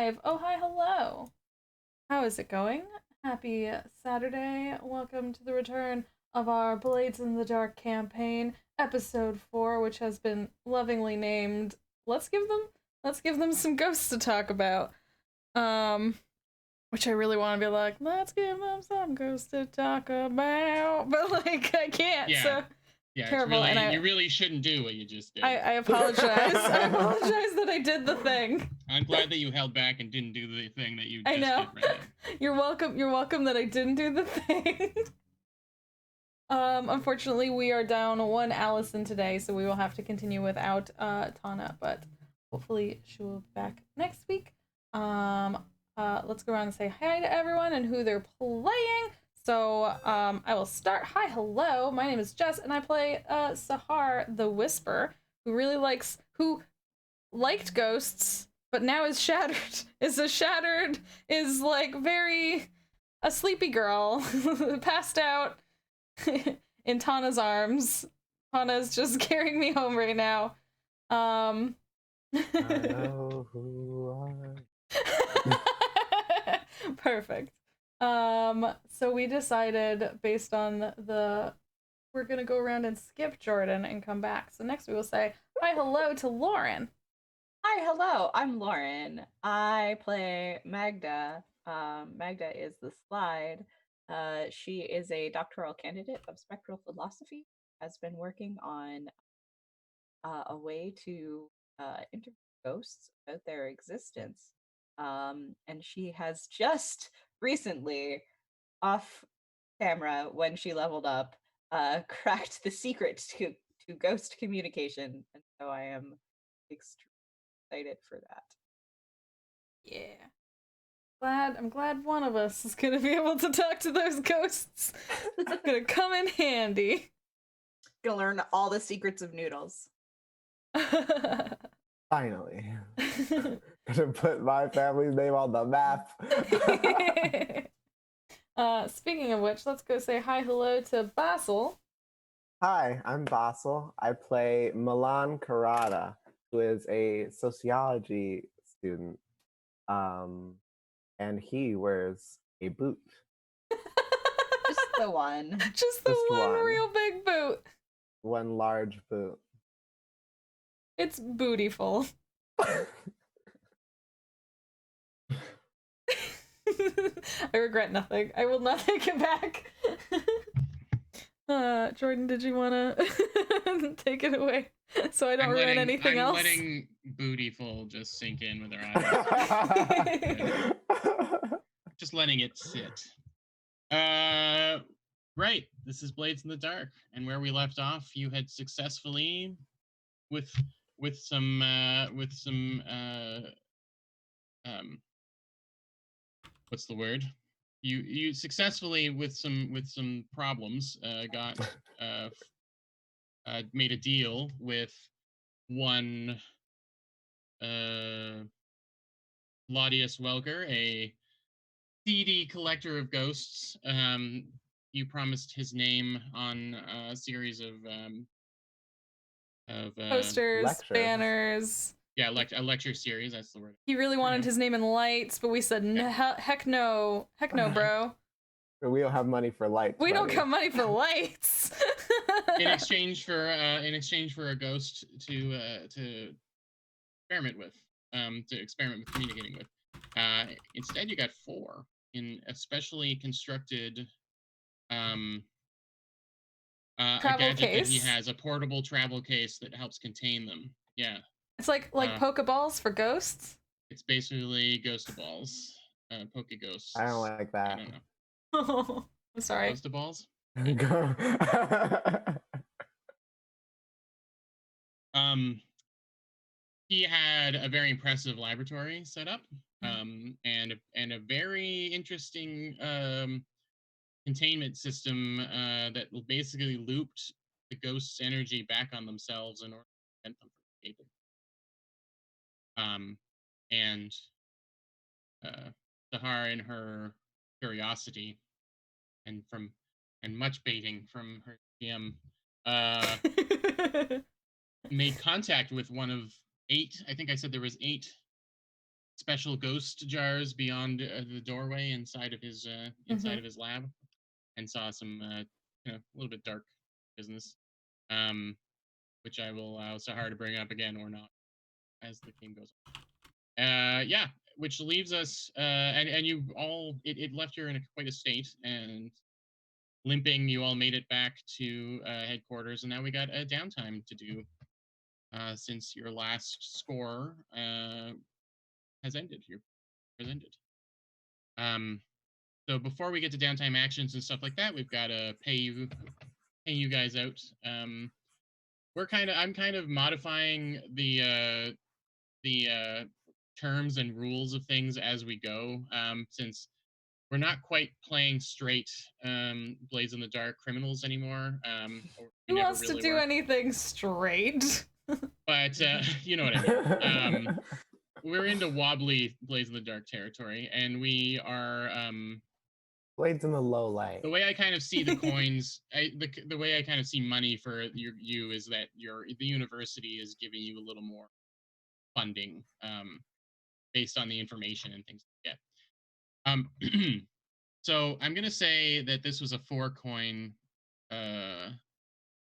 live. Oh, hi, hello. How is it going? Happy Saturday. Welcome to the return of our Blades in the Dark campaign, episode 4, which has been lovingly named Let's give them some ghosts to talk about. Um which I really want to be like, let's give them some ghosts to talk about, but like I can't. Yeah. So yeah, terrible. Really, and you really shouldn't do what you just did. I apologize. I apologize that I did the thing. I'm glad that you held back and didn't do the thing that you I just know. did right now. You're welcome. You're welcome that I didn't do the thing. Unfortunately, we are down one Allison today, so we will have to continue without Tana, but hopefully she will be back next week. Let's go around and say hi to everyone and who they're playing. So, I will start. Hi, hello. My name is Jess, and I play Sahar the Whisper, who liked ghosts, but now is shattered. Is like very a sleepy girl, passed out in Tana's arms. Tana's just carrying me home right now. I know who Perfect. So we decided based on we're gonna go around and skip Jordan and come back. So next we will say hi, hello to Lauren. Hi, hello. I'm Lauren. I play Magda. Magda is the slide. She is a doctoral candidate of spectral philosophy. Has been working on a way to interview ghosts about their existence. And she has just recently, off camera, when she leveled up, cracked the secret to ghost communication. And so I am extremely excited for that. Yeah. I'm glad one of us is gonna be able to talk to those ghosts. It's gonna come in handy. Gonna learn all the secrets of noodles. Finally. Gonna put my family's name on the map. Speaking of which, let's go say hi, hello to Basil. Hi, I'm Basil. I play Malan, who is a sociology student. And he wears a boot. Just the one. Just the one real big boot. One large boot. It's bootyful. I regret nothing. I will not take it back. Jordan, did you want to take it away so I don't ruin anything else? I'm letting bootyful just sink in with our eyes. Just letting it sit. Right. This is Blades in the Dark, and where we left off, you had successfully, with some what's the word? You successfully with some problems got made a deal with one Claudius Welker, a seedy collector of ghosts. You promised his name on a series of posters, lectures. banners. Yeah, a lecture series. That's the word. He really wanted his name in lights, but we said, heck no, bro. We don't have money for lights. We don't have money for lights. in exchange for a ghost to experiment with, communicating with. Instead, you got 4 in a specially constructed a gadget case. That he has, a portable travel case that helps contain them. Yeah. It's like Pokeballs for ghosts. It's basically Ghostaballs, Poke Ghosts. I don't like that. I don't know. Oh, I'm sorry. Ghostaballs. He had a very impressive laboratory set up, and a very interesting containment system that basically looped the ghost's energy back on themselves in order to prevent them from escaping. And Sahar, in her curiosity and much baiting from her GM, made contact with one of 8. I think I said there was 8 special ghost jars beyond the doorway inside of his lab, and saw some a little bit dark business, which I will allow Sahar to bring up again or not as the game goes on. Yeah, which leaves us and you all it left you in quite a state, and limping you all made it back to headquarters, and now we got a downtime to do since your last score has ended. So before we get to downtime actions and stuff like that, we've got to pay you guys out. I'm kind of modifying the terms and rules of things as we go, since we're not quite playing straight Blades in the Dark criminals anymore. Who wants to do anything straight? But you know what I mean. We're into wobbly Blades in the Dark territory, and we are Blades in the low light. The way I kind of see the coins, the way I kind of see money for you is that the university is giving you a little more funding based on the information and things like that. So I'm gonna say that this was a 4-coin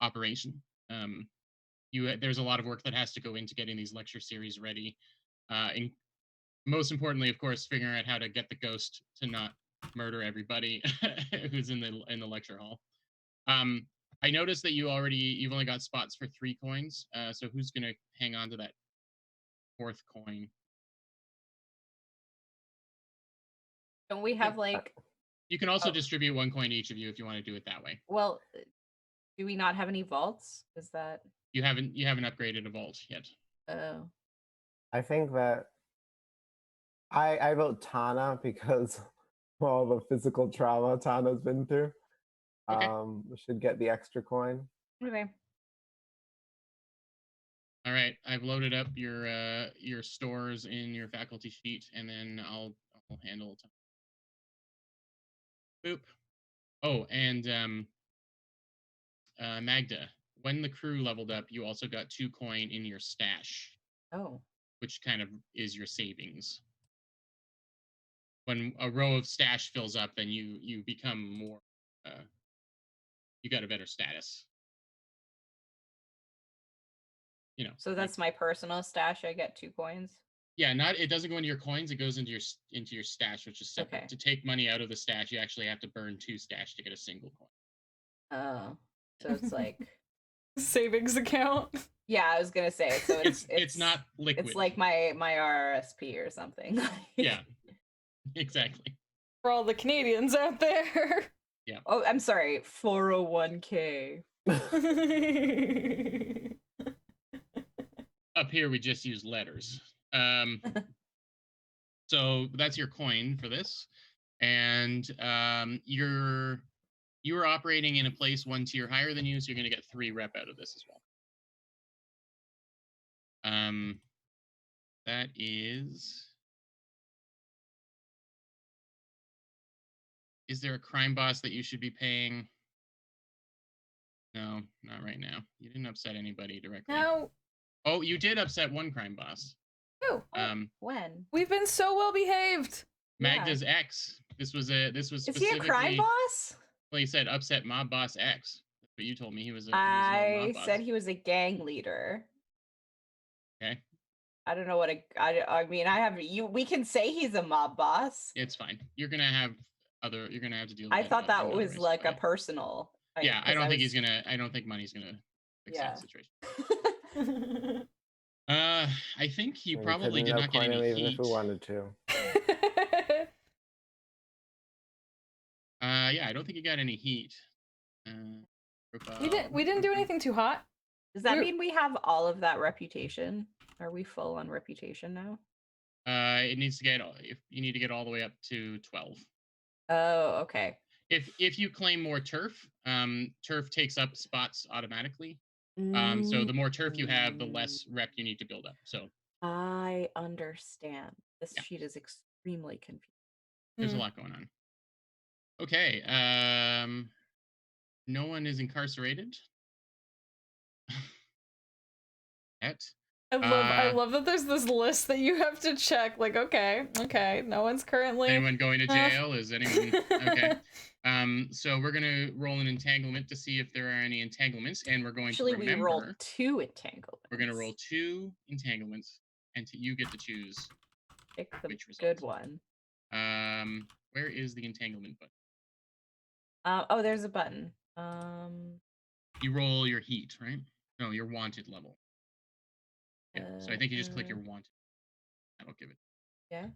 operation. There's a lot of work that has to go into getting these lecture series ready. And most importantly, of course, figuring out how to get the ghost to not murder everybody who's in the lecture hall. I noticed that you've only got spots for 3 coins. So who's gonna hang on to that 4th coin? Don't we have like? You can also distribute 1 coin to each of you if you want to do it that way. Well, do we not have any vaults? Is that you haven't upgraded a vault yet? Oh. I think that I vote Tana because of all the physical trauma Tana's been through. Okay. Should get the extra coin. Okay. All right, I've loaded up your stores in your faculty sheet, and then I'll handle it. Boop. Oh, and Magda, when the crew leveled up, you also got 2 coin in your stash. Oh. Which kind of is your savings. When a row of stash fills up, then you become more. You got a better status. You know. So that's my personal stash. I get 2 coins. Yeah, it doesn't go into your coins. It goes into your stash, which is separate. Okay. To take money out of the stash, you actually have to burn 2 stash to get a single coin. Oh, so it's like savings account. Yeah, I was gonna say. So it's not liquid. It's like my RRSP or something. Yeah, exactly. For all the Canadians out there. Yeah. Oh, I'm sorry. 401k. Up here, we just use letters. So that's your coin for this, and you are operating in a place 1 tier higher than you, so you're going to get 3 rep out of this as well. That is there a crime boss that you should be paying? No, not right now. You didn't upset anybody directly. No. Oh, you did upset 1 crime boss. Oh. When? We've been so well behaved. Magda's ex. This was specifically. Is he a crime boss? Well, he said upset mob boss X. That's what you told me. He was a I said he was a gang leader. Okay. I don't know what I mean, we can say he's a mob boss. It's fine. You're gonna have to deal with I thought that was like a personal. Yeah, I don't think money's gonna fix that situation. I think he probably did not get any heat. Even if we wanted to. Yeah, I don't think he got any heat. We didn't do anything too hot. Does that mean we have all of that reputation? Are we full on reputation now? You need to get all the way up to 12. Oh, okay. If you claim more turf, turf takes up spots automatically. So the more turf you have, the less rep you need to build up. So I understand. This sheet is extremely confusing. There's a lot going on. Okay. No one is incarcerated. Yet. I love that there's this list that you have to check. Like, okay, no one's currently. Anyone going to jail? Is anyone okay? So we're gonna roll an entanglement to see if there are any entanglements, and we're going Actually, to remember we rolled 2 entanglements. we're gonna roll 2 entanglements, and you get to choose Pick the which result. good one. Where is the entanglement button? Oh, there's a button. You roll your heat, right? No, your wanted level. Yeah. So I think you just click your wanted. That'll give it. Yeah.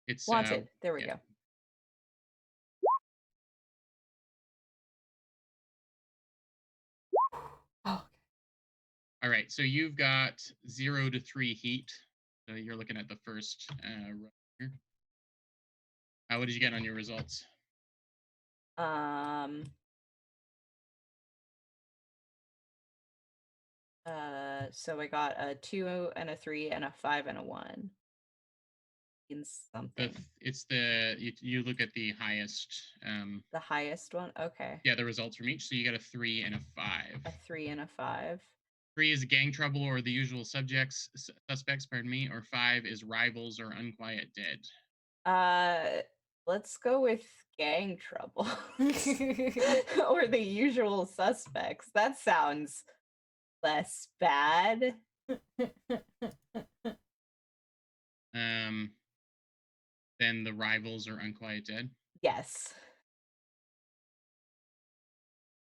It's wanted. There we yeah. go. Oh. All right. So you've got 0 to 3 heat. So you're looking at the first row here. What did you get on your results? So I got a 2 and a 3 and a 5 and a 1. In something. It's the you look at the highest. The highest one. Okay. Yeah, the results from each. So you got a 3 and a 5. A 3 and a 5. 3 is gang trouble or the usual suspects. Pardon me. Or 5 is rivals or unquiet dead. Let's go with gang trouble or the usual suspects. That sounds less bad. Then the rivals or unquiet dead. Yes.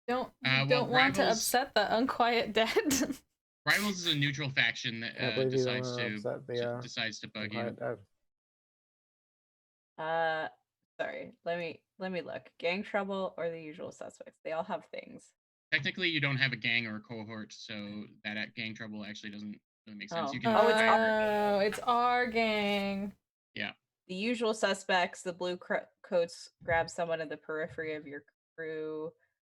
Don't well, want to upset the unquiet dead. Rivals is a neutral faction that decides to bug you. Sorry. Let me look. Gang trouble or the usual suspects. They all have things. Technically, you don't have a gang or a cohort, so that gang trouble actually doesn't really make sense. Oh. You can It's our gang. Yeah. The usual suspects. The blue coats grab someone in the periphery of your crew.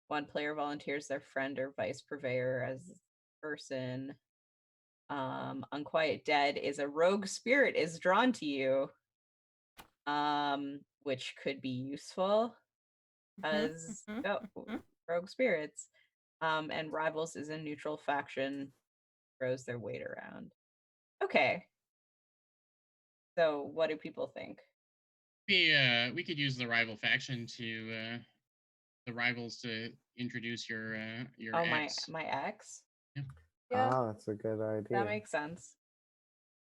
One player volunteers their friend or vice purveyor as person. Unquiet dead is a rogue spirit is drawn to you. Which could be useful as rogue spirits. And rivals is a neutral faction, throws their weight around. Okay. So what do people think? We could use the rival faction to the rivals to introduce your ex. my ex. Yeah. Oh, that's a good idea. That makes sense.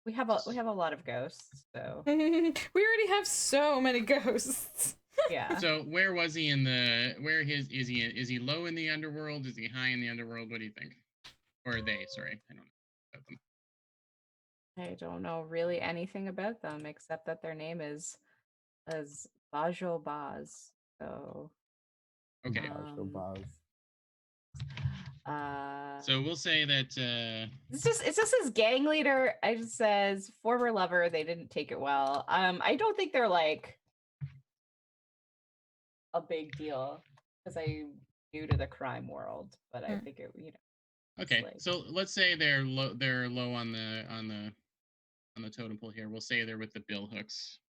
We have a lot of ghosts, so we already have so many ghosts. Yeah. So where was he in the? Is he low in the underworld? Is he high in the underworld? What do you think? Or are they? Sorry, I don't know about them. I don't know really anything about them except that their name is Bajo Baz. So okay. Bajo Baz. So we'll say that it's just his gang leader. It just says former lover. They didn't take it well. I don't think they're like a big deal because I'm new to the crime world, but I think it okay. like... So let's say they're low on the totem pole here. We'll say they're with the bill hooks.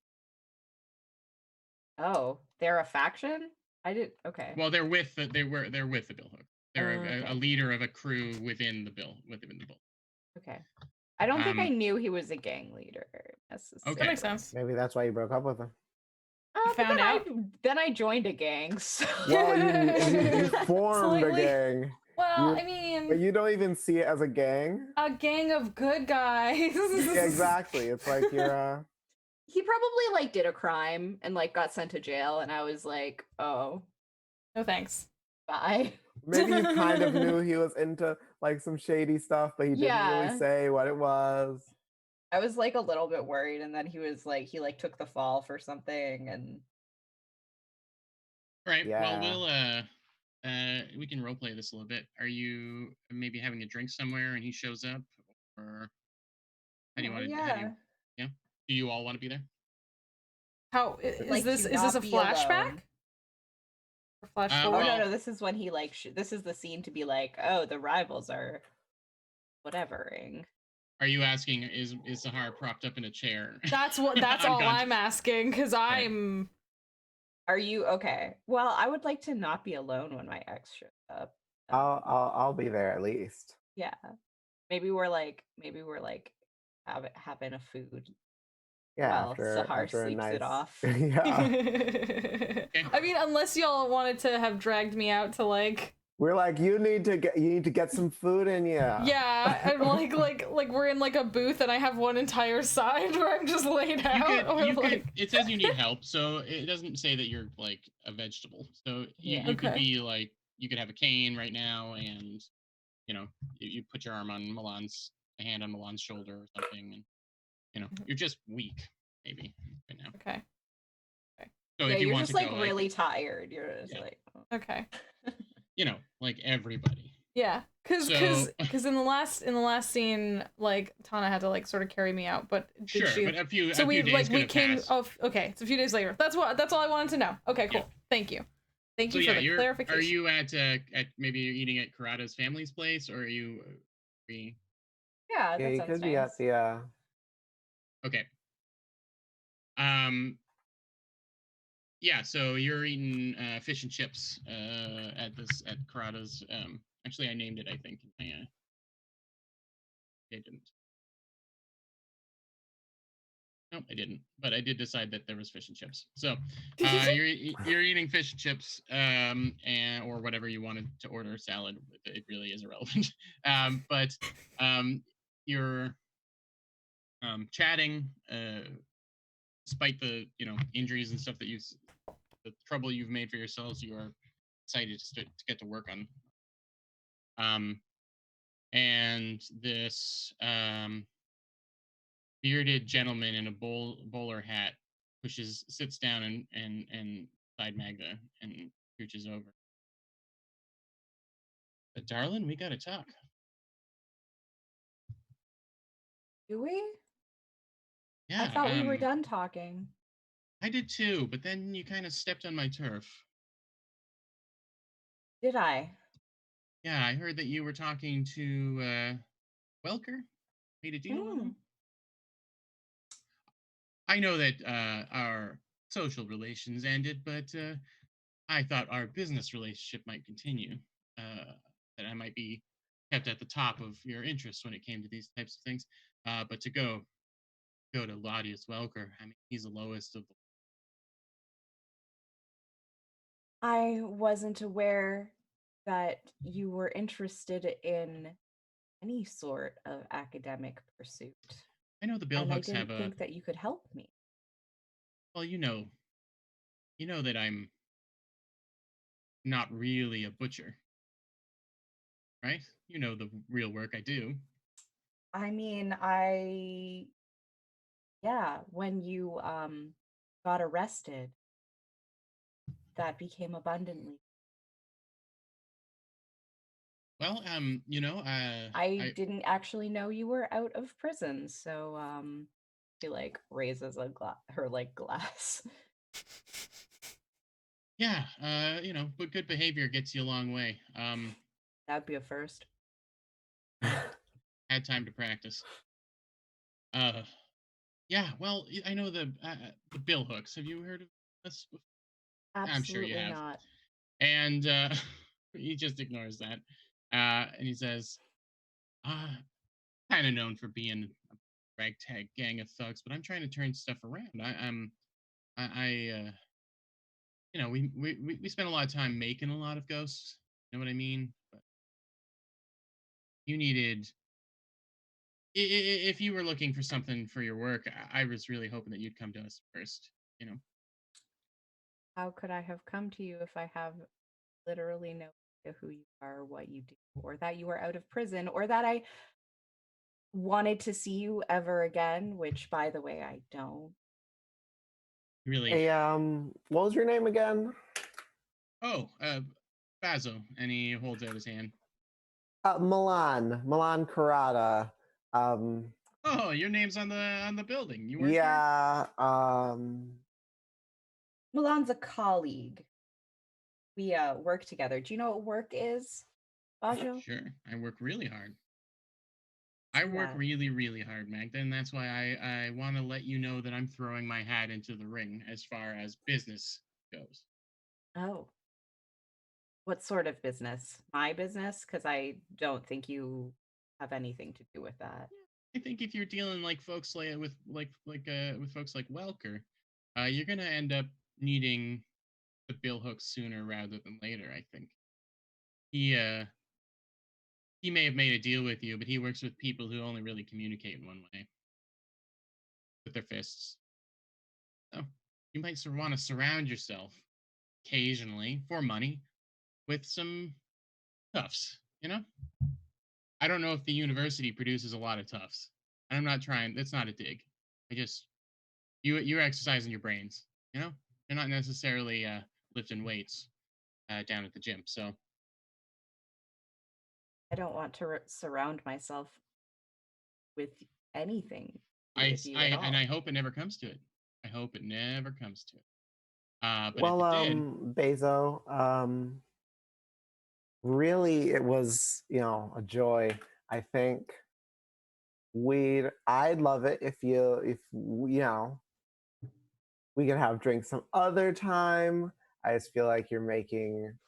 Oh, they're a faction? Okay. Well, they're with the bill hook. They're a leader of a crew within the bill. Okay. I don't think I knew he was a gang leader necessarily. Okay. That makes sense. Maybe that's why you broke up with him. Found out. Then I joined a gang. So. Well, you formed a gang. Well, but you don't even see it as a gang. A gang of good guys. Yeah, exactly. It's like you're. He probably did a crime and got sent to jail, and I was like, oh, no thanks, bye. Maybe you kind of knew he was into some shady stuff, but he didn't really say what it was. I was a little bit worried, and then he was he took the fall for something, and right. Yeah. Well, we can roleplay this a little bit. Are you maybe having a drink somewhere and he shows up, or how do you want to? Yeah. Do you all want to be there? How is this? Is this a flashback? Or flash forward? No. This is when he this is the scene to be oh, the rivals are whatevering. Are you asking? Is Sahar propped up in a chair? That's all I'm asking because I'm. Are you okay? Well, I would like to not be alone when my ex shows up. I'll be there at least. Yeah. Maybe we're like having a food Yeah, while Sahar after a sleeps it nice off. yeah. I mean, unless y'all wanted to have dragged me out to like, We're like, you need to get some food in you. yeah, and like we're in like a booth and I have one entire side where I'm just laid out. Or like, it says you need help, so it doesn't say that you're like a vegetable. So Yeah. you could Okay. be like, you could have a cane right now, and you put your arm on Malan's, a hand on Malan's shoulder or something, and you're just weak maybe right now. okay. So Yeah, if you you're want just to like go, really tired. You're just Yeah. like, oh. Okay. like everybody. Yeah, cause So- in the last scene, like Tana had to like sort of carry me out, but did Sure, she? but a few So we days like could we have came. passed. Oh, okay. It's a few days later. That's all I wanted to know. Okay, cool. Yeah. Thank you. Thank So you yeah, for the clarification. are you at maybe you're eating at Karada's family's place, or are you? Yeah, Yeah, that you sounds could nice. be at the Okay. Yeah, so you're eating fish and chips at Karada's. Actually, I named it. I think. I didn't. No, I didn't. But I did decide that there was fish and chips. So you're eating fish and chips, and or whatever you wanted to order, salad. It really is irrelevant. But you're chatting, despite the injuries and stuff that the trouble you've made for yourselves. You are excited to get to work on. And this bearded gentleman in a bowler hat sits down and beside Magda and scooches over. But darling, we gotta talk. Do we? Yeah, I thought we were done talking. I did too, but then you kind of stepped on my turf. Did I? Yeah, I heard that you were talking to Welker. Made a deal with him. I know that our social relations ended, but I thought our business relationship might continue. That I might be kept at the top of your interest when it came to these types of things. But to go to Ladius Welker, I mean, he's the lowest of the. I wasn't aware that you were interested in any sort of academic pursuit. I know the And I Billhooks didn't have think that you could help me. Well, you know that I'm not really a butcher, right? You know the real work I do. I mean, when you got arrested, that became abundantly. Well, I didn't actually know you were out of prison, so she like raises her like glass. Yeah, but good behavior gets you a long way. That'd be a first. Had time to practice. Yeah, well, I know the Billhooks. Have you heard of this before? Absolutely I'm sure you have. not. And he just ignores that. And he says, kind of known for being a ragtag gang of thugs, but I'm trying to turn stuff around. We spent a lot of time making a lot of ghosts. You know what I mean? But you needed, if you were looking for something for your work, I was really hoping that you'd come to us first. How could I have come to you if I have literally no idea who you are, what you do, or that you are out of prison, or that I wanted to see you ever again, which by the way, I don't. Really? Hey, what was your name again? Oh, Bazo, and he holds out his hand. Malan Karada. Oh, your name's on the building. You work Yeah, Malan's a colleague. We work together. Do you know what work is, Bajo? Sure. I work really hard. I work really, really hard, Magda, and that's why I want to let you know that I'm throwing my hat into the ring as far as business goes. Oh. What sort of business? My business? Because I don't think you have anything to do with that. I think if you're dealing like folks with folks like Welker, you're gonna end up needing the bill hook sooner rather than later. I think he may have made a deal with you, but he works with people who only really communicate in one way, with their fists. So you might want to surround yourself occasionally for money with some toughs. I don't know if the university produces a lot of toughs. And I'm not trying. That's not a dig. I just you're exercising your brains. You're not necessarily lifting weights down at the gym. So I don't want to surround myself with anything I with you at all. and I hope it never comes to it. I hope it never comes to it. But Well, if it did, Bezo, really, it was a joy. I think I'd love it if we could have drinks some other time. I just feel like you're making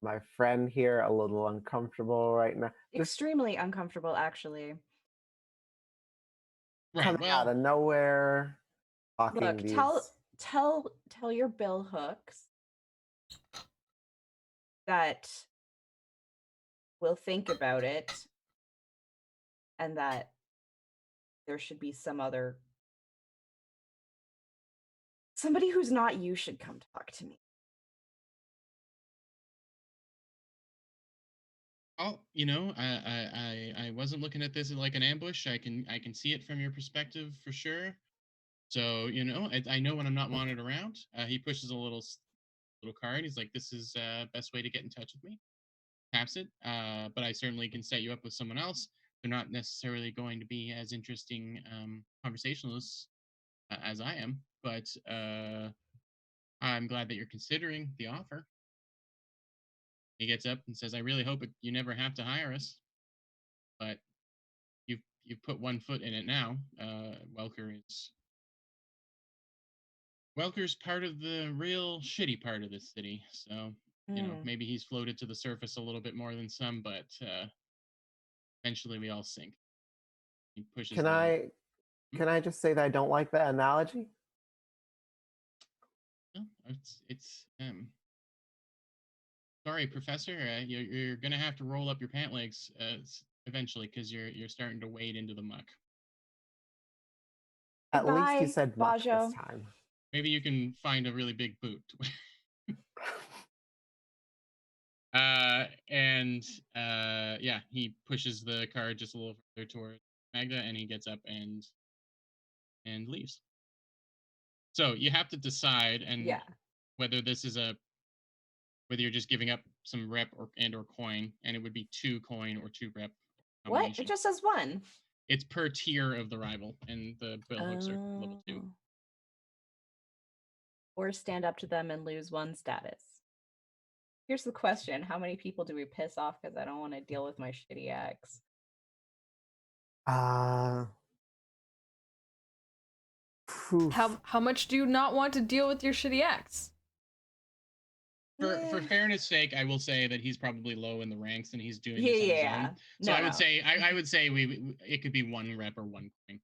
my friend here a little uncomfortable right now. Just Extremely uncomfortable, actually. right? coming out of nowhere, talking Look, these. tell your bill hooks that we'll think about it, and that there should be somebody who's not you should come talk to me. Oh, I wasn't looking at this as like an ambush. I can see it from your perspective for sure. So I know when I'm not wanted around. He pushes a little card. He's like, "This is best way to get in touch with me." Taps it. But I certainly can set you up with someone else. They're not necessarily going to be as interesting conversationalists as I am, but I'm glad that you're considering the offer. He gets up and says, "I really hope you never have to hire us, but you've put one foot in it now. Welker's part of the real shitty part of this city, so maybe he's floated to the surface a little bit more than some, but eventually we all sink." He pushes. Can I just say that I don't like that analogy? No, it's sorry, Professor. You're gonna have to roll up your pant legs eventually because you're starting to wade into the muck. At least you Goodbye, said much Bajo. this time. Maybe you can find a really big boot. Yeah, he pushes the card just a little further towards Magda, and he gets up and leaves. So you have to decide whether this is whether you're just giving up some rep or coin, and it would be 2 coin or 2 rep. What? It just says 1. It's per tier of the rival, and the bill hooks are level 2. Or stand up to them and lose 1 status. Here's the question: how many people do we piss off because I don't want to deal with my shitty ex? How much do you not want to deal with your shitty ex? For fairness sake, I will say that he's probably low in the ranks and he's doing this on his own. So I would say it could be 1 rep or 1 coin.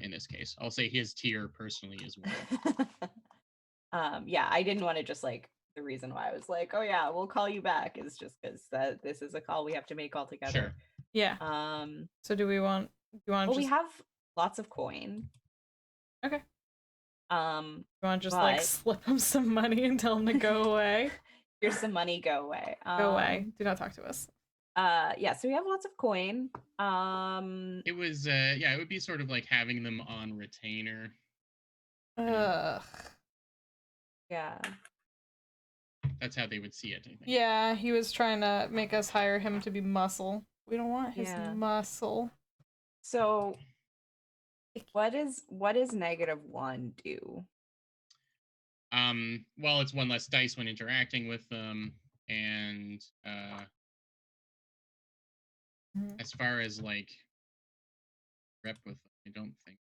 In this case, I'll say his tier personally is 1. Yeah, I didn't want to just the reason why I was like, oh yeah, we'll call you back is just because this is a call we have to make all together. Sure. Yeah. So do you want? We have lots of coin. Okay. You want to just slip him some money and tell him to go away? Here's some money, go away. Go away. Do not talk to us. Yeah, so we have lots of coin. It was it would be sort of like having them on retainer. Ugh. Yeah. That's how they would see it, I think. Yeah, he was trying to make us hire him to be muscle. We don't want his muscle. So what is -1 do? Well, it's 1 less dice when interacting with them, and as far as rep with them, I don't think.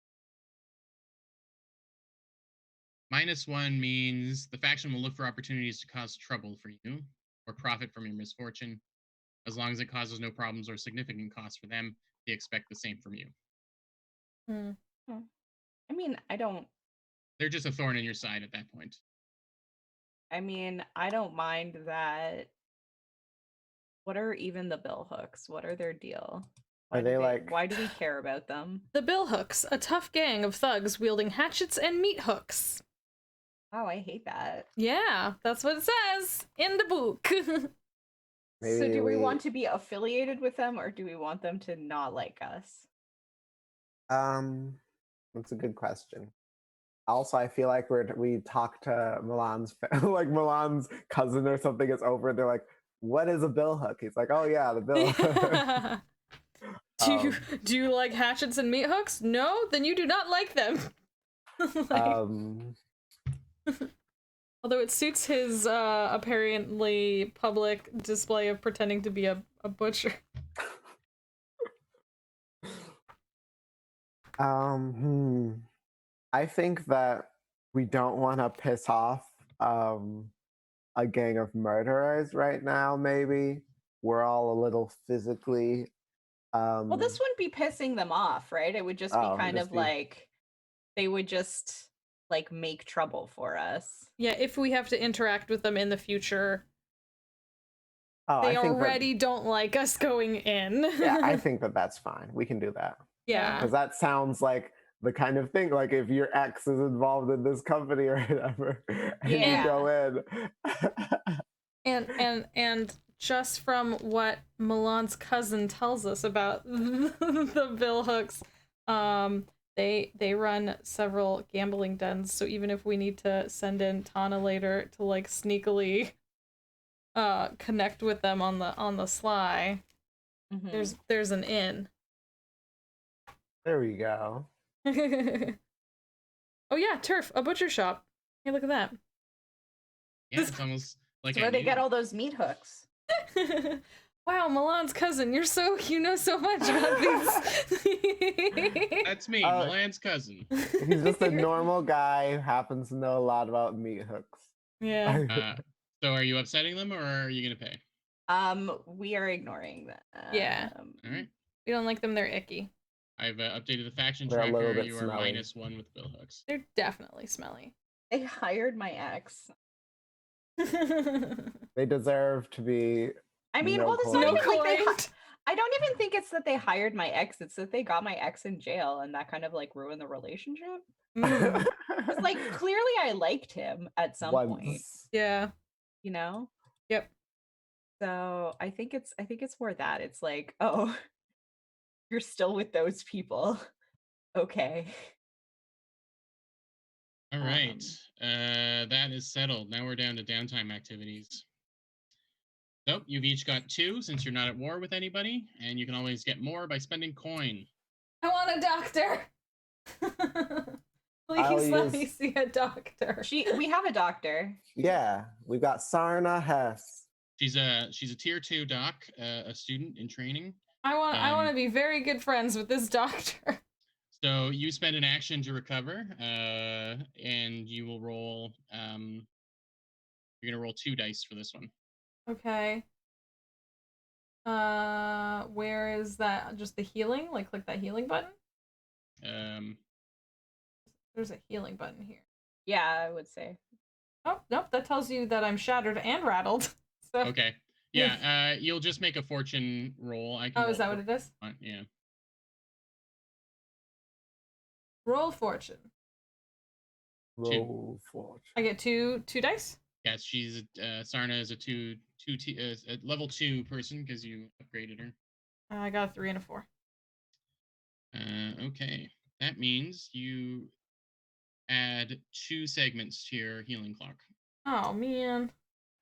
-1 means the faction will look for opportunities to cause trouble for you or profit from your misfortune. As long as it causes no problems or significant costs for them, they expect the same from you. Hmm. I mean, They're just a thorn in your side at that point. I don't mind that. What are even the bill hooks? What are their deal? Are they like? Why do we care about them? The Billhooks, a tough gang of thugs wielding hatchets and meat hooks. Oh, I hate that. Yeah, that's what it says in the book. So do we want to be affiliated with them, or do we want them to not like us? That's a good question. Also, I feel like we talked to Malan's like Malan's cousin or something is over. They're like, "What is a bill hook?" He's like, "Oh yeah, the bill hook." Do you like hatchets and meat hooks? No, then you do not like them. Although it suits his apparently public display of pretending to be a butcher. I think that we don't want to piss off a gang of murderers right now. Maybe we're all a little physically. Well, this wouldn't be pissing them off, right? It would just be kind of like they would just like make trouble for us. Yeah, if we have to interact with them in the future. Oh, they already don't like us going in. Yeah, I think that that's fine. We can do that. Yeah. Because that sounds like the kind of thing, like if your ex is involved in this company or whatever, and you go in. And just from what Malan's cousin tells us about the bill hooks, they run several gambling dens, so even if we need to send in Tana later to like sneakily connect with them on the sly, there's an in. There we go. Oh yeah, Turf, a butcher shop. Hey, look at that. Yeah, it's almost like where they get all those meat hooks. Wow, Malan's cousin, you know so much about these. That's me, Malan's cousin. He's just a normal guy who happens to know a lot about meat hooks. Yeah. So are you upsetting them, or are you gonna pay? We are ignoring them. Yeah. All right. We don't like them. They're icky. I've updated the faction They're tracker. a little bit You are smelly. -1 with bill hooks. They're definitely smelly. They hired my ex. They deserve to be. I mean, well, it's not even like I don't even think it's that they hired my ex. It's that they got my ex in jail, and that kind of like ruined the relationship. It's like clearly I liked him at some point. Yeah. You know. Yep. So I think it's more that it's like, oh, you're still with those people. Okay. All right. That is settled. Now we're down to downtime activities. So you've each got 2 since you're not at war with anybody, and you can always get more by spending coin. I want a doctor. Please let me see a doctor. We have a doctor. Yeah, we've got Sarna Hess. She's a tier 2 doc, a student in training. I want to be very good friends with this doctor. So you spend an action to recover, and you will roll. You're gonna roll 2 dice for this one. Okay. Where is that? Just the healing? Like click that healing button? There's a healing button here. Yeah, I would say. Oh, nope, that tells you that I'm shattered and rattled. So okay. Yeah, you'll just make a fortune roll. I can is that what it is? Yeah. Roll fortune. Roll fortune. I get two dice? Yes, she's Sarna is a level 2 person because you upgraded her. I got a 3 and a 4. Okay. That means you add 2 segments to your healing clock. Oh man.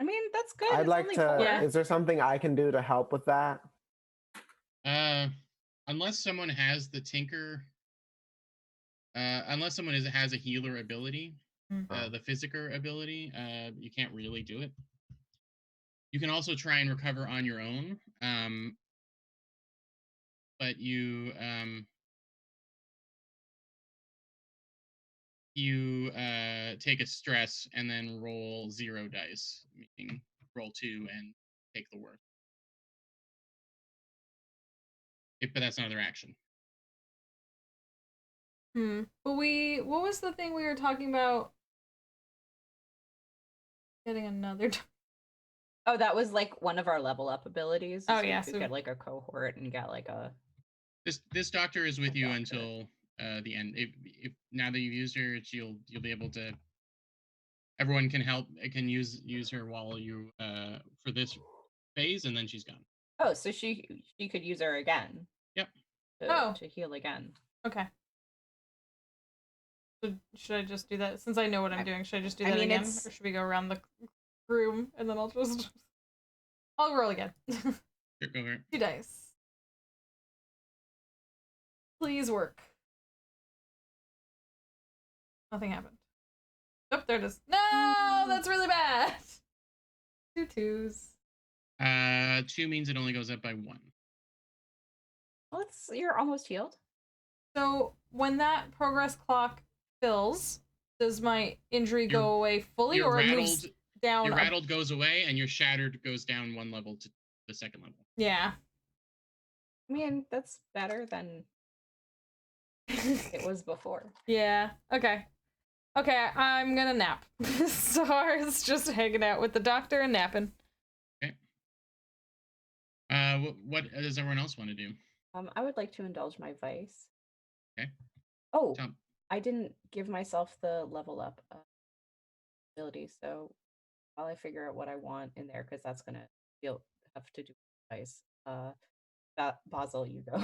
I mean, that's good. I'd like to. Yeah. Is there something I can do to help with that? Unless someone has the tinker. Unless someone has a healer ability, the physiker ability, you can't really do it. You can also try and recover on your own, but you take a stress and then roll 0 dice, meaning roll 2 and take the worst. But that's not their action. But what was the thing we were talking about? Getting another. Oh, that was like one of our level up abilities. Oh, so yeah, you could so- get like a cohort and get like a. This doctor is with you Doctor. until the end. If now that you've used her, you'll be able to. Everyone can use her while you for this phase, and then she's gone. Oh, so she could use her again. Yep. To heal again. Okay. So should I just do that since I know what I'm doing? Should I just do that again, or should we go around the room and then I'll roll again. Sure, go over it. 2 dice. Please work. Nothing happened. Oh, there it is. No, that's really bad. 2 2s. 2 means it only goes up by 1. Well, you're almost healed. So when that progress clock fills, does my injury go away fully, or it moves down? Your rattled goes away, and your shattered goes down 1 level to the 2nd level. Yeah. I mean, that's better than it was before. Yeah. Okay. Okay, I'm gonna nap. Sar's just hanging out with the doctor and napping. Okay. What does everyone else want to do? I would like to indulge my vice. Okay. Oh, Tom. I didn't give myself the level up ability, so while I figure out what I want in there, because that's gonna have to do with vice. Basil, you go.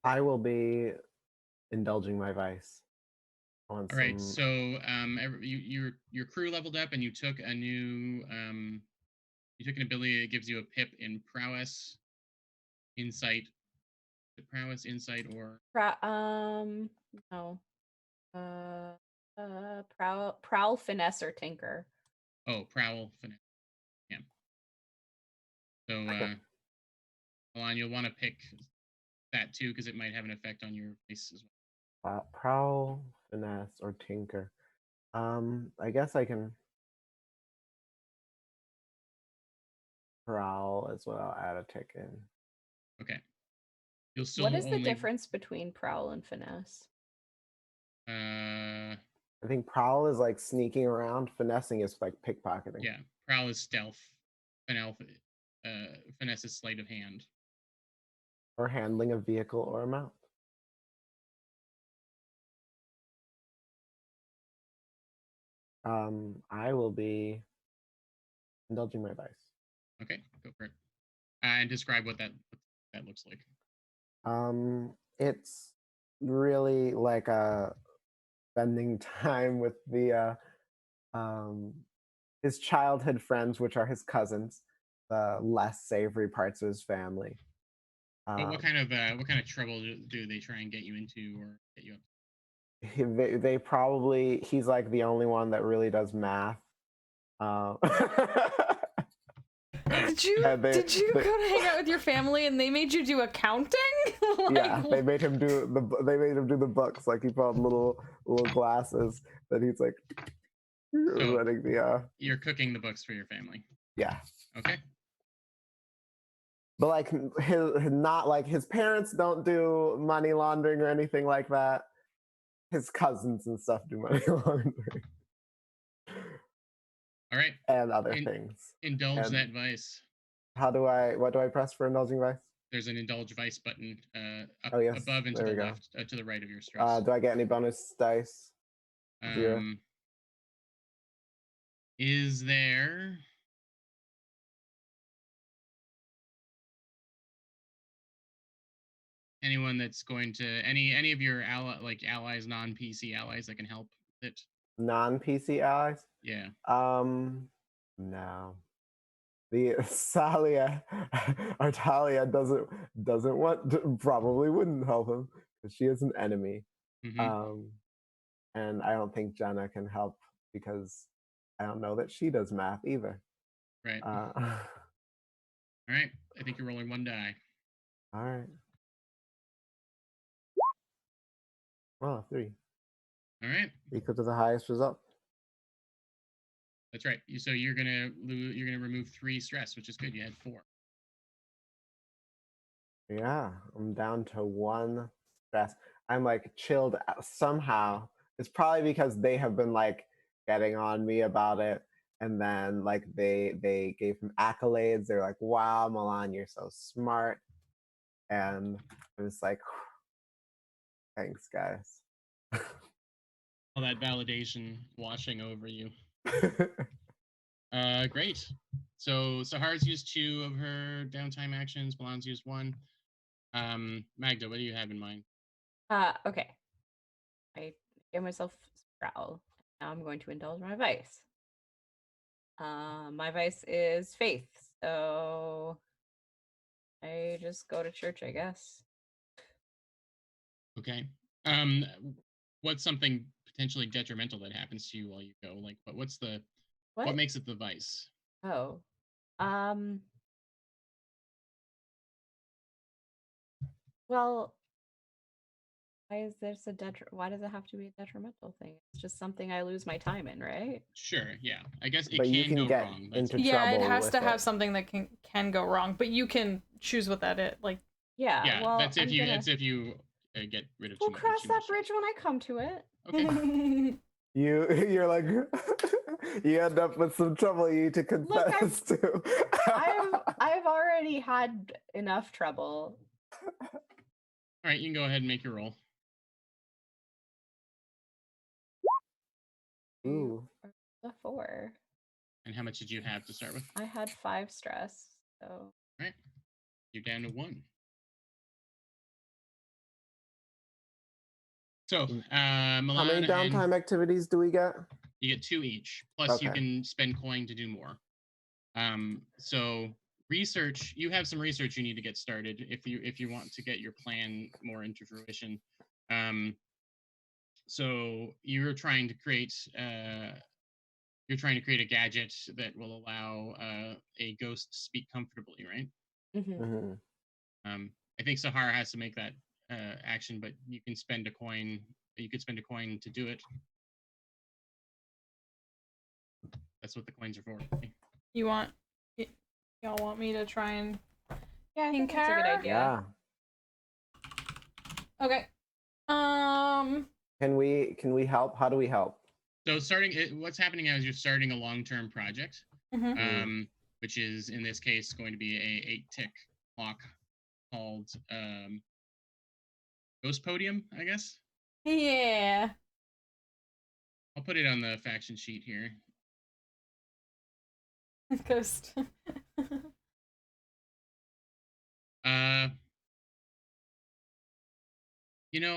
I will be indulging my vice. All right. So your crew leveled up, and you took a new you took an ability that gives you a pip in prowess, insight. Prowess, insight, or no. Prowl, finesse, or tinker. Oh, prowl, finesse. Yeah. So, Malan, you'll want to pick that too, because it might have an effect on your face as well. Prowl, finesse, or tinker. I guess I can prowl as well. Add a tick in. Okay. You'll still. What is the difference between prowl and finesse? I think prowl is like sneaking around. Finessing is like pickpocketing. Yeah, prowl is stealth. Finesse is sleight of hand. Or handling a vehicle or a mount. I will be indulging my vice. Okay, go for it. And describe what that looks like. It's really like spending time with the his childhood friends, which are his cousins, the less savory parts of his family. What kind of trouble do they try and get you into, or get you up? They probably, he's like the only one that really does math. Did you go to hang out with your family and they made you do accounting? Yeah, they made him do the books. Like he put on little glasses that he's like running the. You're cooking the books for your family. Yeah. Okay. But like his parents don't do money laundering or anything like that. His cousins and stuff do money laundering. All right. And other things. Indulge that vice. What do I press for indulging vice? There's an indulge vice button yes. above and to the left, to the right of your stress. Do I get any bonus dice? 0. Is there anyone that's going to any of your allies, non-PC allies that can help it? Non-PC allies? Yeah. No. The Artalia doesn't want to, probably wouldn't help him because she is an enemy. Mm-hmm. And I don't think Jenna can help because I don't know that she does math either. Right. All right. I think you're rolling 1 die. All right. Oh, 3. All right. Equal to the highest result. That's right. So you're gonna remove 3 stress, which is good. You had 4. Yeah, I'm down to 1 stress. I'm like chilled somehow. It's probably because they have been like getting on me about it, and then like they gave him accolades. They're like, "Wow, Malan, you're so smart," and I'm just like, "Thanks, guys." All that validation washing over you. Great. So Sahar's used 2 of her downtime actions. Malan's used 1. Magda, what do you have in mind? Okay. I gave myself Sprowl. Now I'm going to indulge my vice. My vice is faith, so I just go to church, I guess. Okay. What's something potentially detrimental that happens to you while you go? Like, what What? makes it the vice? Oh. Well, why is this why does it have to be a detrimental thing? It's just something I lose my time in, right? Sure, yeah. I guess it But you can can go get wrong. That's into Yeah, it trouble has with to have it. something that can go wrong, but you can choose what that is. Like, Yeah, yeah, well, that's if I'm you gonna... it's if you get rid of We'll too much. cross that bridge when I come to it. Okay. You're like you end up with some trouble you need to confess to. I've already had enough trouble. All right, you can go ahead and make your roll. Ooh. The 4. And how much did you have to start with? I had 5 stress, so... All right. You're down to 1. So, Malan, how many downtime activities do we get? You get 2 each. Plus, you can spend coin to do more. So research. You have some research you need to get started if you want to get your plan more into fruition. So you're trying to create a gadget that will allow a ghost to speak comfortably, right? Mm-hmm. I think Sahara has to make that action, but you can spend a coin. You could spend a coin to do it. That's what the coins are for. Y'all want me to try and... Yeah, I think that's a good idea. Yeah. Okay. Can we help? How do we help? So what's happening now is you're starting a long-term project, which is in this case going to be a 8-tick clock called Ghost Podium, I guess. Yeah. I'll put it on the faction sheet here. Ghost.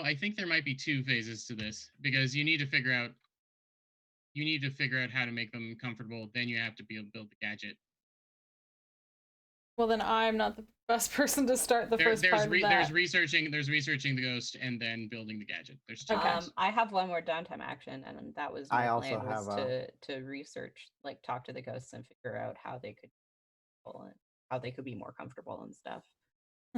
I think there might be 2 phases to this because you need to figure out how to make them comfortable. Then you have to be able to build the gadget. Well, then I'm not the best person to start the first part of that. There's researching the ghost and then building the gadget. There's 2 things. I have 1 more downtime action, and that was my plan, was to research, like talk to the ghosts and figure out how they could be more comfortable and stuff.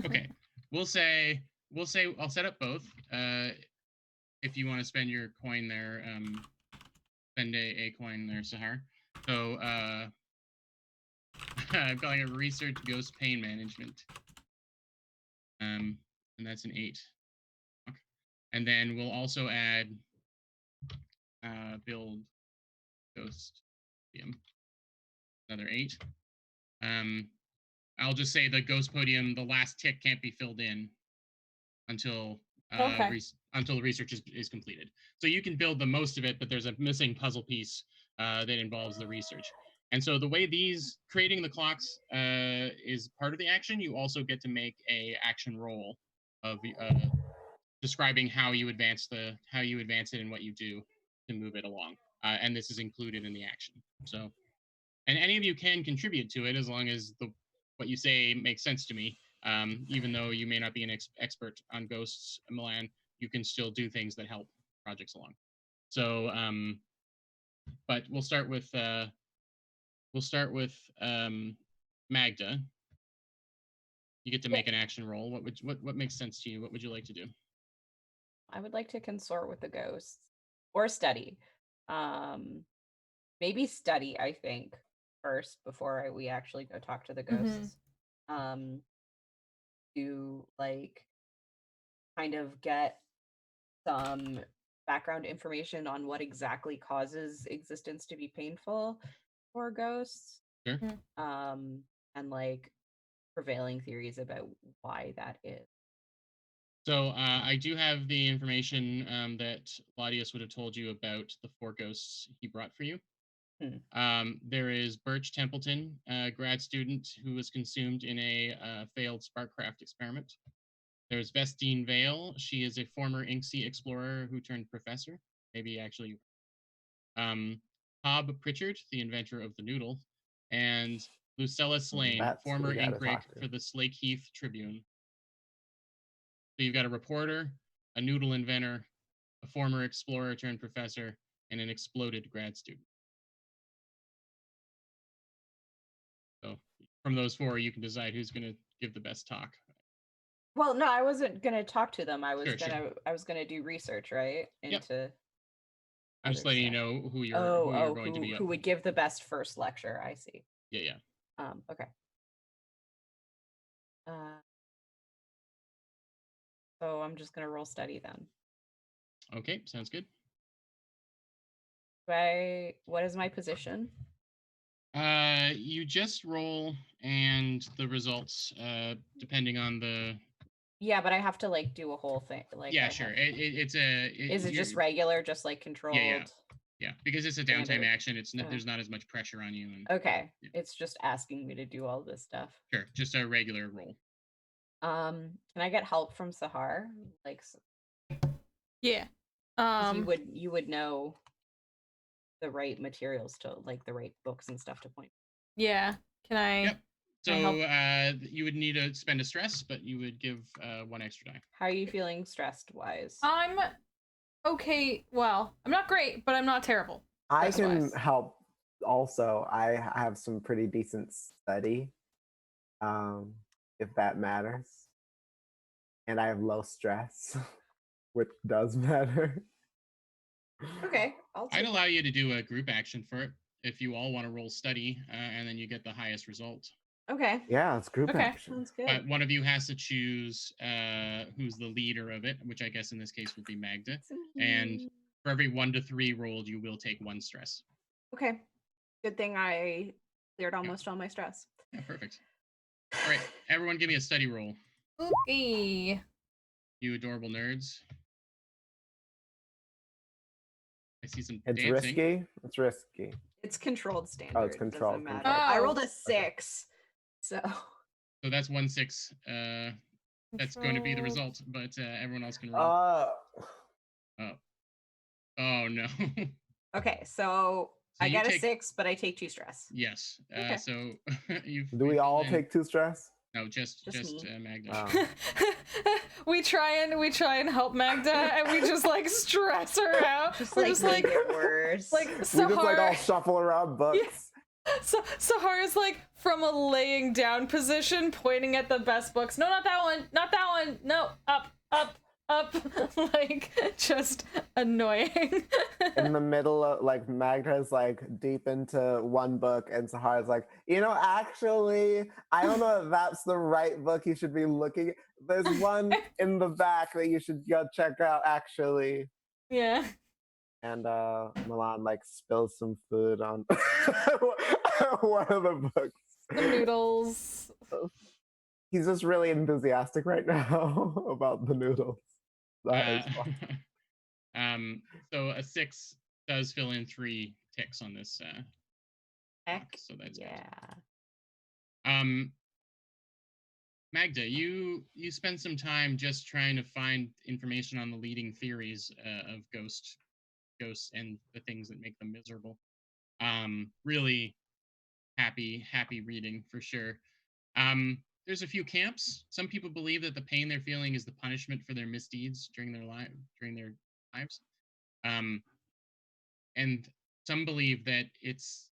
Okay, we'll say I'll set up both. If you want to spend your coin there, spend a coin there, Sahar. So I'm calling it research ghost pain management. And that's an 8. Okay. And then we'll also add build ghost podium. Another 8. I'll just say the ghost podium, the last tick can't be filled in until until the research is completed. So you can build the most of it, but there's a missing puzzle piece that involves the research. And so the way creating the clocks is part of the action, you also get to make a action roll of describing how you advance it and what you do to move it along. And this is included in the action. So, and any of you can contribute to it as long as what you say makes sense to me. Even though you may not be an expert on ghosts, Malan, you can still do things that help projects along. So, but we'll start with Magda. You get to make an action roll. What makes sense to you? What would you like to do? I would like to consort with the ghosts or study. Maybe study, I think, first before we actually go talk to the ghosts. to like kind of get some background information on what exactly causes existence to be painful for ghosts. Sure. And like prevailing theories about why that is. So I do have the information that Claudius would have told you about the 4 ghosts he brought for you. There is Birch Templeton, a grad student who was consumed in a failed sparkcraft experiment. There's Vestine Vale. She is a former Inksea explorer who turned professor. Maybe actually. Hob Pritchard, the inventor of the noodle, and Lucella Slane, That's who former we gotta ink rig talk to. for the Slake Heath Tribune. So you've got a reporter, a noodle inventor, a former explorer turned professor, and an exploded grad student. So from those 4, you can decide who's going to give the best talk. Well, no, I wasn't gonna talk to them. I was Sure, gonna I was gonna do research, right? Into I'm just other letting you stuff. know who you're going to be up. Who would give the best first lecture? I see. Yeah. Okay. So I'm just gonna roll steady then. Okay, sounds good. What is my position? You just roll, and the results, depending on the. Yeah, but I have to like do a whole thing. Like Yeah, sure. Is it just regular, just like controlled? Yeah, because it's a downtime Standard. action. There's not as much pressure on you. And, Okay, yeah. It's just asking me to do all this stuff. Sure, just a regular roll. Can I get help from Sahar? Like, Yeah. You would know the right materials to like the right books and stuff to point. Yeah. Can I? Yep. So you would need to spend a stress, but you would give 1 extra die. How are you feeling stressed wise? I'm okay. Well, I'm not great, but I'm not terrible. I can help also. I have some pretty decent study, if that matters. And I have low stress, which does matter. Okay. I'd allow you to do a group action for it if you all want to roll study, and then you get the highest result. Okay. Yeah, it's group action. Sounds good. But one of you has to choose who's the leader of it, which I guess in this case would be Magda. And for every 1 to 3 rolled, you will take 1 stress. Okay. Good thing I cleared almost all my stress. Yeah, perfect. All right, everyone give me a study roll. Okay. You adorable nerds. I see some It's dancing. risky. It's risky. It's controlled standard. Oh, it's controlled. Doesn't matter. I rolled a 6. So that's 1 6. That's going to be the result, but everyone else can roll. Oh no. Okay, so I get a 6, but I take 2 stress. Yes. Okay. So do we all take 2 stress? No, just Magda. Oh. we try and help Magda, and we just like stress her out. We're just like make it worse. Like we just like all shuffle around books. Yeah. So Sahara's like from a laying down position, pointing at the best books. No, not that one. Not that one. No, up. Like just annoying. In the middle of like Magda's like deep into one book, and Sahara's like, actually, I don't know if that's the right book you should be looking at. There's one in the back that you should go check out, actually. Yeah. And Malan like spills some food on one of the books. The noodles. He's just really enthusiastic right now about the noodles. So a 6 does fill in 3 ticks on this. So that's good. Magda, you spend some time just trying to find information on the leading theories of ghosts and the things that make them miserable. Really happy reading for sure. There's a few camps. Some people believe that the pain they're feeling is the punishment for their misdeeds during their lives. And some believe that it's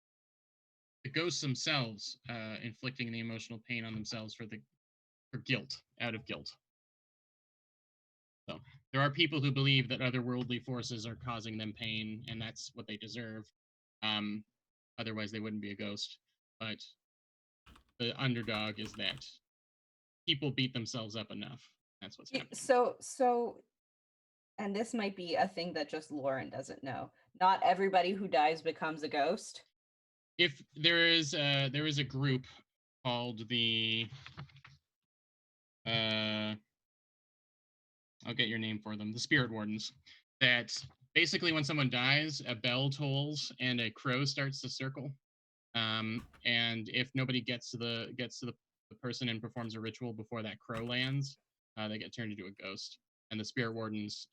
the ghosts themselves inflicting the emotional pain on themselves for guilt, out of guilt. So there are people who believe that otherworldly forces are causing them pain, and that's what they deserve. Otherwise, they wouldn't be a ghost. But the underdog is that people beat themselves up enough. That's what's happening. So, and this might be a thing that just Lauren doesn't know. Not everybody who dies becomes a ghost. If there is a group called the I'll get your name for them, the Spirit Wardens, that basically when someone dies, a bell tolls and a crow starts to circle. And if nobody gets to the person and performs a ritual before that crow lands, they get turned into a ghost. And the Spirit Wardens'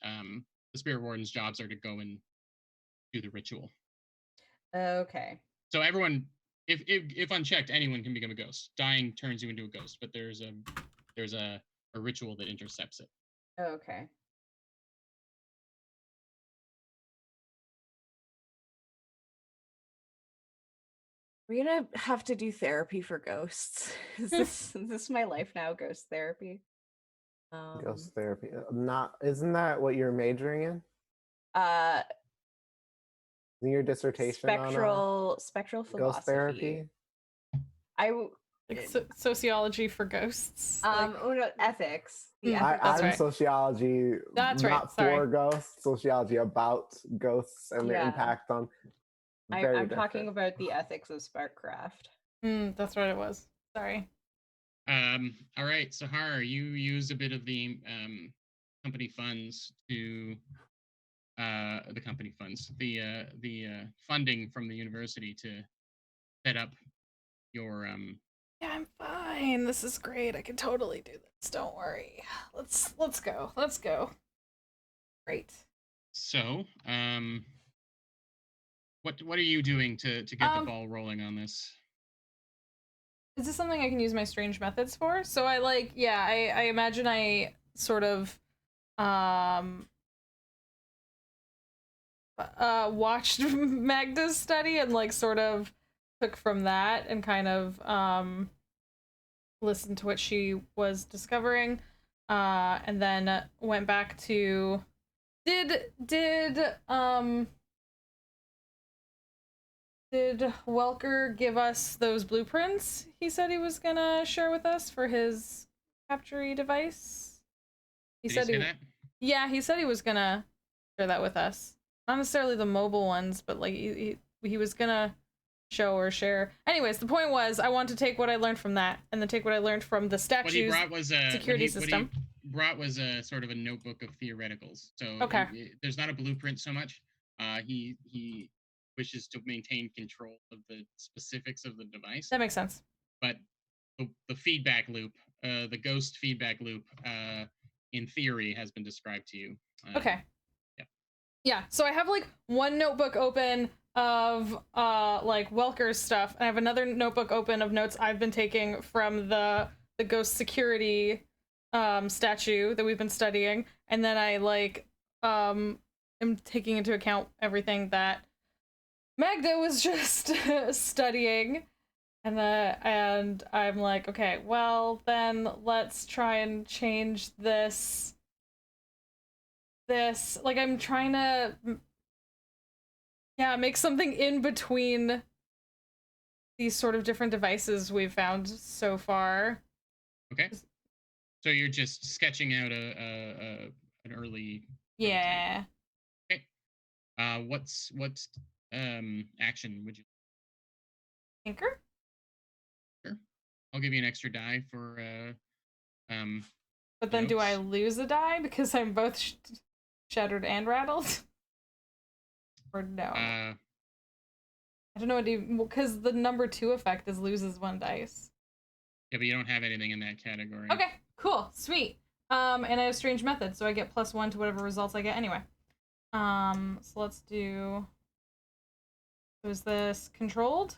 jobs are to go and do the ritual. Okay. So everyone, if unchecked, anyone can become a ghost. Dying turns you into a ghost, but there's a ritual that intercepts it. Okay. We're gonna have to do therapy for ghosts. Is this my life now? Ghost therapy. Ghost therapy. Isn't that what you're majoring in? Isn't your dissertation spectral philosophy. Ghost therapy? Sociology for ghosts. No, ethics. I'm right. sociology. That's not right. Sorry. For ghosts. Sociology about ghosts and their impact on. I'm talking about the ethics of Sparkcraft. That's what it was. Sorry. All right, Sahar, you use a bit of the company funds to the funding from the university to set up your Yeah, I'm fine. This is great. I can totally do this. Don't worry. Let's go. Let's go. Great. So, what are you doing to get the ball rolling on this? Is this something I can use my strange methods for? So I imagine I sort of watched Magda's study and like sort of took from that and kind of listened to what she was discovering, and then went back to did Welker give us those blueprints he said he was gonna share with us for his capture device? He said he said he was gonna share that with us. Not necessarily the mobile ones, but like he was gonna show or share. Anyways, the point was I want to take what I learned from that and then take what I learned from the statues. What he brought was a security system. What he brought was a sort of a notebook of theoreticals. So there's not a blueprint so much. He wishes to maintain control of the specifics of the device. That makes sense. But the feedback loop, the ghost feedback loop, in theory, has been described to you. Okay. Yeah. So I have like one notebook open of like Welker's stuff, and I have another notebook open of notes I've been taking from the ghost security statue that we've been studying, and then I like am taking into account everything that Magda was just studying, and I'm like, okay, well then let's try and change this. Like I'm trying to make something in between these sort of different devices we've found so far. Okay. So you're just sketching out an early. Yeah. Okay. What action would you? Tinker? Sure. I'll give you an extra die for But then do I lose a die because I'm both shattered and rattled? Or no? I don't know what because the number 2 effect is loses 1 dice. Yeah, but you don't have anything in that category. Okay, cool, sweet. And I have strange methods, so I get +1 to whatever results I get anyway. So let's do. Was this controlled?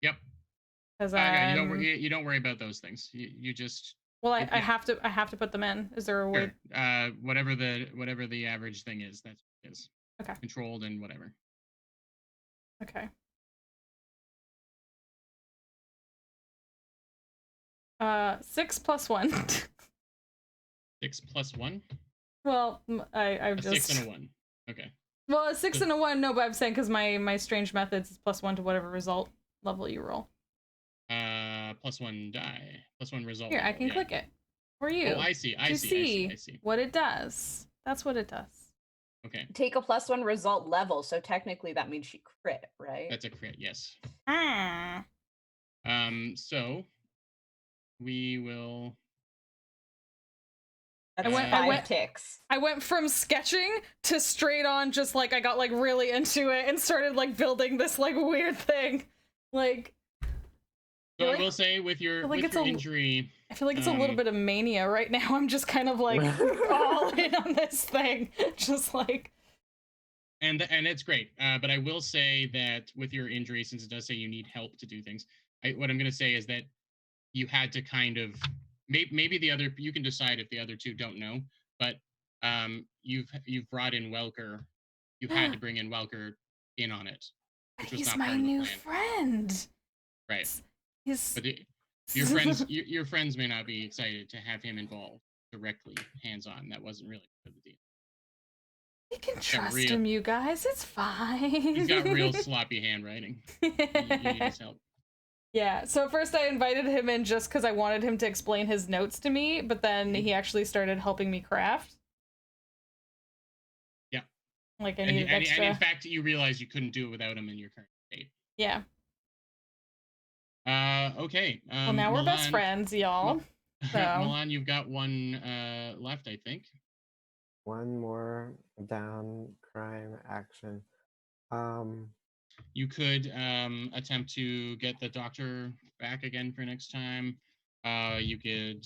Yep. Because you don't worry about those things. You just. Well, I have to put them in. Is there a way? Sure. Whatever the average thing is, that's what it is. Okay. Controlled and whatever. Okay. 6 + 1. 6 + 1. Well, I just 6 and a 1. Okay. Well, a 6 and a 1. No, but I'm saying because my strange methods is +1 to whatever result level you roll. +1 die, +1 result. Here, I level, can yeah. click it for you. Oh, I see. I to see. I see. what it does. That's what it does. Okay, Take a +1 result level, so technically that means she crit, right? that's a crit. Yes. Ah. So we will. That's I went- ticks. I went from sketching to straight on, just like I got like really into it and started like building this like weird thing. Like, So I like- will say with your like it's injury, I feel like it's a little bit of mania right now. I'm just kind of like all in on this thing. Just like. and it's great. But I will say that with your injury, since it does say you need help to do things, what I'm going to say is that you had to kind of maybe the other, you can decide if the other two don't know, but you've brought in Welker. You had to bring in Welker in on it, which was He's not my part of the new plan. friend. Right. He's But your friends may not be excited to have him involved directly, hands-on. That wasn't really part of the deal. We can trust him, you guys. It's fine. He's got real sloppy handwriting. You need his help. Yeah, so first I invited him in just because I wanted him to explain his notes to me, but then he actually started helping me craft. Yeah. Like I needed extra. And in fact, you realize you couldn't do it without him in your current state. Yeah. Okay. Well, now we're best friends, y'all. So. Malan, you've got one left, I think. One more down crime action. You could attempt to get the doctor back again for next time. You could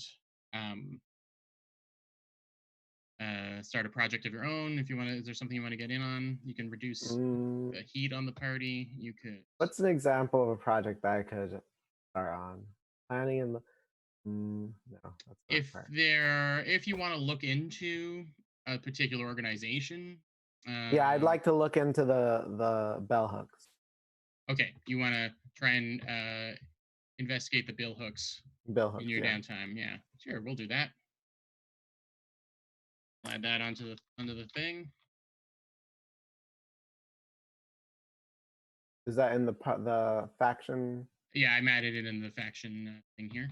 start a project of your own if you want to. Is there something you want to get in on? You can reduce the heat on the party. You could. What's an example of a project that I could start on? Planning in the. No, that's not if you want to look into a particular organization. Yeah, I'd like to look into the bell hooks. Okay, you want to try and investigate the bill hooks in your downtime. Yeah, sure, we'll do that. Add that onto the thing. Is that in the faction? Yeah, I'm added it in the faction thing here.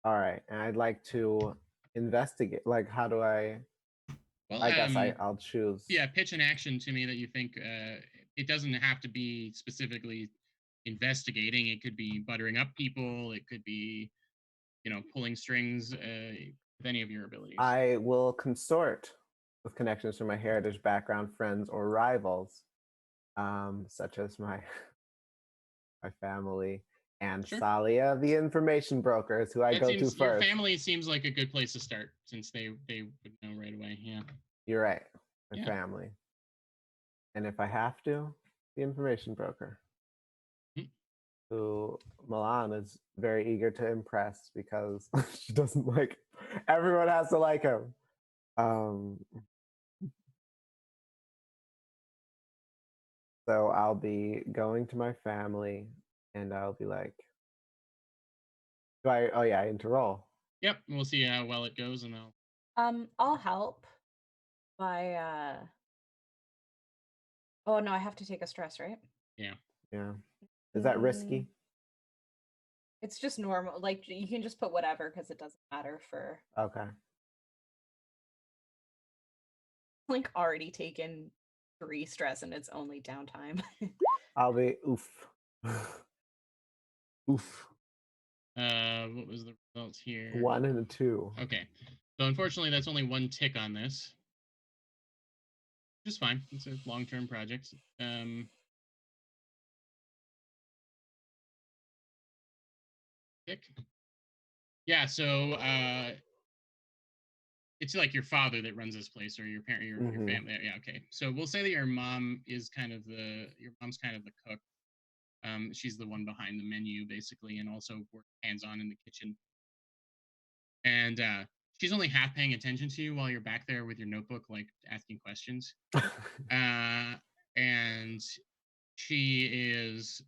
All right, and I'd like to investigate. Like, how do I? Well, I guess I'll choose. Yeah, pitch an action to me that you think. It doesn't have to be specifically investigating. It could be buttering up people. It could be, pulling strings. With any of your abilities. I will consort with connections to my heritage, background, friends, or rivals, such as my family and Salia, the information brokers, who I go to first. Your family seems like a good place to start, since they would know right away. Yeah, you're right. My family, and if I have to, the information broker, who Malan is very eager to impress because she doesn't like. Everyone has to like him. So I'll be going to my family, and I'll be like, I need to roll. Yep, we'll see how well it goes, and I'll help by Oh no, I have to take a stress, right? Yeah. Is that risky? It's just normal. Like, you can just put whatever because it doesn't matter for. Okay. Like, already taken 3 stress and it's only downtime. I'll be oof. Oof. What was the result here? 1 and a 2. Okay. So unfortunately, that's only 1 tick on this. Which is fine. It's a long-term project. Tick. Yeah, so it's like your father that runs this place, or your parent, your family. Yeah, okay. So we'll say that your mom is your mom's kind of the cook. She's the one behind the menu, basically, and also works hands-on in the kitchen. And she's only half paying attention to you while you're back there with your notebook, like asking questions. And she is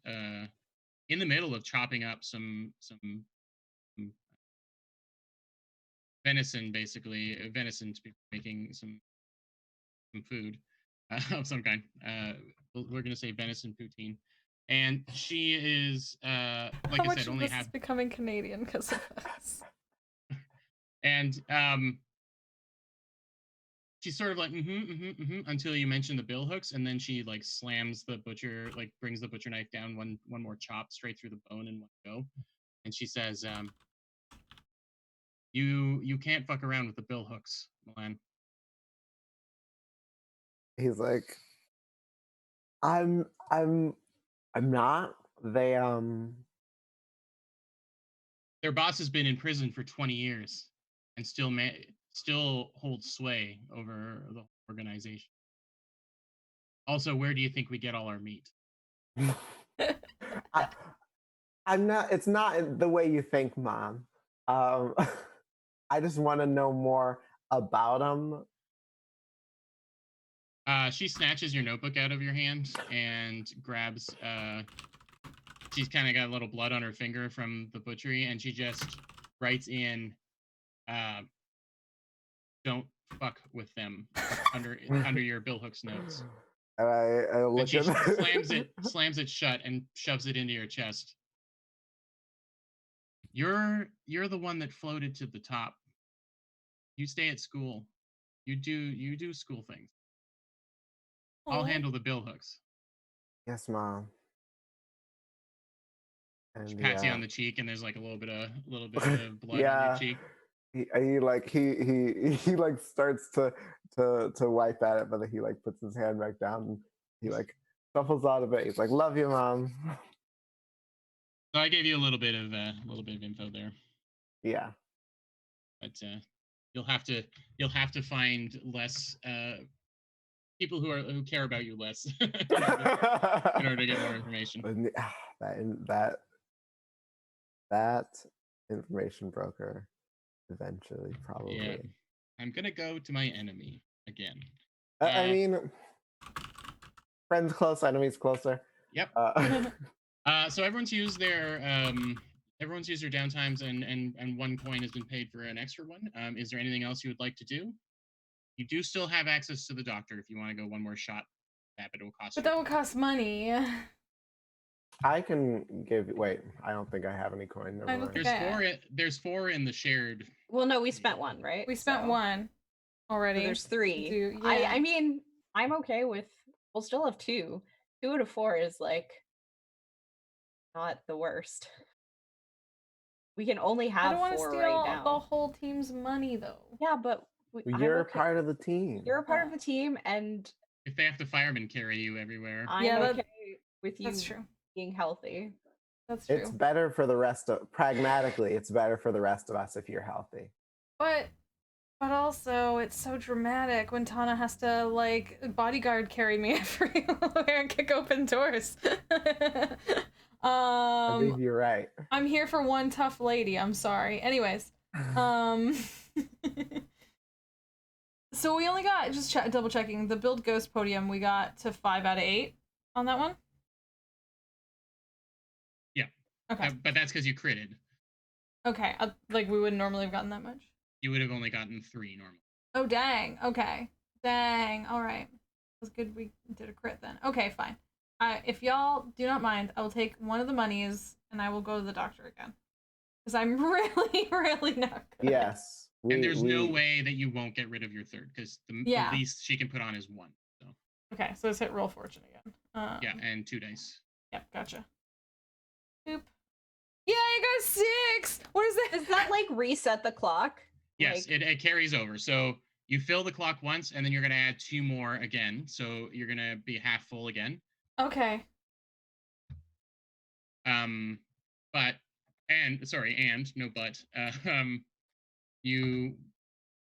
in the middle of chopping up some venison, basically venison to be making some food of some kind. We're gonna say venison poutine, And she is, like How I much said, of only this half. is becoming Canadian because of us? And she's sort of like until you mention the bill hooks, and then she like slams the butcher, like brings the butcher knife down one more chop straight through the bone in one go, and she says, "You can't fuck around with the bill hooks, Malan." He's like, I'm not. Their boss has been in prison for 20 years, and still holds sway over the organization. Also, where do you think we get all our meat? I'm not. It's not the way you think, Mom. I just want to know more about him. She snatches your notebook out of your hand and grabs. She's kind of got a little blood on her finger from the butchery, and she just writes in, "Don't fuck with them," under your bill hooks notes. And I look She at slams it shut, and shoves it into your chest. You're the one that floated to the top. You stay at school. You do school things. I'll handle the bill hooks. Yes, Mom. And She pats you on the cheek, and there's like a little bit of blood yeah. on your cheek. He like starts to wipe at it, but then he like puts his hand back down and he like shuffles out of it. He's like, "Love you, Mom." So I gave you a little bit of info there. Yeah. But you'll have to find less people who care about you less in order to get more information. That information broker eventually, probably. Yeah. I'm gonna go to my enemy again. I mean, friends close, enemies closer. Yep. So everyone's used their downtimes, and 1 coin has been paid for an extra one. Is there anything else you would like to do? You do still have access to the doctor if you want to go one more shot. But it will cost. But that will cost money. I can give. Wait, I don't think I have any coin. Never mind. There's 4 in the shared. Well, no, we spent 1, right? We spent 1 already. So there's 3. Yeah. I mean, I'm okay with. We'll still have 2. 2 out of 4 is like not the worst. We can only have 4 right now. I don't want to steal the whole team's money, though. Yeah, but you're a part of the team. You're a part of the team, and if they have to firemen carry you everywhere, I'm okay with you being healthy. That's true. It's better for the rest of pragmatically. It's better for the rest of us if you're healthy. But also, it's so dramatic when Tana has to like bodyguard carry me everywhere and kick open doors. I believe you're right. I'm here for one tough lady. I'm sorry. Anyways, so we only got double checking the build ghost podium. We got to 5 out of 8 on that one. Yeah. Okay. But that's because you critted. Okay. Like we wouldn't normally have gotten that much. You would have only gotten 3 normally. Oh dang. Okay. Dang. All right. It was good we did a crit then. Okay, fine. If y'all do not mind, I will take one of the monies and I will go to the doctor again. Because I'm really, really not good. Yes. And there's no way that you won't get rid of your 3rd, because the least she can put on is 1. So. Okay, so let's hit roll fortune again. Yeah, and 2 dice. Yep, gotcha. Boop. Yeah, you got 6! What is that? Does that like reset the clock? Yes, it carries over. So you fill the clock once, and then you're going to add 2 more again. So you're going to be half full again. Okay. You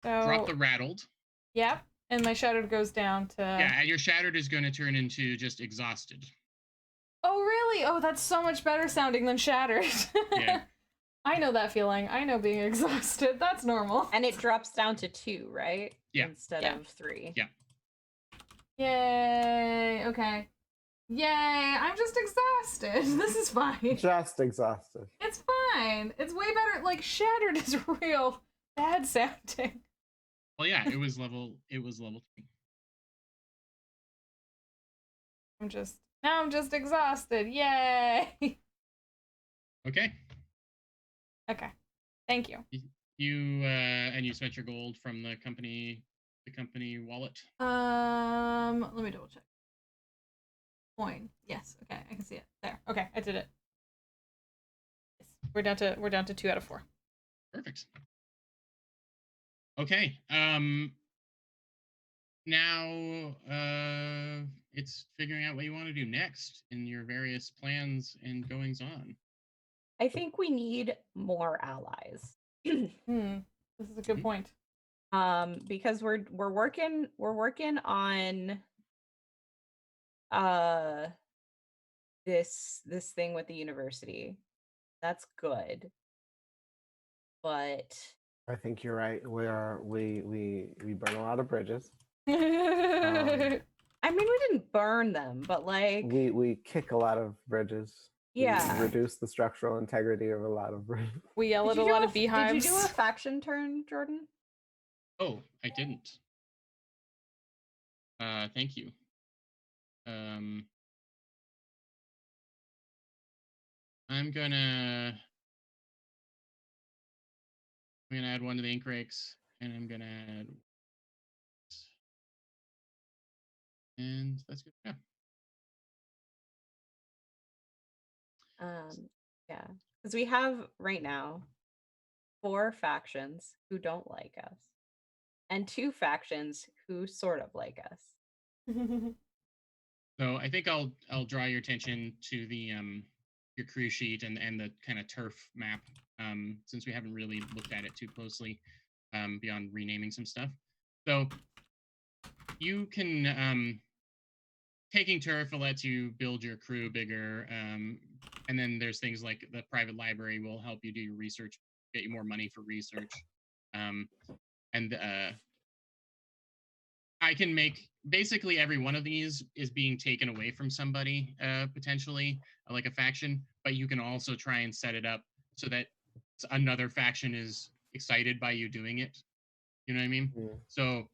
drop the rattled. Yep, and my shattered goes down to... Yeah, and your shattered is going to turn into just exhausted. Oh, really? Oh, that's so much better sounding than shattered. Yeah. I know that feeling. I know being exhausted. That's normal. And it drops down to 2, right? Yeah. Instead of 3. Yeah. Yay. Okay. Yay. I'm just exhausted. This is fine. Just exhausted. It's fine. It's way better. Like, shattered is real bad sounding. Well, yeah, it was level 3. I'm just Now I'm just exhausted. Yay! Okay. Okay. Thank you. You and you spent your gold from the company wallet. Let me double check. Coin. Yes. Okay, I can see it there. Okay, I did it. Yes. We're down to 2 out of 4. Perfect. Okay. Now it's figuring out what you want to do next in your various plans and goings on. I think we need more allies. This is a good point. Because we're working on this thing with the university. That's good. But I think you're right. We burn a lot of bridges. I mean, we didn't burn them, but like we kick a lot of bridges. Yeah. We reduce the structural integrity of a lot of bridges. We yell at a lot of beehives. Did you do a faction turn, Jordan? Oh, I didn't. Thank you. I'm gonna add one to the ink rakes, and I'm gonna add, and that's good. Yeah. Yeah, because we have right now 4 factions who don't like us, and 2 factions who sort of like us. So I think I'll draw your attention to the your crew sheet and the kind of turf map, since we haven't really looked at it too closely, beyond renaming some stuff. So you can taking turf will let you build your crew bigger, and then there's things like the private library will help you do your research, get you more money for research, and I can make basically every one of these is being taken away from somebody, potentially, like a faction, but you can also try and set it up so that another faction is excited by you doing it. You know what I mean? Yeah. So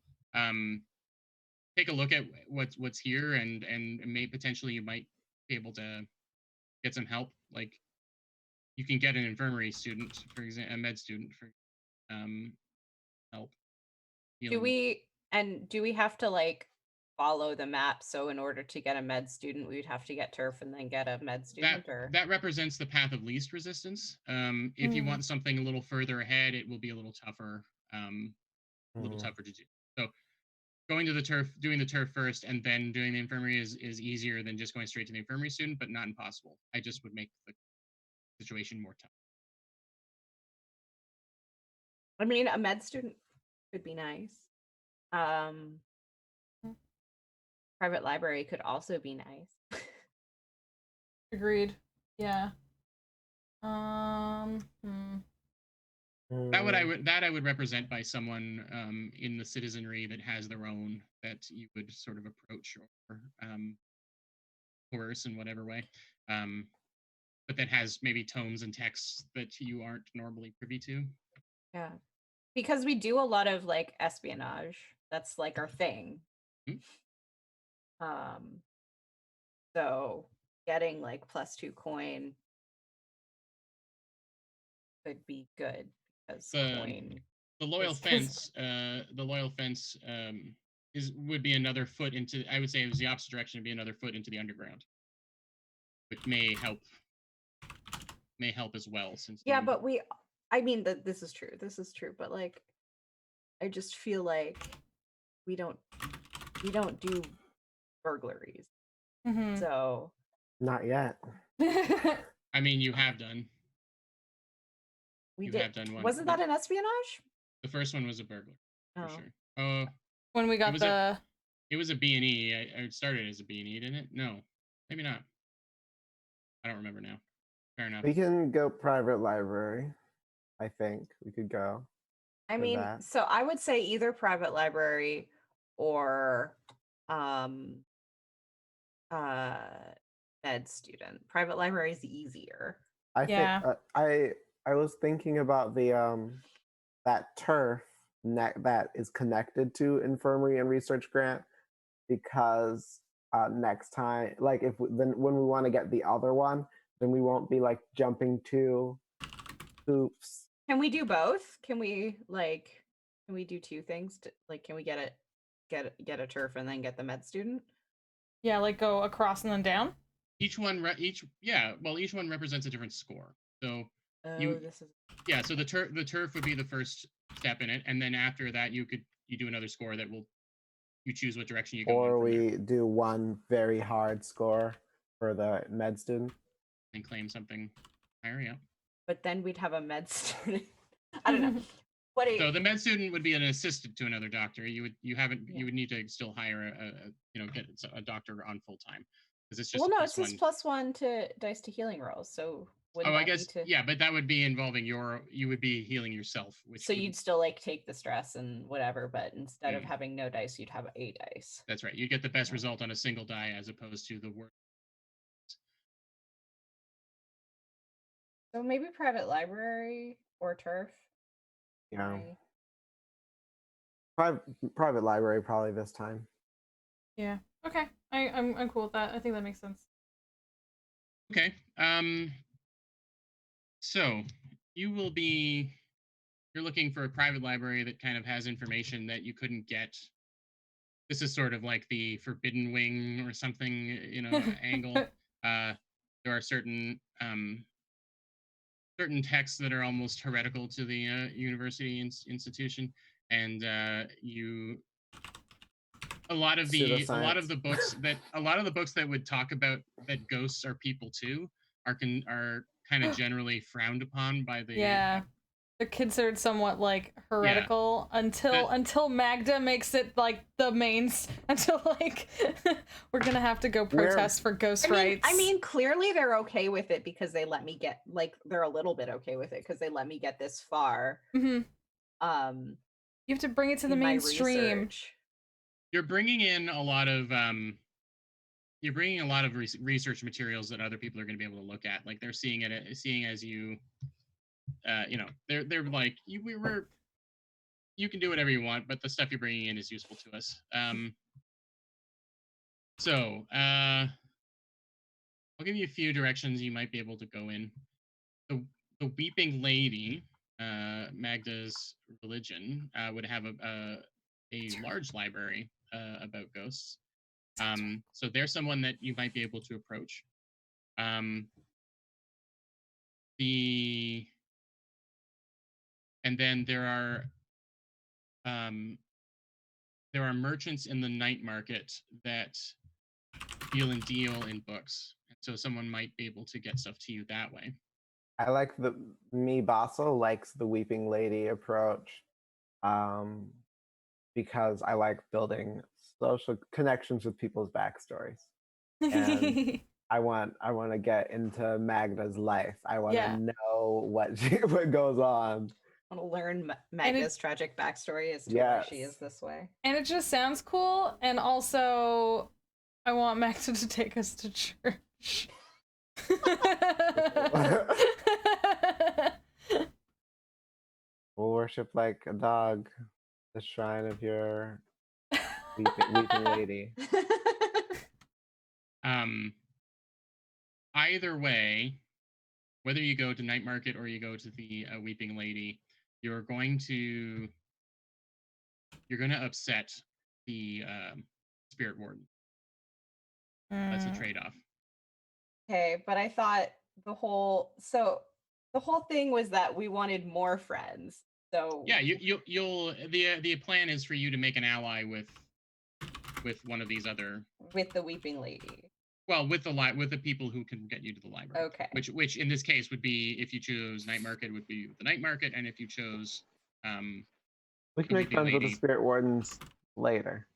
take a look at what's here, and may potentially you might be able to get some help. Like you can get an infirmary student, for example, a med student for help. Do we have to like follow the map? So in order to get a med student, we would have to get turf and then get a med student, that represents the path of least resistance. If you want something a little further ahead, it will be a little tougher, to do. So going to the turf, doing the turf first, and then doing the infirmary is easier than just going straight to the infirmary student, but not impossible. I just would make the situation more tough. I mean, a med student could be nice. Private library could also be nice. Agreed. Yeah. That I would represent by someone in the citizenry that has their own, that you would sort of approach or coerce in whatever way, but that has maybe tones and texts that you aren't normally privy to. Yeah, because we do a lot of like espionage. That's like our thing. So getting like +2 coin could be good because coin. The loyal fence would be another foot into. I would say it was the opposite direction. It'd be another foot into the underground, which may help as well. Since but I mean that this is true, but like I just feel like we don't do burglaries. So not yet. I mean, you have done. We have done one. Wasn't that an espionage? The first one was a burglar, for sure. When we got it was a B&E. I started as a B&E, didn't it? No, maybe not. I don't remember now. Fair enough. We can go private library. I think we could go. I mean, so I would say either private library or med student. Private library is easier. I think I was thinking about the that turf that is connected to infirmary and research grant, because next time. Like then when we want to get the other one, then we won't be like jumping to hoops. Can we do both? Can we do two things? Can we get a turf and then get the med student? Yeah, like go across and then down. Each one represents a different score. So so the turf would be the first step in it, and then after that you do another score that you choose what direction you go. Or we do one very hard score for the med student and claim something higher. Yeah. But then we'd have a med student. I don't know. So the med student would be an assistant to another doctor. You would need to still hire get a doctor on full time, because it's just it's just +1 to dice to healing rolls. So I guess but that would be involving you would be healing yourself. So you'd still take the stress and whatever, but instead of having no dice, you'd have a dice. That's right. You get the best result on a single die as opposed to the worst. So maybe private library or turf. Yeah. Private library probably this time. Yeah. Okay. I'm cool with that. I think that makes sense. Okay. So you're looking for a private library that kind of has information that you couldn't get. This is sort of like the Forbidden Wing or something, angle. There are certain texts that are almost heretical to the university institution, and a lot of the books that would talk about that ghosts are people too are kind of generally frowned upon by the they're considered somewhat heretical until Magda makes it the mains until we're gonna have to go protest for ghost rights. I mean, clearly they're okay with it because they let me get they're a little bit okay with it because they let me get this far. Mm-hmm. You have to bring it to the mainstream. You're bringing in a lot of research materials that other people are going to be able to look at. They're seeing as you. They're like you can do whatever you want, but the stuff you're bringing in is useful to us. I'll give you a few directions you might be able to go in. The Weeping Lady, Magda's religion, would have a large library about ghosts. So there's someone that you might be able to approach. And then there are merchants in the night market that deal in books. So someone might be able to get stuff to you that way. I like Basso likes the Weeping Lady approach, because I like building social connections with people's backstories. And I want to get into Magda's life. I want to know what goes on. I want to learn Magda's tragic backstory as to why she is this way. And it just sounds cool. And also, I want Magda to take us to church. We'll worship like a dog, the shrine of your weeping lady. Either way, whether you go to night market or you go to the Weeping Lady, you're going to upset the spirit warden. That's a trade-off. Okay, but I thought the whole thing was that we wanted more friends. So yeah, the plan is for you to make an ally with one of these other, with the Weeping Lady. Well, with the people who can get you to the library. Okay. Which in this case would be, if you choose night market, would be the night market, and if you chose we can make friends with the spirit wardens later.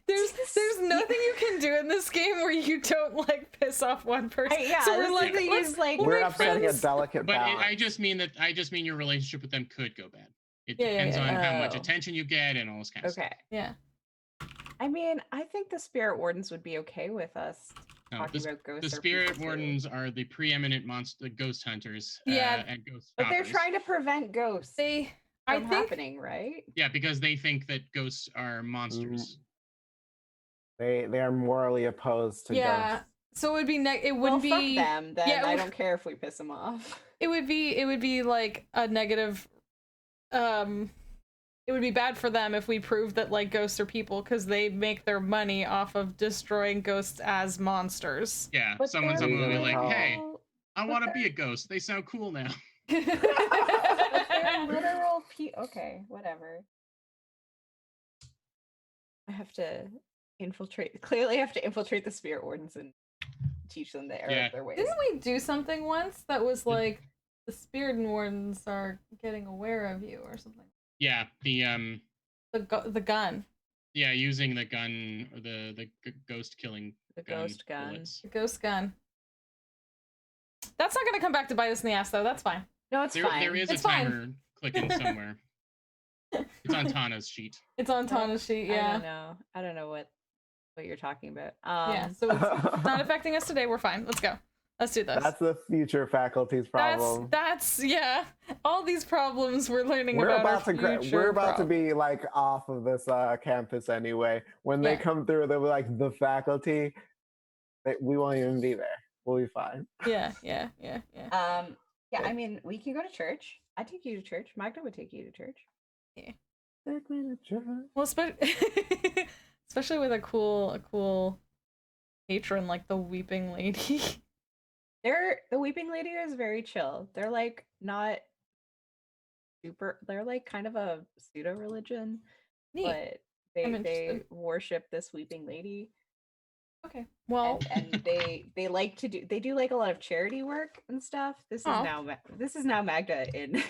There's nothing you can do in this game where you don't piss off one person. So we're upsetting a delicate balance. But I just mean your relationship with them could go bad. It depends on how much attention you get and all this kind of stuff. Okay. Yeah. I mean, I think the spirit wardens would be okay with us talking about ghosts. The spirit wardens are the preeminent ghost hunters. And ghost but they're trying to prevent ghosts from happening, right? Yeah, because they think that ghosts are monsters. They are morally opposed to Yeah. ghosts. So it would be it Well, wouldn't fuck be them. Then yeah, I don't care if we piss them off. it would be like a negative it would be bad for them if we proved that like ghosts are people because they make their money off of destroying ghosts as monsters. Yeah, But someone they're will be like, literal- hey, I but want to they're- be a ghost. They sound cool now. But they're literal okay, whatever. I have to infiltrate. Clearly, I have to infiltrate the spirit wardens and teach them the error Yeah. of their ways. Didn't we do something once that was like the spirit wardens are getting aware of you or something? Yeah, the gun. yeah, using the gun or the ghost killing The ghost gun. bullets. The ghost gun. That's not gonna come back to bite us in the ass though. That's fine. No, it's fine. There is It's a fine. timer clicking somewhere. It's on Tana's sheet. It's on Tana's sheet. Yeah. I don't know what you're talking about. Yeah. So it's not affecting us today. We're fine. Let's go. Let's do this. That's the future faculty's problem. That's yeah. All these problems we're learning about are future we're about to problems. be like off of this campus anyway. When they Yeah. come through, they'll be like the faculty. We won't even be there. We'll be fine. Yeah. Yeah, I mean, we can go to church. I'd take you to church. Magda would take you to church. Take me to church. Well, especially with a cool patron like the Weeping Lady. The Weeping Lady is very chill. They're like not super. They're like kind of a pseudo religion, Neat. but I'm they interested. worship this Weeping Lady. Okay. Well, and they like to do like a lot of charity work and stuff. This is now Magda in.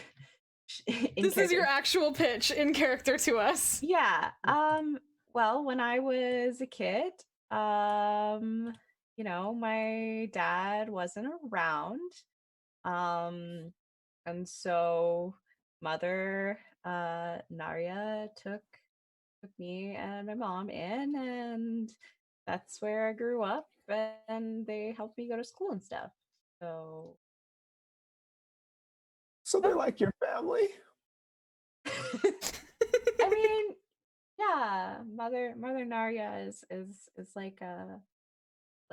this is your actual pitch in character to us. Yeah. Well, when I was a kid, you know, my dad wasn't around. And so Mother Narya took me and my mom in, and that's where I grew up, and they helped me go to school and stuff. So they're like your family. I mean, yeah, Mother Narya is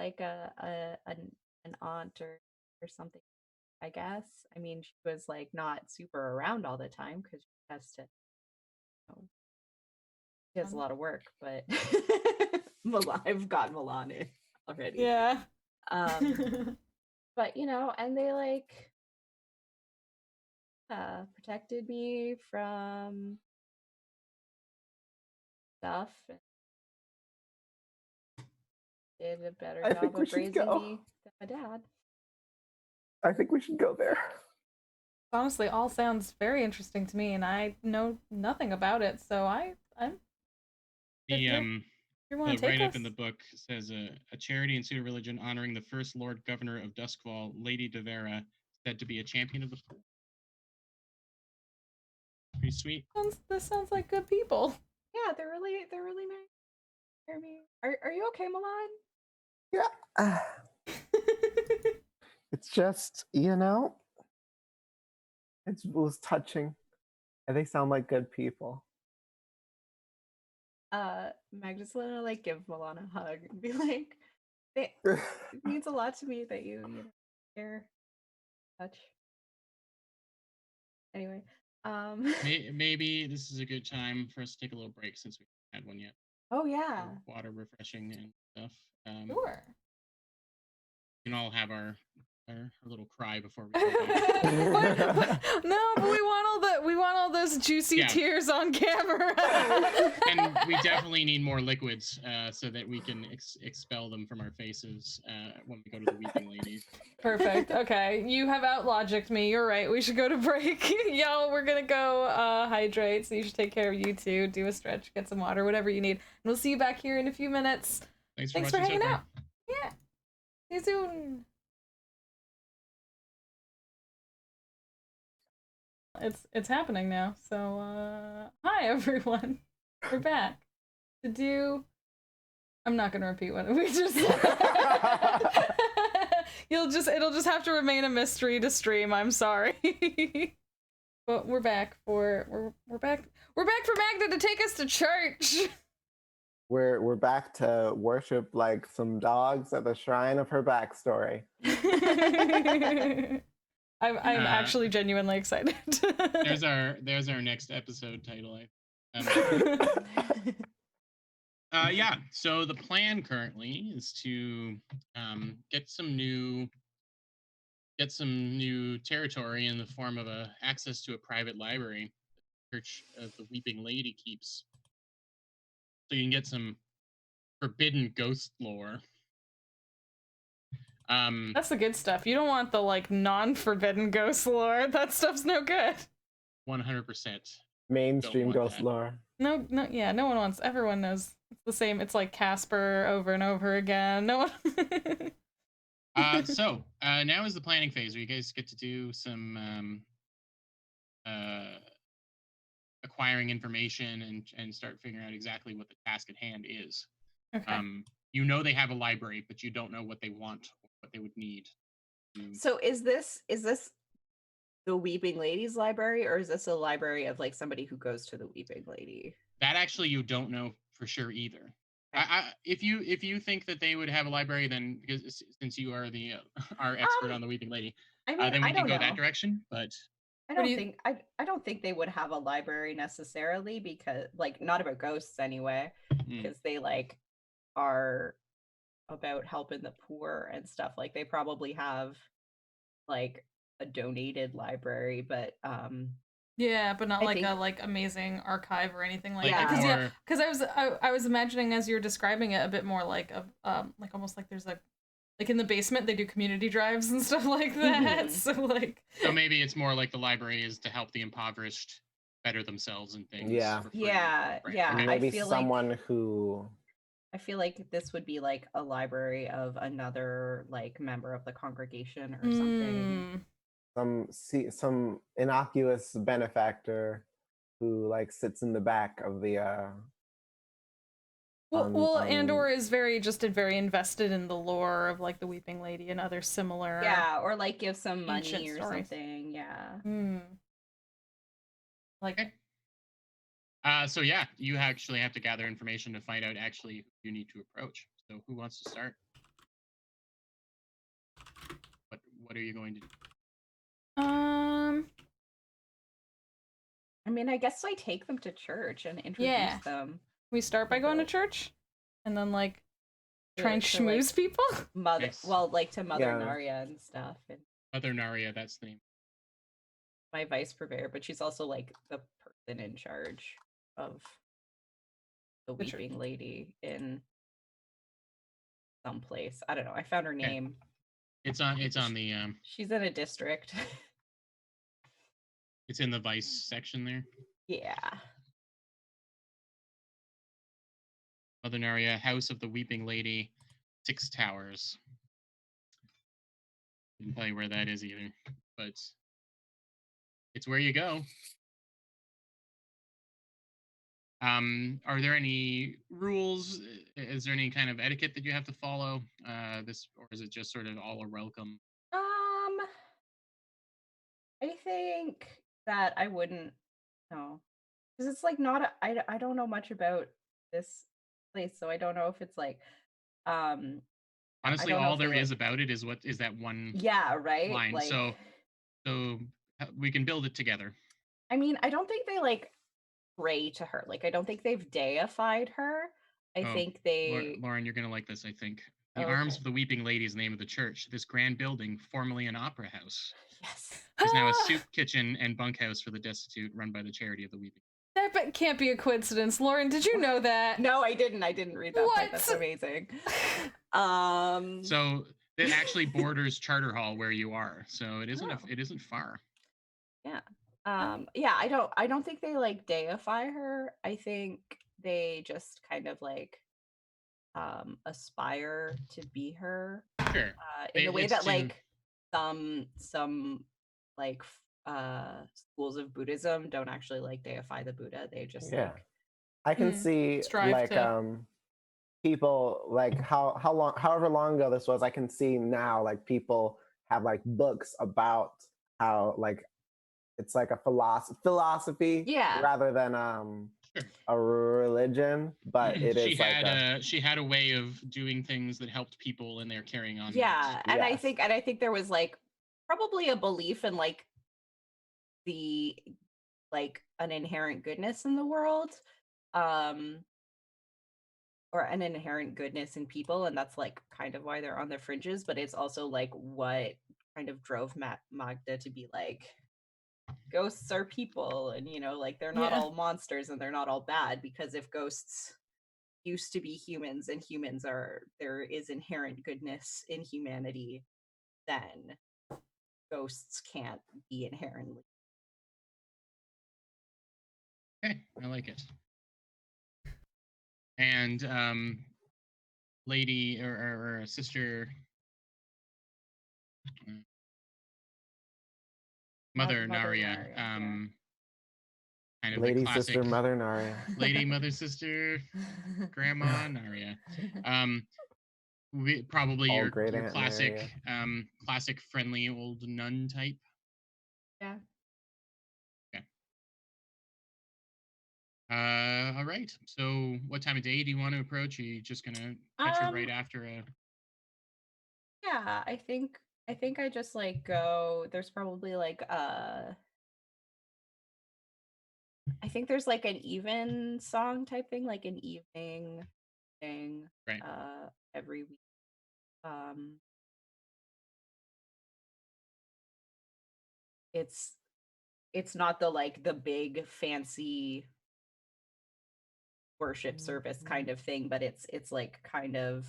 like an aunt or something, I guess. I mean, she was like not super around all the time because she has to, she has a lot of work, but I've got Malan in already. Yeah. But you know, and they like protected me from stuff. And did a better I job think we of should raising go. me than my dad. I think we should go there. Honestly, all sounds very interesting to me, and I know nothing about it. So I'm. The You want to take write-up us? in the book says a charity and pseudo-religion honoring the first Lord Governor of Duskwall, Lady Devera, said to be a champion of the poor. Pretty sweet. This sounds like good people. Yeah, they're really nice. Hear me? Are you okay, Malan? Yeah. It's just, you know, it was touching. And they sound like good people. Magda's gonna like give Malan a hug and be like, it means a lot to me that you care such. Anyway, Maybe this is a good time for us to take a little break since we haven't had one yet. oh yeah. For water, refreshing, and stuff. Sure. We can all have our little cry before we go. No, but we want all those juicy Yeah. tears on camera. And we definitely need more liquids so that we can expel them from our faces when we go to the Weeping Lady. Perfect. Okay, you have out-logicked me. You're right. We should go to break. Y'all, we're gonna go hydrate, so you should take care of you too. Do a stretch, get some water, whatever you need. And we'll see you back here in a few minutes. Thanks for Thanks for watching hanging so out. Yeah. See you soon. It's happening now. So hi everyone. We're back to do. I'm not gonna repeat what we just said. It'll just have to remain a mystery to stream. I'm sorry. But we're back for we're back for Magda to take us to church. we're back to worship like some dogs at the shrine of her backstory. I'm actually genuinely excited. There's our next episode title. Yeah. So the plan currently is to get some new territory in the form of access to a private library, the Church of the Weeping Lady keeps, so you can get some forbidden ghost lore. That's the good stuff. You don't want the like non-forbidden ghost lore. That stuff's no good. 100%. Mainstream ghost lore. No, yeah, no one wants. Everyone knows it's the same. It's like Casper over and over again. No one. So now is the planning phase where you guys get to do some acquiring information and start figuring out exactly what the task at hand is. Okay. You know they have a library, but you don't know what they want or what they would need. So is this the Weeping Lady's library, or is this a library of like somebody who goes to the Weeping Lady? That actually you don't know for sure either. If you think that they would have a library, then because since you are the our expert on the Weeping Lady, I mean, then we I can don't go know. that direction. But I don't think they would have a library necessarily, because like not about ghosts anyway, because they like are about helping the poor and stuff. Like they probably have like a donated library, but yeah, but not like a like amazing archive or anything like that. Because I was imagining as you were describing it a bit more like like almost like there's like in the basement they do community drives and stuff like that. Mm-hmm. So maybe it's more like the library is to help the impoverished better themselves and things. Yeah. Yeah. Okay. Maybe someone who. I feel like this would be like a library of another like member of the congregation or something. Some innocuous benefactor who like sits in the back of the Andor is very invested in the lore of like the Weeping Lady and other similar or like give some money or something. Like so yeah, you actually have to gather information to find out actually who you need to approach. So who wants to start? What are you going to do? I mean, I guess I take them to church and introduce them. We start by going to church and then like try and schmooze like, people. Like to Mother Narya and stuff. And Mother Narya, that's the name. My vice purveyor, but she's also like the person in charge of the Weeping Lady in some place. I don't know. I found her name. It's on the she's in a district. It's in the vice section there. Yeah. Mother Narya, House of the Weeping Lady, 6 Towers. Didn't tell you where that is either, but it's where you go. Are there any rules? Is there any kind of etiquette that you have to follow? Or is it just sort of all a welcome? I think that I wouldn't know, because it's like not I don't know much about this place, so I don't know if it's like honestly all there is about it is that one line. Like, so we can build it together. I mean, I don't think they like pray to her. Like I don't think they've deified her. I think they Lauren, you're gonna like this. I think the Arms of the Weeping Lady is the name of the church. This grand building, formerly an opera house, is now a soup kitchen and bunkhouse for the destitute, run by the Charity of the Weeping. That can't be a coincidence. Lauren, did you know that? No, I didn't. I didn't read that part. That's amazing. So it actually borders Charter Hall where you are. So it isn't far. Yeah. I don't think they like deify her. I think they just kind of like aspire to be her. Sure. In the way that like some like schools of Buddhism don't actually like deify the Buddha. They just like I can see like people like however long ago this was, I can see now like people have like books about how like it's like a philosophy rather than a religion, but it she is like had she had a way of doing things that helped people, and they're carrying on. Yeah, and I Yes. think there was like probably a belief in like the like an inherent goodness in the world, um or an inherent goodness in people, and that's like kind of why they're on the fringes, but it's also like what kind of drove Magda to be like, ghosts are people, and you know, like they're not Yeah. all monsters and they're not all bad, because if ghosts used to be humans and humans are, there is inherent goodness in humanity, then ghosts can't be inherently. Okay, I like it. And lady or sister, Mother Naria, yeah. kind of lady, the classic sister, mother, Naria. lady, mother, sister, grandma, Naria. Probably All your great Aunt classic Naria. classic friendly old nun type. Yeah. All right. So, what time of day do you want to approach? Are you just gonna catch her right after a? Yeah, I think I just like go. There's probably like I think there's like an even song type thing, like an evening thing, Right. every week. It's not the like the big fancy worship service kind of thing, but it's like kind of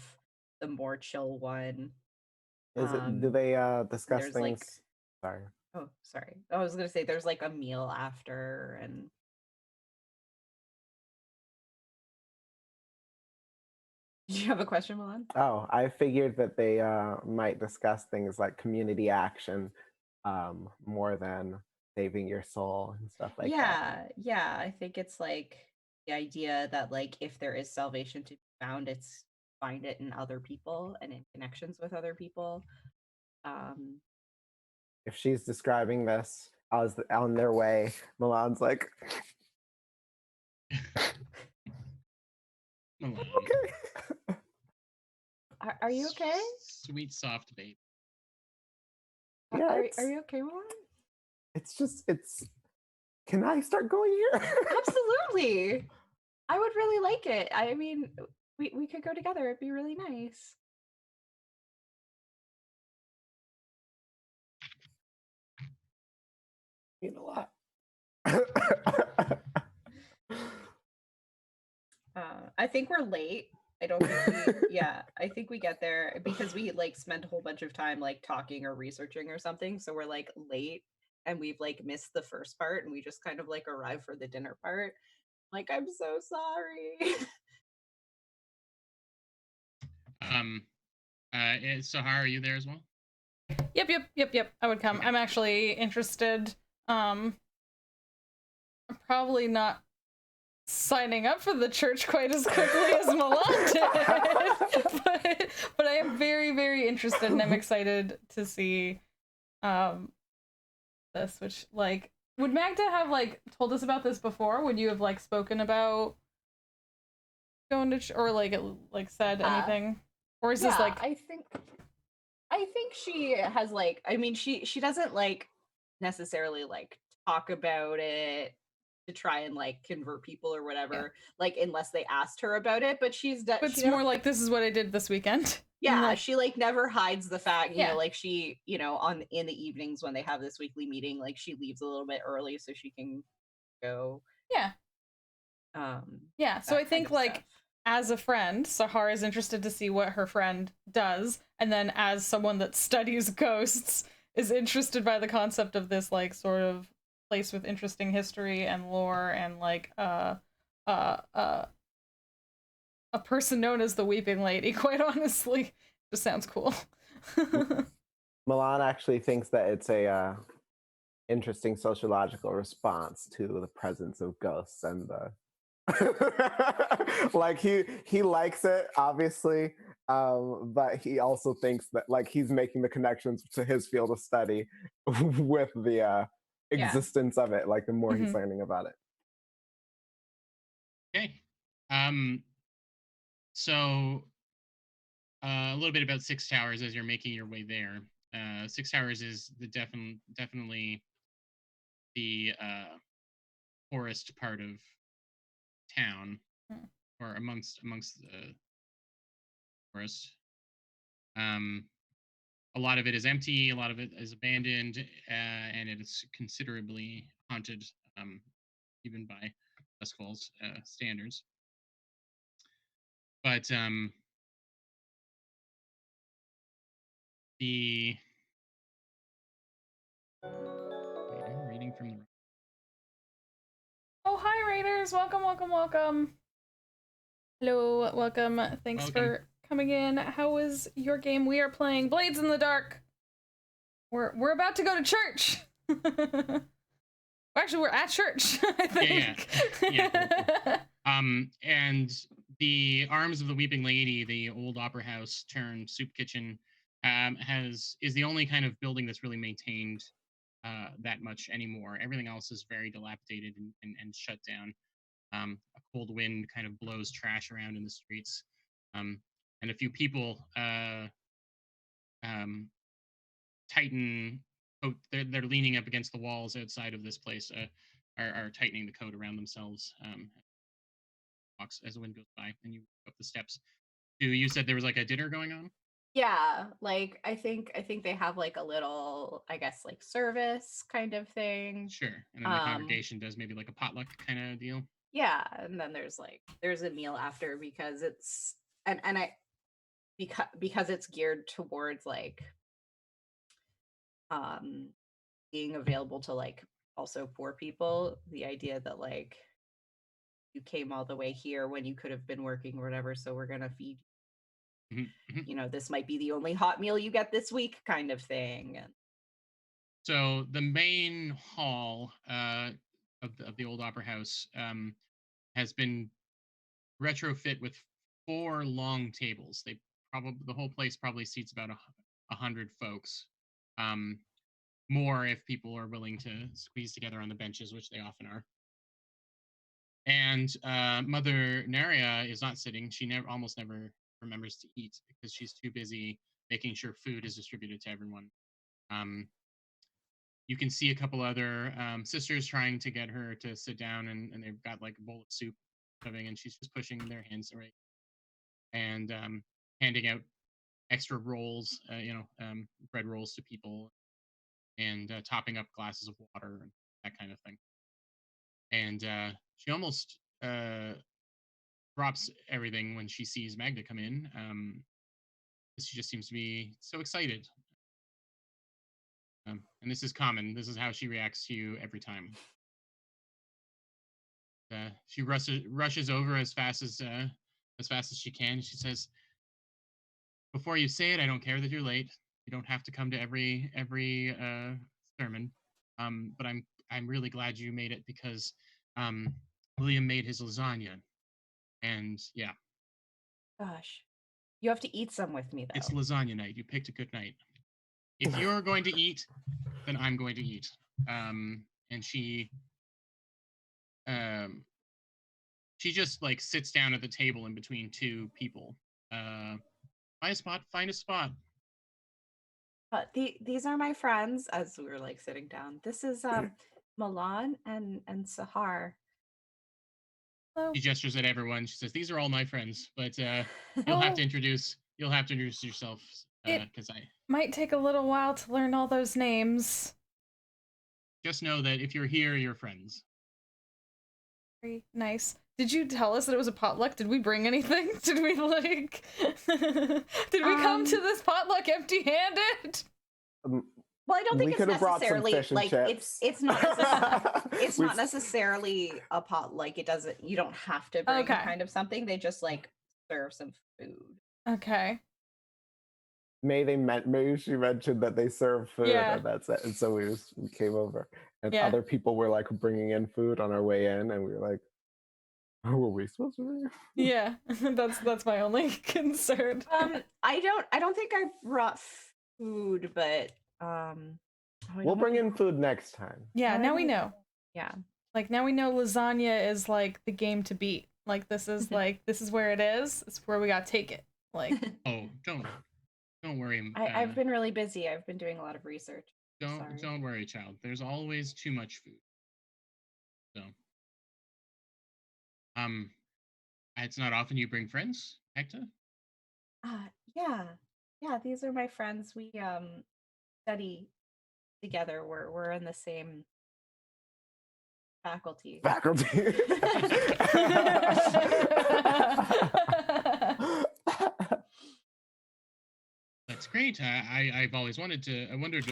the more chill one. Is it? Do they discuss there's things? like Sorry. Oh, sorry. I was gonna say there's like a meal after, and did you have a question, Malan? Oh, I figured that they might discuss things like community action more than saving your soul and stuff like that. Yeah. I think it's like the idea that like if there is salvation to be found, it's find it in other people and in connections with other people. If she's describing this as on their way, Milan's like, Malan. okay. Are you okay? Sweet soft babe. Yeah, are you okay, Malan? It's. Can I start going here? Absolutely. I would really like it. I mean, we could go together. It'd be really nice. Mean a lot. I think we're late. I don't think we, yeah, I think we get there because we like spent a whole bunch of time like talking or researching or something. So we're like late and we've like missed the first part and we just kind of like arrive for the dinner part. Like, I'm so sorry. Sahar, are you there as well? Yep. I would come. Okay. I'm actually interested. I'm probably not signing up for the church quite as quickly as Malan did, but I am very, very interested, and I'm excited to see this. Which, like, would Magda have like told us about this before? Would you have like spoken about going to or like said anything, or is this like? I think she has like, I mean, she doesn't like necessarily like talk about it to try and like convert people or whatever, like unless they asked her about it, but But it's more like, this is what I did this weekend. Yeah, like, she like never hides the fact, you Yeah. know, like she, you know, in the evenings when they have this weekly meeting, like she leaves a little bit early so she can go. Yeah. Yeah, so that I think kind of like stuff. as a friend, Sahar is interested to see what her friend does, and then as someone that studies ghosts is interested by the concept of this like sort of place with interesting history and lore and like a person known as the Weeping Lady, quite honestly. Just sounds cool. Milan actually thinks that it's a interesting sociological response to the presence of ghosts and the like he likes it obviously, but he also thinks that like he's making the connections to his field of study with the existence of it, like the more he's learning about it. Okay. So a little bit about Six Towers as you're making your way there. Six Towers is the definitely the poorest part of town, or amongst the forest. A lot of it is empty, a lot of it is abandoned, and it is considerably haunted, even by Duskwall's standards. But the wait, I'm reading from the. Oh, hi, Raiders! Welcome, welcome, welcome. Hello, welcome. Thanks Welcome. for coming in. How was your game? We are playing Blades in the Dark. We're about to go to church. Actually, we're at church, I think. Yeah. And the Arms of the Weeping Lady, the old opera house turned soup kitchen, is the only kind of building that's really maintained that much anymore. Everything else is very dilapidated and shut down. A cold wind kind of blows trash around in the streets, and a few people tighten. They're leaning up against the walls outside of this place. Are tightening the coat around themselves. Walks as the wind goes by, and you go up the steps. You said there was like a dinner going on? Yeah, like I think they have like a little, I guess, like service kind of thing. Sure. And then the congregation does maybe like a potluck kind of deal. Yeah, and then there's a meal after, because it's because it's geared towards like being available to like also poor people. The idea that like you came all the way here when you could have been working or whatever, so we're gonna feed you. Mm-hmm. You know, this might be the only hot meal you get this week, kind of thing. So the main hall of the old opera house has been retrofit with 4 long tables. The whole place probably seats about 100 folks. More if people are willing to squeeze together on the benches, which they often are. And Mother Naria is not sitting. She almost never remembers to eat because she's too busy making sure food is distributed to everyone. You can see a couple other sisters trying to get her to sit down, and they've got like a bowl of soup shoving, and she's just pushing their hands away and handing out extra rolls, bread rolls to people, and topping up glasses of water and that kind of thing. And she almost drops everything when she sees Magda come in. She just seems to be so excited. And this is common. This is how she reacts to you every time. She rushes over as fast as she can. She says, "Before you say it, I don't care that you're late. You don't have to come to every sermon. But I'm really glad you made it, because William made his lasagna, and yeah." Gosh, you have to eat some with me, though. It's lasagna night. You picked a good night. If you're going to eat, then I'm going to eat. And she just like sits down at the table in between 2 people. Find a spot. These are my friends. As we were like sitting down, this is Malan and Sahar. Hello. She gestures at everyone. She says, "These are all my friends, but you'll have to introduce yourself, because I might take a little while to learn all those names. Just know that if you're here, you're friends." Very nice. Did you tell us that it was a potluck? Did we bring anything? Did we like did we come to this potluck empty-handed? Well, I don't think it's necessarily like chips. it's not it's not necessarily a pot. Like you don't have to bring kind of something. They just like serve some food. Okay. Maybe she mentioned that they serve food, and that's it. And so we came over, and other people were like bringing in food on our way in, and we were like, "Oh, were we supposed to bring?" Yeah, that's my only concern. I don't think I brought food, but we'll bring in food next time. Yeah, now we know. Yeah, like now we know lasagna is like the game to beat. Like this is where it is. It's where we gotta take it. Like Oh, don't worry. I've been really busy. I've been doing a lot of research. Sorry. Don't worry, child. There's always too much food. So, it's not often you bring friends, Hector? Yeah. These are my friends. We study together. We're in the same faculty. That's great. I've always wanted to. I wondered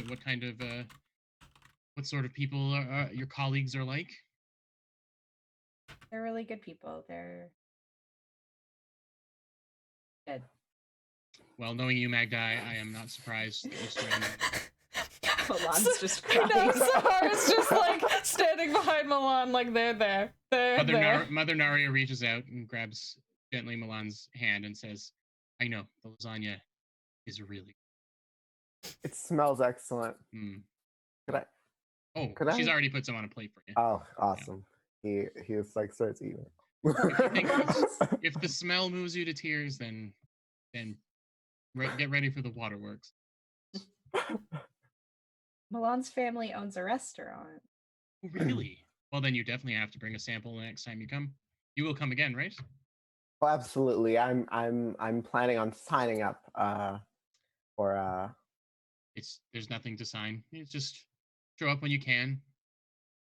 what sort of people your colleagues are like. They're really good people. They're good. Well, knowing you, Magda, I am not surprised that you're surrounded. Malan's just crying. No, Sahara's just like standing behind Malan, like they're there. Mother Naria reaches out and grabs gently Malan's hand and says, "I know the lasagna is really. It smells excellent. Mm. Could I? Oh, she's already put some on a plate for you. Oh, awesome. Yeah. He is like starts eating. If the smell moves you to tears, then get ready for the waterworks. Malan's family owns a restaurant. Oh, really? Well, then you definitely have to bring a sample the next time you come. You will come again, right? Oh, absolutely. I'm planning on signing up for There's nothing to sign. It's just show up when you can.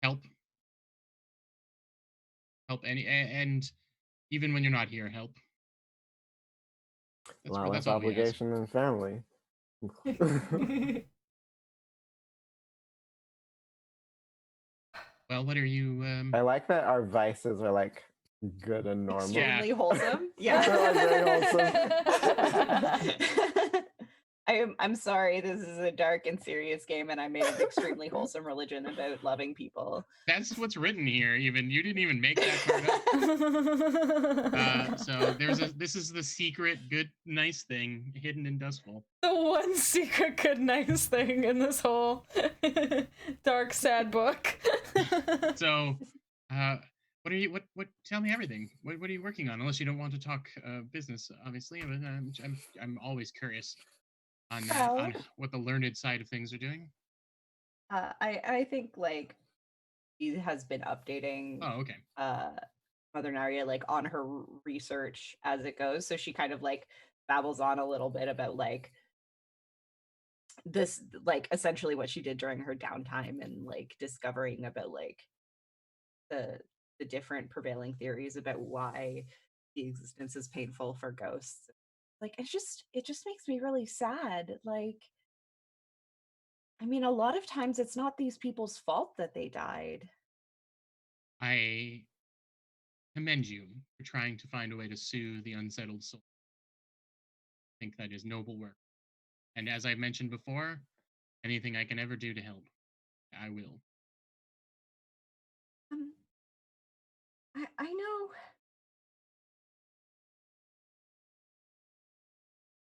Help and even when you're not here, help. a lot less obligation than family. Well, what are you? I like that our vices are like good and normal. Extremely wholesome. Yeah. They're like very wholesome. I'm sorry, this is a dark and serious game, and I made an extremely wholesome religion about loving people. That's what's written here. Even you didn't even make that part up. So this is the secret good nice thing hidden in Dustful. The one secret good nice thing in this whole dark sad book. So, what are you? What? Tell me everything. What are you working on? Unless you don't want to talk business, obviously. But I'm always curious on what the learned side of things are doing. I think like he has been updating. Oh, okay. Mother Naria like on her research as it goes, so she kind of like babbles on a little bit about like this, like essentially what she did during her downtime and like discovering about like the different prevailing theories about why the existence is painful for ghosts. Like it just makes me really sad. Like, I mean, a lot of times it's not these people's fault that they died. I commend you for trying to find a way to soothe the unsettled soul. I think that is noble work. And as I've mentioned before, anything I can ever do to help, I will. I know.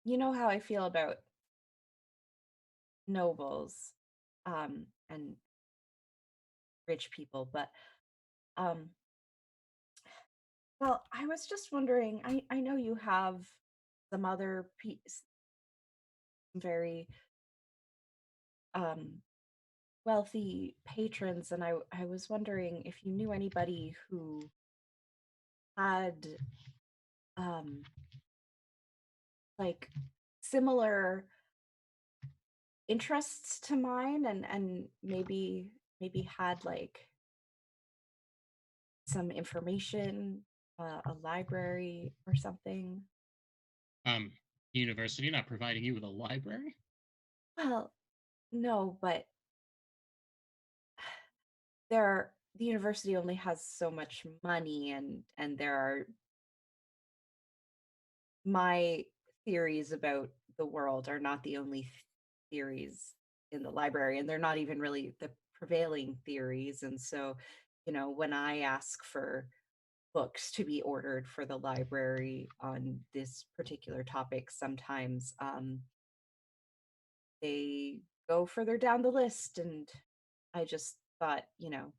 You know how I feel about nobles and rich people, but well, I was just wondering, I know you have some other very wealthy patrons, and I was wondering if you knew anybody who had like similar interests to mine, and maybe had like some information, a library or something. University not providing you with a library? Well, no, but the university only has so much money, and there are my theories about the world are not the only theories in the library, and they're not even really the prevailing theories. And so, you know, when I ask for books to be ordered for the library on this particular topic, sometimes they go further down the list, and I just thought, you know,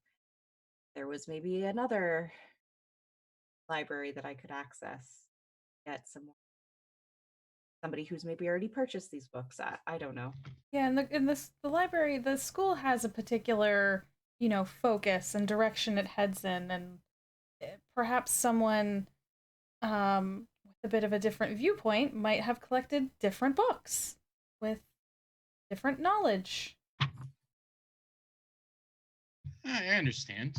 there was maybe another library that I could access, get somebody who's maybe already purchased these books. I don't know. Yeah, and the library, the school has a particular, focus and direction it heads in, and perhaps someone with a bit of a different viewpoint might have collected different books with different knowledge. I understand.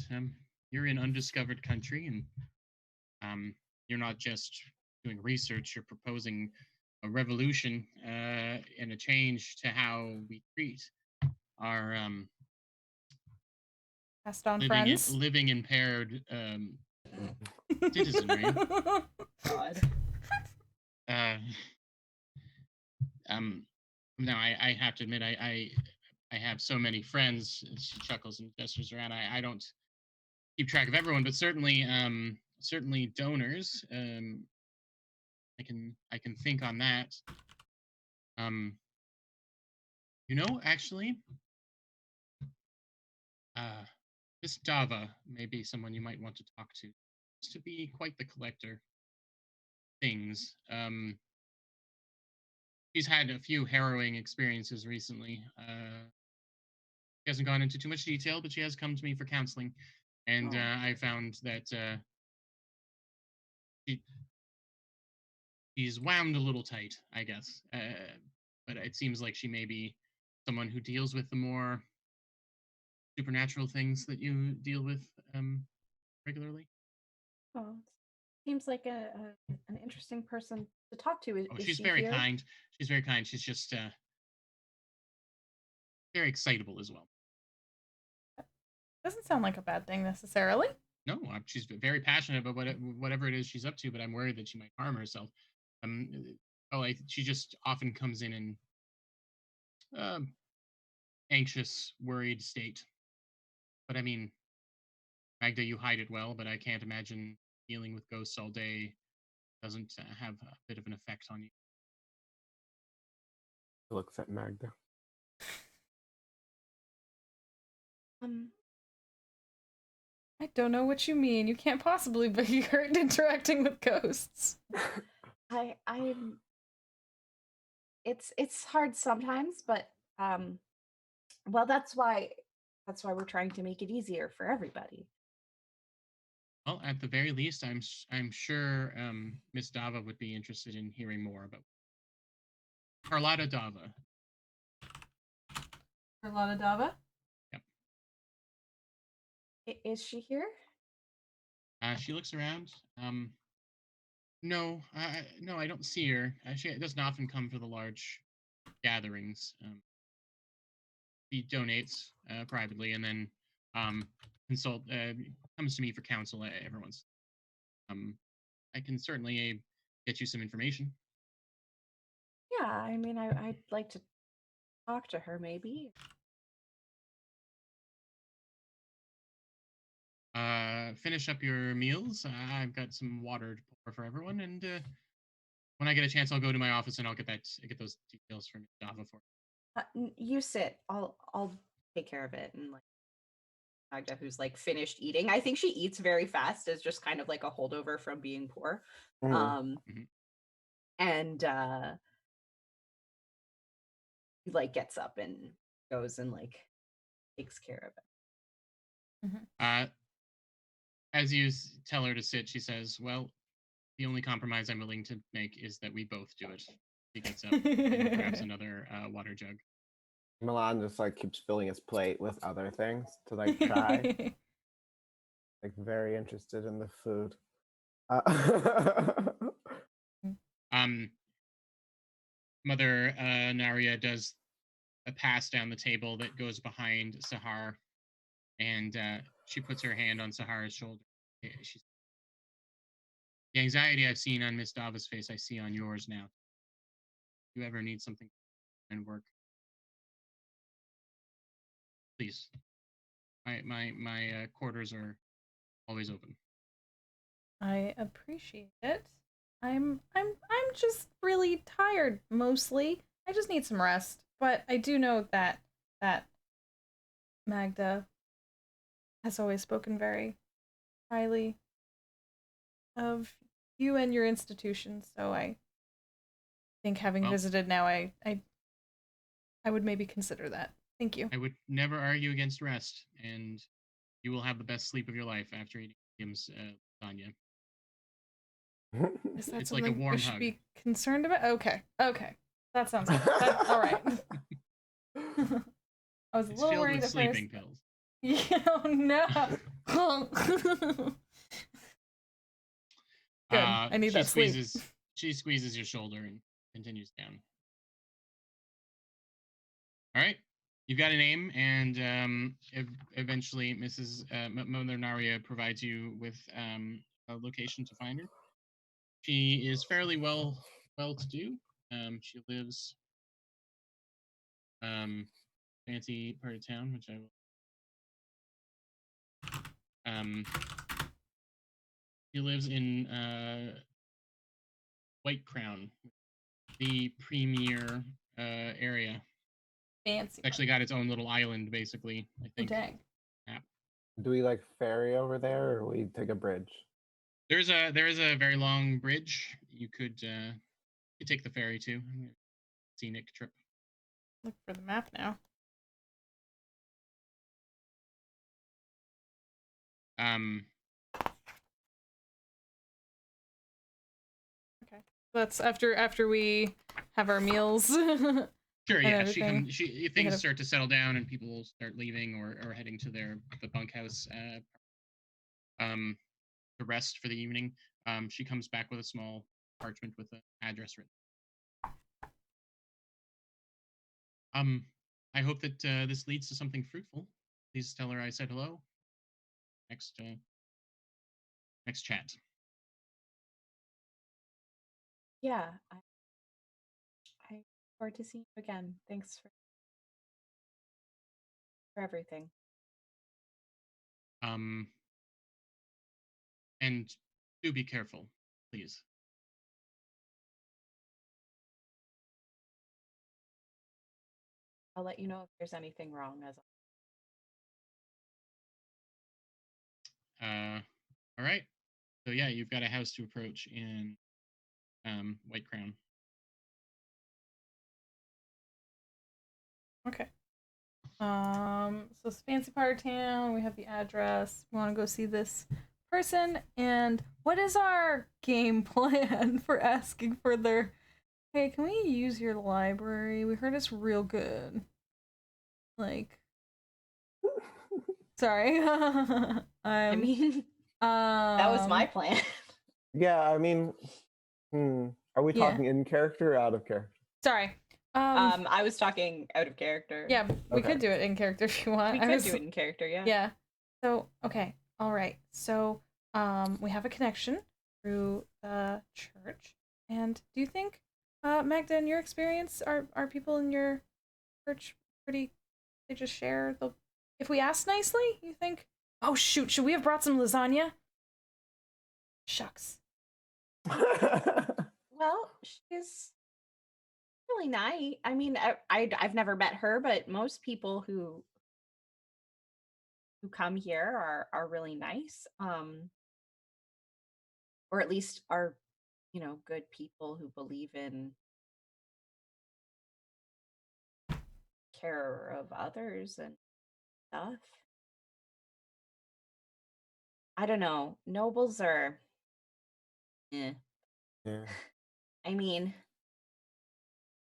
You're in undiscovered country, and you're not just doing research. You're proposing a revolution and a change to how we treat our Passed on friends. living impaired citizenry. God. No, I have to admit, I have so many friends. She chuckles and gestures around. I don't keep track of everyone, but certainly donors. I can think on that. Actually, Miss Dava may be someone you might want to talk to. Used to be quite the collector. Things. She's had a few harrowing experiences recently. She hasn't gone into too much detail, but she has come to me for counseling, and I found that she's wound a little tight, I guess. But it seems like she may be someone who deals with the more supernatural things that you deal with regularly. Oh, seems like an interesting person to talk to. Is She's she very here? kind. She's very kind. She's just very excitable as well. Doesn't sound like a bad thing necessarily. No, she's very passionate about whatever it is she's up to, but I'm worried that she might harm herself. She just often comes in anxious, worried state. But I mean, Magda, you hide it well, but I can't imagine dealing with ghosts all day doesn't have a bit of an effect on you. He looks at Magda. I don't know what you mean. You can't possibly be hurt interacting with ghosts. I'm it's hard sometimes, but well, that's why we're trying to make it easier for everybody. Well, at the very least, I'm sure Miss Dava would be interested in hearing more about Carlotta Dava. Carlotta Dava? Yep. Is she here? She looks around. No, I don't see her. She doesn't often come for the large gatherings. She donates privately, and then comes to me for counsel every once. I can certainly get you some information. Yeah, I mean, I'd like to talk to her, maybe. Finish up your meals. I've got some water to pour for everyone, and when I get a chance, I'll go to my office and I'll get those details from Java for you. You sit. I'll take care of it. And like Magda, who's like finished eating, I think she eats very fast as just kind of like a holdover from being poor. Mm-hmm. And he like gets up and goes and like takes care of it. As you tell her to sit, she says, "Well, the only compromise I'm willing to make is that we both do it." He gets up and grabs another water jug. Malan just like keeps filling his plate with other things to like try. Like very interested in the food. Mother Naria does a pass down the table that goes behind Sahar, and she puts her hand on Sahar's shoulder. The anxiety I've seen on Miss Dava's face, I see on yours now. If you ever need something and work, please. My quarters are always open. I appreciate it. I'm just really tired mostly. I just need some rest. But I do know that Magda has always spoken very highly of you and your institution. So I think having Well- visited now, I would maybe consider that. Thank you. I would never argue against rest, and you will have the best sleep of your life after eating Kim's lasagna. Is that It's like a something I warm should hug. be concerned about? Okay. That sounds good. All right. I was a It's little filled worried with at sleeping first. pills. Yeah, oh no. Good. I need that sleep. She squeezes your shoulder and continues down. All right, you've got a name, and eventually Mrs. Mother Naria provides you with a location to find her. She is fairly well to do. She lives fancy part of town, which I will. She lives in White Crown, the premier area. Fancy. It's actually got its own little island, basically. I Oh, think. dang. Do we like ferry over there, or we take a bridge? There is a very long bridge. You could take the ferry too. Scenic trip. Look for the map now. Okay. That's after we have our meals. Sure, and yeah. everything. Things start to settle down and people start leaving or heading to the bunkhouse to rest for the evening. She comes back with a small parchment with an address written. I hope that this leads to something fruitful. Please tell her I said hello. Next chat. Yeah, I look forward to seeing you again. Thanks for everything. And do be careful, please. I'll let you know if there's anything wrong. All right. So yeah, you've got a house to approach in White Crown. Okay. So it's fancy part of town. We have the address. We want to go see this person. And what is our game plan for asking for their? Hey, can we use your library? We heard it's real good. Like, sorry. I mean, that was my plan. Yeah, I mean, are we talking in character or out of character? Sorry. I was talking out of character. Yeah, we could do it in character if you want. We could do it in character, yeah. Yeah. So, okay. All right. So, we have a connection through the church. And do you think, Magda, in your experience, are people in your church pretty, they just share the, if we ask nicely, you think, oh shoot, should we have brought some lasagna? Shucks. Well, she's really nice. I mean, I've never met her, but most people who come here are really nice. Or at least are, good people who believe in care of others and stuff. I don't know. Nobles are Yeah. I mean,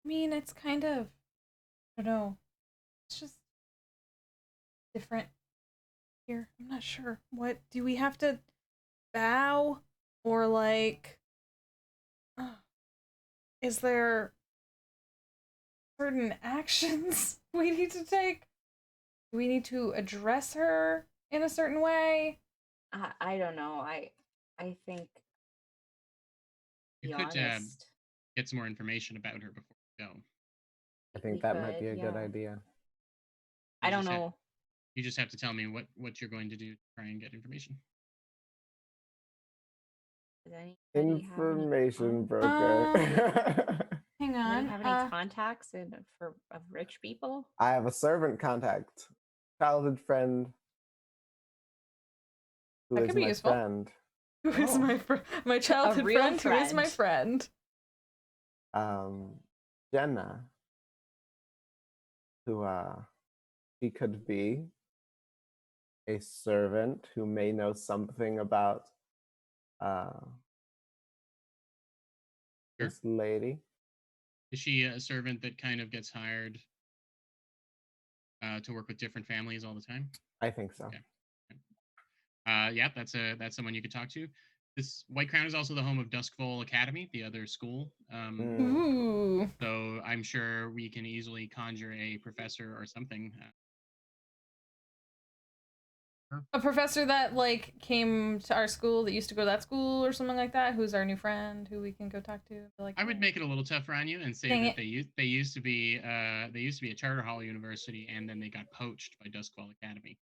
it's kind of, I don't know, it's just different here. I'm not sure. What, do we have to bow? Or like, is there certain actions we need to take? Do we need to address her in a certain way? I don't know. I think You could get some more information about her before you go. I think that might be a good idea. I don't know. You just have to tell me what you're going to do to try and get information. Information broker. Hang on. Do you have any contacts of rich people? I have a servant contact, childhood friend, who That is could be my useful. friend. Who is Oh. my childhood real friend? Who is my friend. friend? Jenna, who she could be a servant who may know something about Sure. this lady. Is she a servant that kind of gets hired to work with different families all the time? I think so. Okay. Yeah, that's someone you could talk to. This White Crown is also the home of Duskfall Academy, the other school. Ooh. So I'm sure we can easily conjure a professor or something. A professor that like came to our school that used to go to that school or something like that, who's our new friend who we can go talk to. Like, I would make it a little tougher on you and say Dang that it. they used to be a charter hall university, and then they got poached by Duskfall Academy.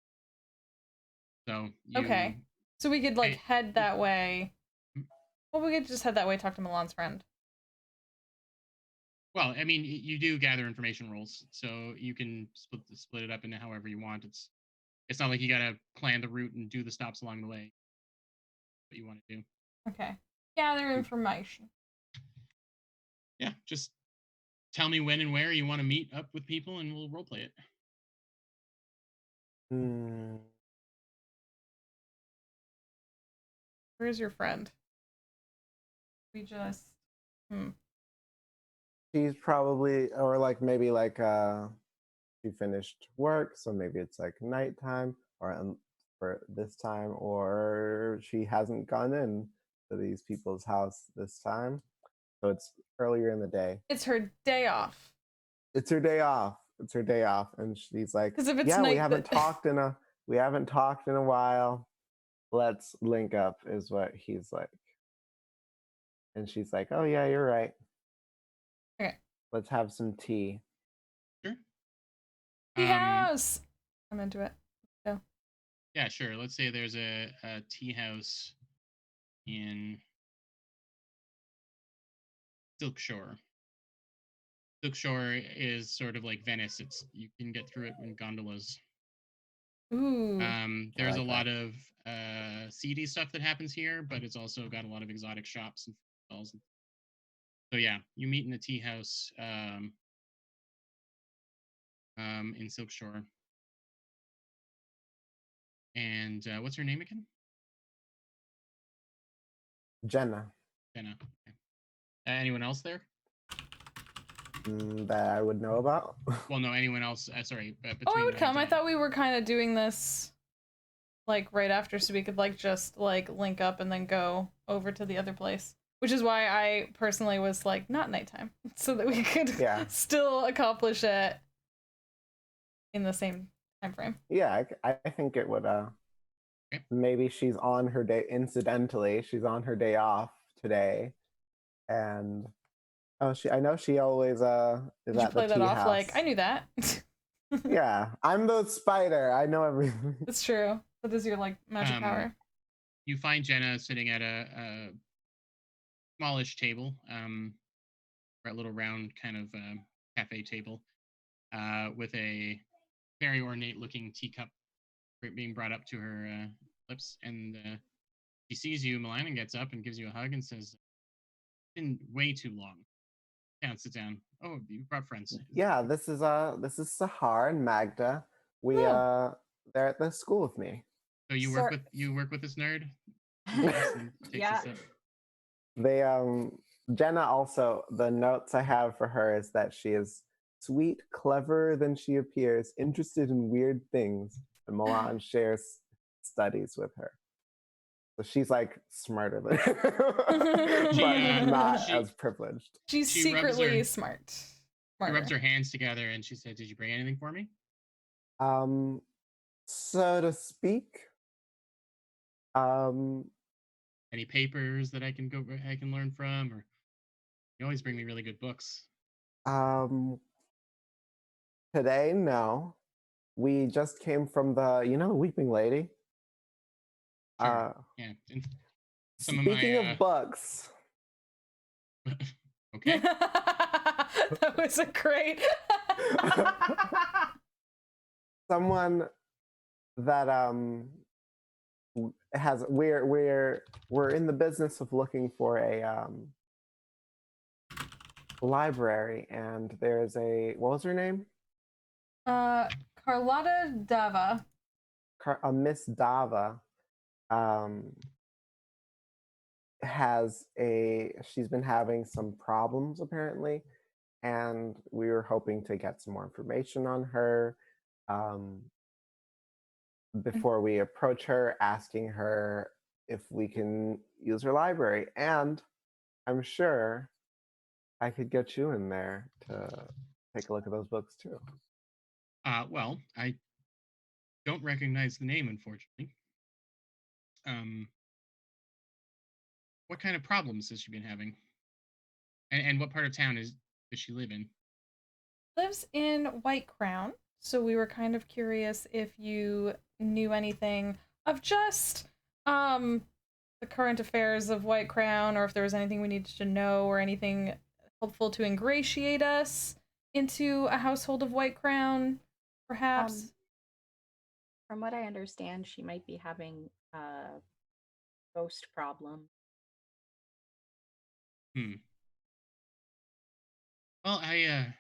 So Okay. So we could like head that way. Mm. Well, we could just head that way, talk to Malan's friend. Well, I mean, you do gather information rolls, so you can split it up into however you want. It's not like you gotta plan the route and do the stops along the way. What you want to do. Okay. Gather information. Yeah, just tell me when and where you want to meet up with people, and we'll roleplay it. Where's your friend? We just. She's probably, or like maybe like she finished work, so maybe it's like nighttime, or for this time, or she hasn't gone in to these people's house this time, so it's earlier in the day. It's her day off. It's her day off. It's her day off, and she's like, Because if it's "Yeah, night, we haven't talked in a while. Let's link up," is what he's like. And she's like, "Oh yeah, you're right. Okay. Let's have some tea." Sure. Tea house. I'm into it. So. Yeah, sure. Let's say there's a tea house in Silk Shore. Silk Shore is sort of like Venice. You can get through it in gondolas. Ooh. There's like a lot of seedy stuff that happens here, but it's also got a lot of exotic shops and stalls. So yeah, you meet in the tea house in Silk Shore. And what's her name again? Jenna. Jenna. Okay. Anyone else there? That I would know about. Well, no, anyone else? Sorry. I would come. I thought we were kind of doing this like right after, so we could like just like link up and then go over to the other place. Which is why I personally was like not nighttime, so that we could still accomplish it in the same time frame. Yeah, I think it would. Maybe she's on her day. Incidentally, she's on her day off today, and I know she always is at the tea house. Did you play that off like I knew that? Yeah, I'm the spider. I know everything. That's true. That is your like magic power. You find Jenna sitting at a smallish table, or a little round kind of cafe table, with a very ornate-looking teacup being brought up to her lips, and she sees you, Malan, and gets up and gives you a hug and says, "It's been way too long. Sit down. Oh, you brought friends." Yeah, this is Sahar and Magda. They're at the school with me. So you work with this nerd? Yeah. They Jenna also, the notes I have for her is that she is sweet, cleverer than she appears, interested in weird things, and Malan shares studies with her. So she's like smarter than but not as privileged. She's secretly smart. She rubs her hands together and she said, "Did you bring anything for me?" So to speak. Any papers that I can learn from, or you always bring me really good books. Today, no. We just came from the Weeping Lady. Sure. Yeah. Speaking of books. Okay. That was a great. Someone that it has we're in the business of looking for a library, and there's a, what was her name? Carlotta Dava. A Miss Dava she's been having some problems apparently, and we were hoping to get some more information on her before we approach her, asking her if we can use her library. And I'm sure I could get you in there to take a look at those books too. Well, I don't recognize the name, unfortunately. What kind of problems has she been having? And what part of town does she live in? Lives in White Crown, so we were kind of curious if you knew anything of just the current affairs of White Crown, or if there was anything we needed to know, or anything helpful to ingratiate us into a household of White Crown, perhaps. From what I understand, she might be having a ghost problem. Well, I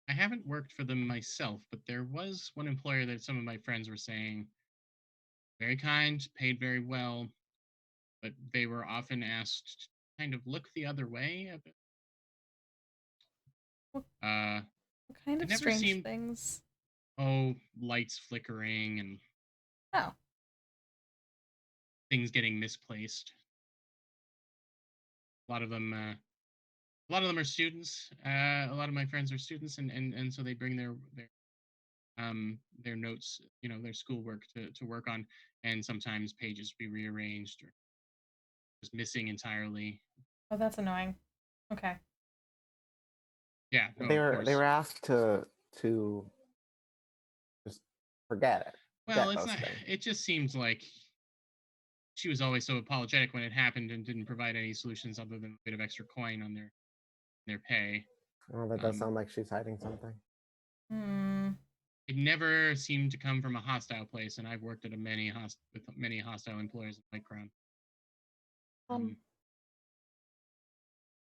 haven't worked for them myself, but there was one employer that some of my friends were saying very kind, paid very well, but they were often asked to kind of look the other way a bit. What kind of strange things? Oh, lights flickering and things getting misplaced. A lot of them are students. A lot of my friends are students, and so they bring their notes, their schoolwork to work on, and sometimes pages be rearranged or just missing entirely. Oh, that's annoying. Okay. Yeah, no, they of course. were asked to just forget it. Well, it's not. It just seems like she was always so apologetic when it happened and didn't provide any solutions other than a bit of extra coin on their pay. Oh, that does sound like she's hiding something. It never seemed to come from a hostile place, and I've worked at with many hostile employers at White Crown.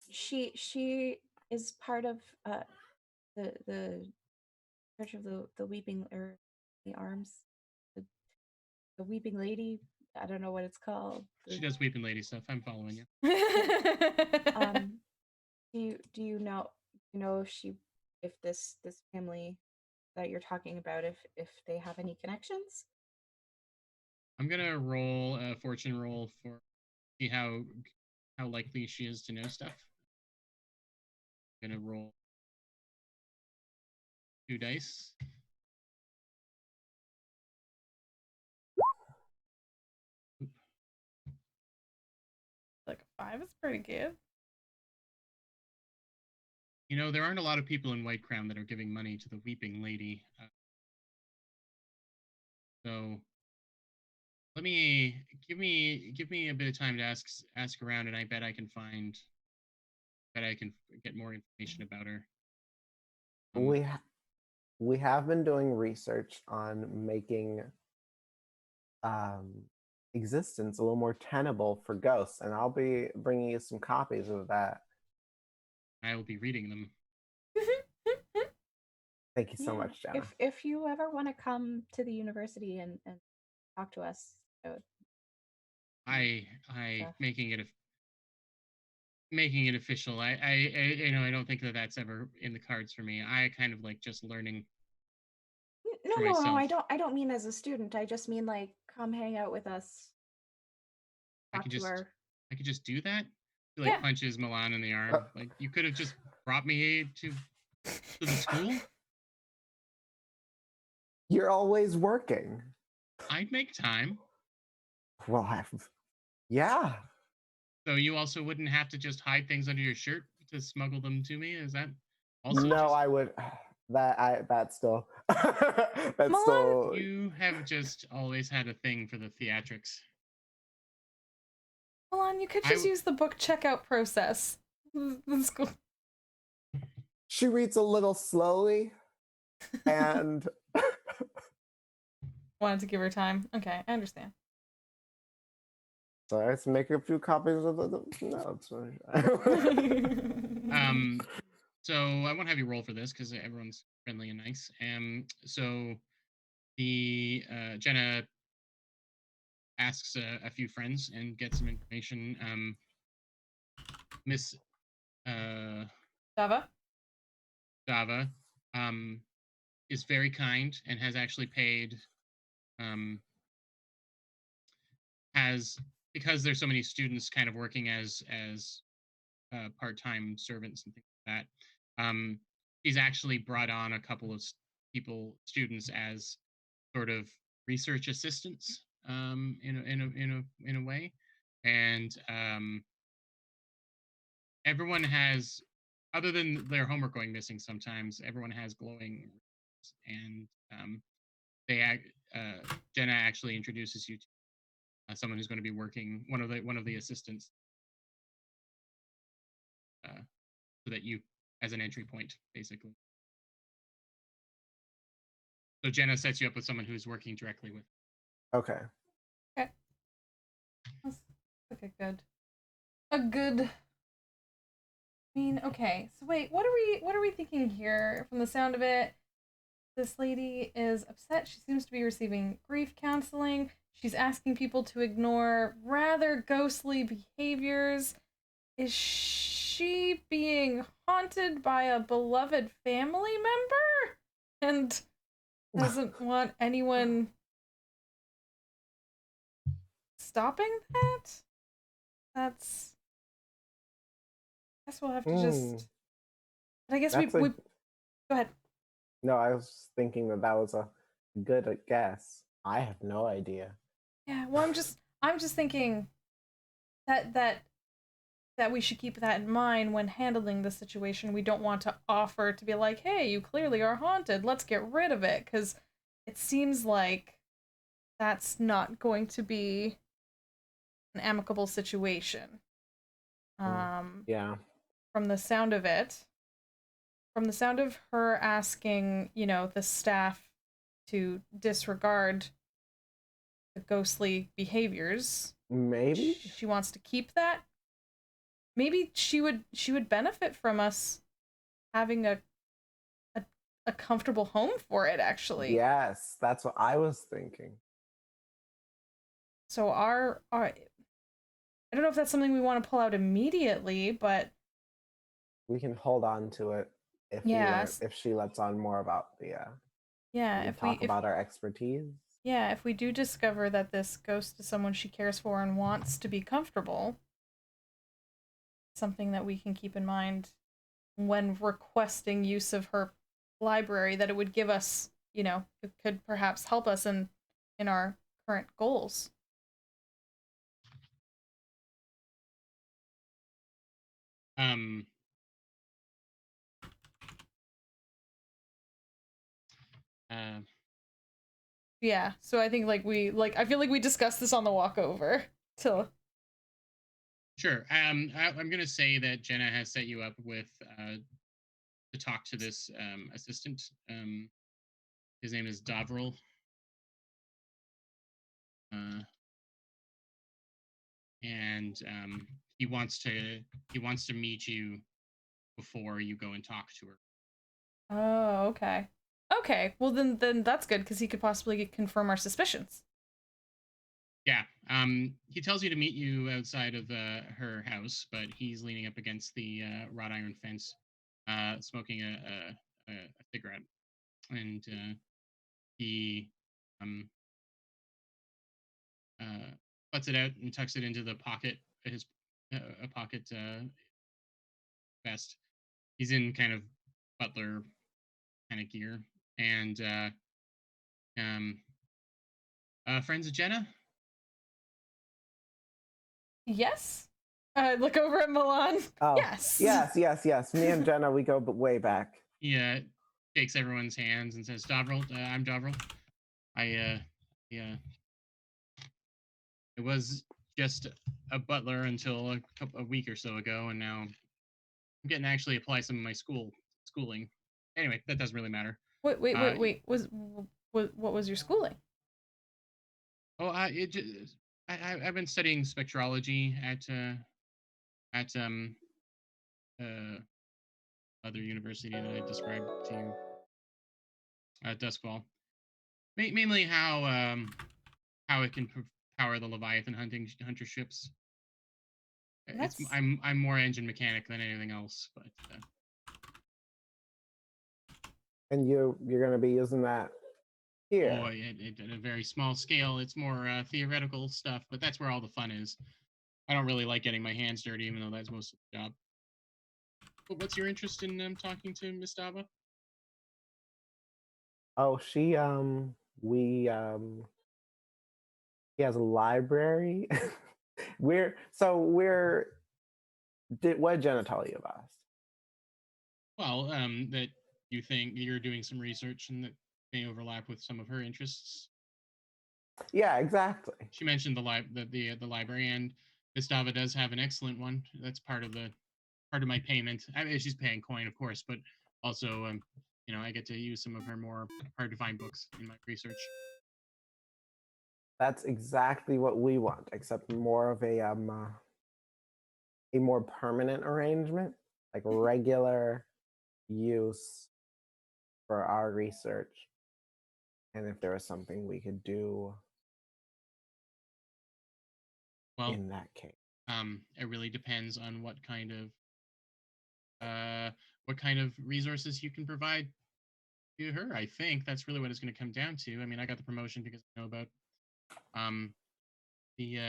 She is part of the Church of the Weeping, or the Arms, the Weeping Lady. I don't know what it's called. She does Weeping Lady stuff. I'm following you. Do you know if this family that you're talking about, if they have any connections? I'm gonna roll a fortune roll for see how likely she is to know stuff. I'm gonna roll 2 dice. Like a 5 is pretty good. There aren't a lot of people in White Crown that are giving money to the Weeping Lady. So let me give me a bit of time to ask around, and I bet I can get more information about her. We have been doing research on making existence a little more tenable for ghosts, and I'll be bringing you some copies of that. I will be reading them. Thank you so much, Jenna. If you ever want to come to the university and talk to us, I making it official. I don't think that's ever in the cards for me. I kind of like just learning. No, I don't mean as a student. I just mean like come hang out with us. I could just do that. She like punches Malan in the arm. Like, you could have just brought me to the school. You're always working. I'd make time. Well, yeah. So you also wouldn't have to just hide things under your shirt to smuggle them to me? Is that also? No, I would. That's still. Malan, still. You have just always had a thing for the theatrics. Malan, you could just use the book checkout process. That's cool. She reads a little slowly, and wanted to give her time. Okay, I understand. So let's make a few copies of the notes. So I won't have you roll for this because everyone's friendly and nice. So the Jenna asks a few friends and gets some information. Miss Dava? Dava is very kind and has actually paid has because there's so many students kind of working as part-time servants and things like that. She's actually brought on a couple of students as sort of research assistants in a way, and everyone has, other than their homework going missing, sometimes everyone has glowing, and Jenna actually introduces you to someone who's going to be working, one of the assistants, so that you, as an entry point, basically. So Jenna sets you up with someone who's working directly with. Okay. Okay. That's like a good. I mean, okay. So wait, what are we thinking here? From the sound of it, this lady is upset. She seems to be receiving grief counseling. She's asking people to ignore rather ghostly behaviors. Is she being haunted by a beloved family member? And doesn't want anyone stopping that? That's... I guess we'll have to just... But I guess we go ahead. No, I was thinking that was a good guess. I have no idea. Yeah, well, I'm just thinking that we should keep that in mind when handling the situation. We don't want to offer to be like, hey, you clearly are haunted, let's get rid of it, because it seems like that's not going to be an amicable situation. Yeah. From the sound of it, from the sound of her asking, the staff to disregard the ghostly behaviors, maybe she wants to keep that. Maybe she would benefit from us having a comfortable home for it, actually. Yes, that's what I was thinking. So our I don't know if that's something we want to pull out immediately, but we can hold on to it if if she lets on more about the if we talk about our expertise. Yeah, if we do discover that this ghost is someone she cares for and wants to be comfortable, something that we can keep in mind when requesting use of her library, that it would give us, it could perhaps help us in our current goals. Yeah, so I think I feel like we discussed this on the walk over. So sure. I'm gonna say that Jenna has set you up with to talk to this assistant. His name is Davril. And he wants to meet you before you go and talk to her. Oh, okay. Okay, well then that's good, because he could possibly confirm our suspicions. Yeah. He tells you to meet you outside of her house, but he's leaning up against the wrought iron fence, smoking a cigarette, and he puts it out and tucks it into the pocket, his a pocket vest. He's in kind of butler kind of gear, and friends of Jenna. Yes. Look over at Malan. Oh, yes. Yes. Me and Jenna, we go way back. He shakes everyone's hands and says, "Davril, I'm Davril. I was just a butler until a week or so ago, and now I'm getting to actually apply some of my schooling. Anyway, that doesn't really matter." Wait. What was your schooling? Oh, I've been studying spectrology at uh other university that I described to you at Duskfall. Mainly how it can power the Leviathan hunter ships. That's I'm more engine mechanic than anything else, but And you're going to be using that here. at a very small scale. It's more theoretical stuff, but that's where all the fun is. I don't really like getting my hands dirty, even though that's most of the job. But what's your interest in talking to Miss Dava? Oh, she he has a library. What did Jenna tell you about us? Well, that you think you're doing some research and that may overlap with some of her interests. Yeah, exactly. She mentioned the library, and Miss Dava does have an excellent one. That's part of my payment. I mean, she's paying coin, of course, but also, I get to use some of her more hard to find books in my research. That's exactly what we want, except more of a more permanent arrangement, like regular use for our research. And if there was something we could do Well, in that case. it really depends on what kind of resources you can provide to her. I think that's really what it's going to come down to. I mean, I got the promotion because I know about the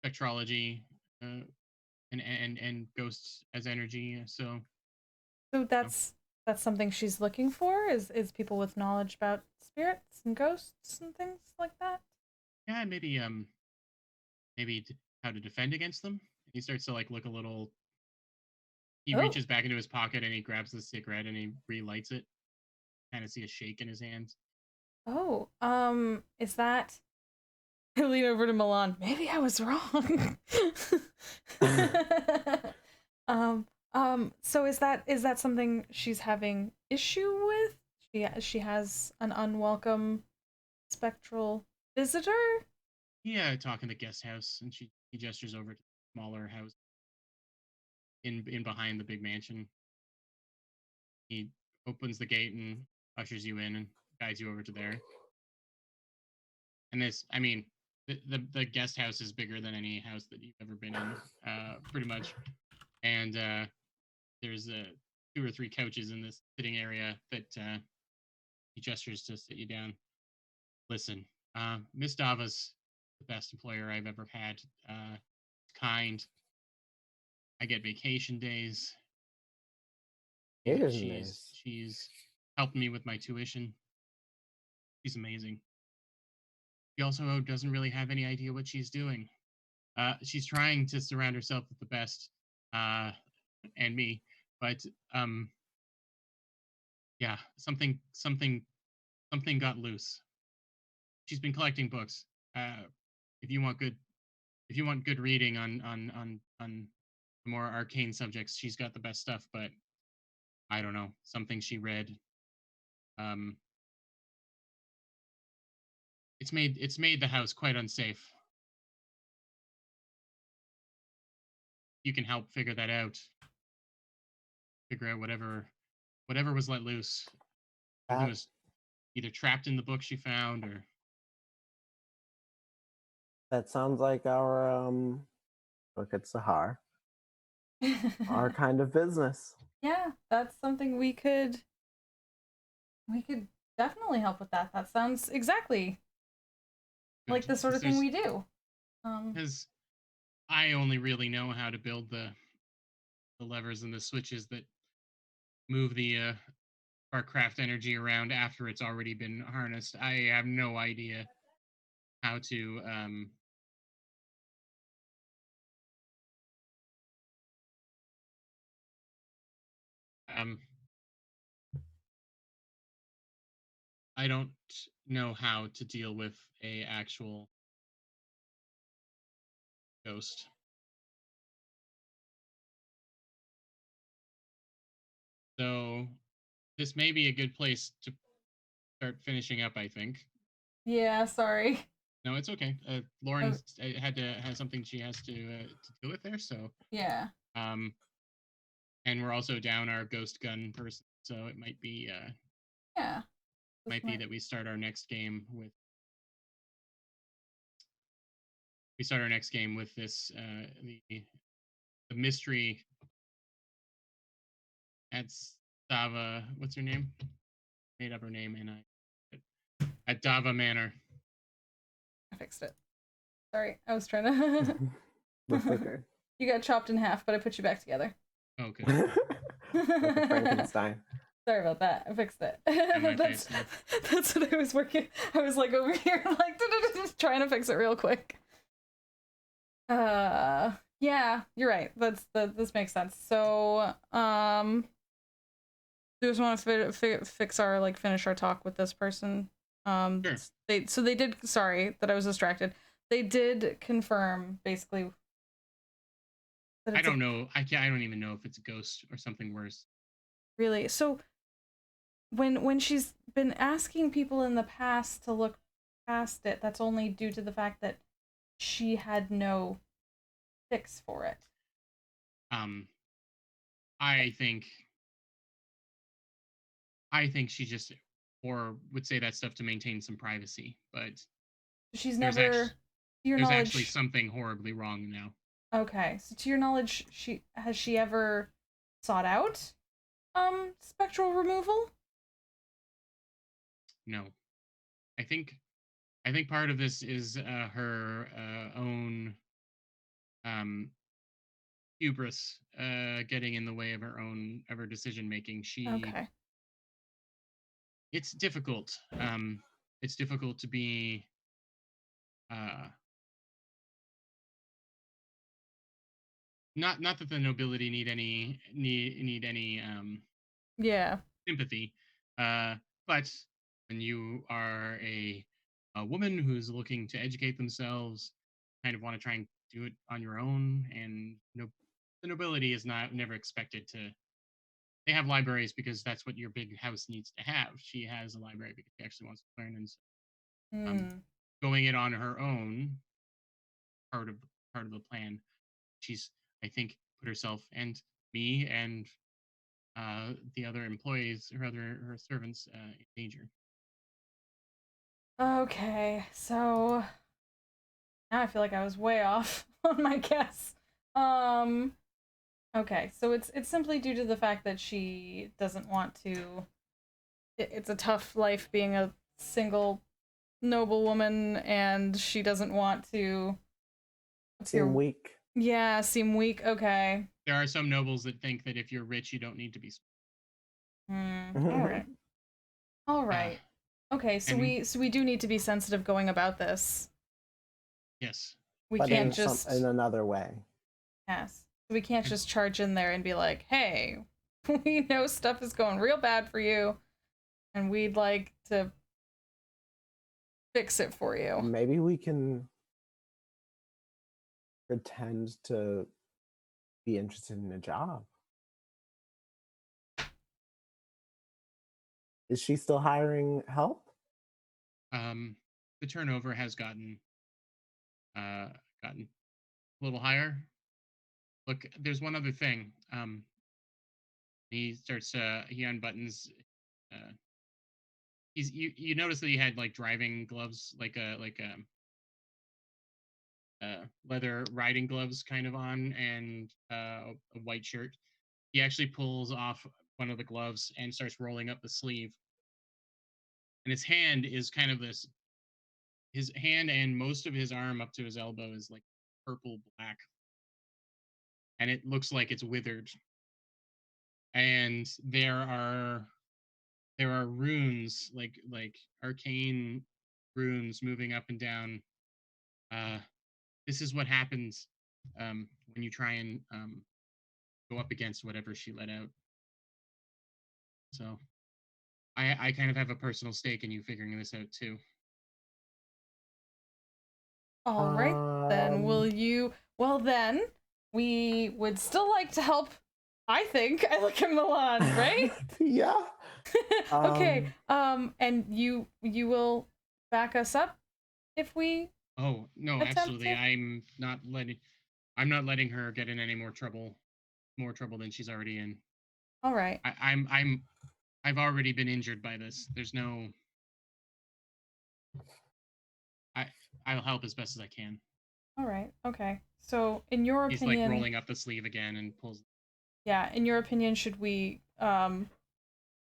spectrology and ghosts as energy. So that's something she's looking for, is people with knowledge about spirits and ghosts and things like that. yeah, maybe how to defend against them. He starts to look a little. He reaches back into his pocket and he grabs the cigarette and he relights it. Kind of see a shake in his hands. Oh, is that? I lean over to Malan. Maybe I was wrong. So is that something she's having issue with? She has an unwelcome spectral visitor? Yeah, talk in the guest house, and he gestures over to the smaller house in behind the big mansion. He opens the gate and ushers you in and guides you over to there. And this, I mean, the guest house is bigger than any house that you've ever been in, pretty much. And there's 2 or 3 couches in this sitting area that he gestures to sit you down. Listen, Miss Dava's the best employer I've ever had. Kind. I get vacation days. She's helped me with my tuition. She's amazing. She also doesn't really have any idea what she's doing. She's trying to surround herself with the best, and me, but yeah, something got loose. She's been collecting books. If you want good reading on the more arcane subjects, she's got the best stuff. But I don't know, something she read. It's made the house quite unsafe. You can help figure that out. Figure out whatever was let loose. Something was either trapped in the book she found, or that sounds like our look at Sahar. Our kind of business. Yeah, that's something we could definitely help with that. That sounds exactly like the sort of thing we do. Because I only really know how to build the levers and the switches that move the Sparkcraft energy around after it's already been harnessed. I have no idea how to I don't know how to deal with a actual ghost. So this may be a good place to start finishing up, I think. Yeah, sorry. No, it's okay. Lauren had to have something she has to deal with there, so Yeah. And we're also down our ghost gun person, so it might be Yeah. might be that we start our next game with this the mystery at Dava. What's her name? Made up her name, and at Dava Manor. I fixed it. Sorry, I was trying to. That's okay. You got chopped in half, but I put you back together. Oh, good. Like a Frankenstein. Sorry about that. I fixed it. That's what I was working. I was like over here, like just trying to fix it real quick. Yeah, you're right. This makes sense. So, do you just want to fix our finish our talk with this person? Sure. They did. Sorry that I was distracted. They did confirm basically. I don't know. I don't even know if it's a ghost or something worse. Really? So when she's been asking people in the past to look past it, that's only due to the fact that she had no fix for it. I think she just would say that stuff to maintain some privacy, but she's never. To your knowledge, actually something horribly wrong now. Okay, so to your knowledge, has she ever sought out spectral removal? No. I think part of this is her own hubris getting in the way of her decision making. Okay. It's difficult. It's difficult to be not that the nobility need any yeah, sympathy, but when you are a woman who's looking to educate themselves, kind of want to try and do it on your own, and the nobility is never expected to. They have libraries because that's what your big house needs to have. She has a library because she actually wants to learn, and so, going it on her own, part of the plan. She's, I think, put herself and me and the other employees, her servants, in danger. Okay, so now I feel like I was way off on my guess. Okay, so it's simply due to the fact that she doesn't want to. It's a tough life being a single noble woman, and she doesn't want to seem weak. Yeah, seem weak. Okay. There are some nobles that think that if you're rich, you don't need to be. All right. Okay, so we do need to be sensitive going about this. Yes. We can't just in another way. Yes. We can't just charge in there and be like, "Hey, we know stuff is going real bad for you, and we'd like to fix it for you." Maybe we can pretend to be interested in a job. Is she still hiring help? The turnover has gotten a little higher. Look, there's one other thing. He starts he unbuttons you notice that he had driving gloves, like a leather riding gloves kind of on, and a white shirt. He actually pulls off one of the gloves and starts rolling up the sleeve. And his hand is kind of this. His hand and most of his arm up to his elbow is purple black, and it looks like it's withered. And there are runes, like arcane runes, moving up and down. This is what happens when you try and go up against whatever she let out. So I kind of have a personal stake in you figuring this out too. All right, then. Well, then we would still like to help. I think I look at Malan, right? Yeah. Okay. And you will back us up if we Oh no, attempt absolutely. it? I'm not letting her get in any more trouble than she's already in. All right. I've already been injured by this. There's no. I'll help as best as I can. All right. Okay. So, in your He's opinion, like rolling up the sleeve again and pulls. yeah, in your opinion, should we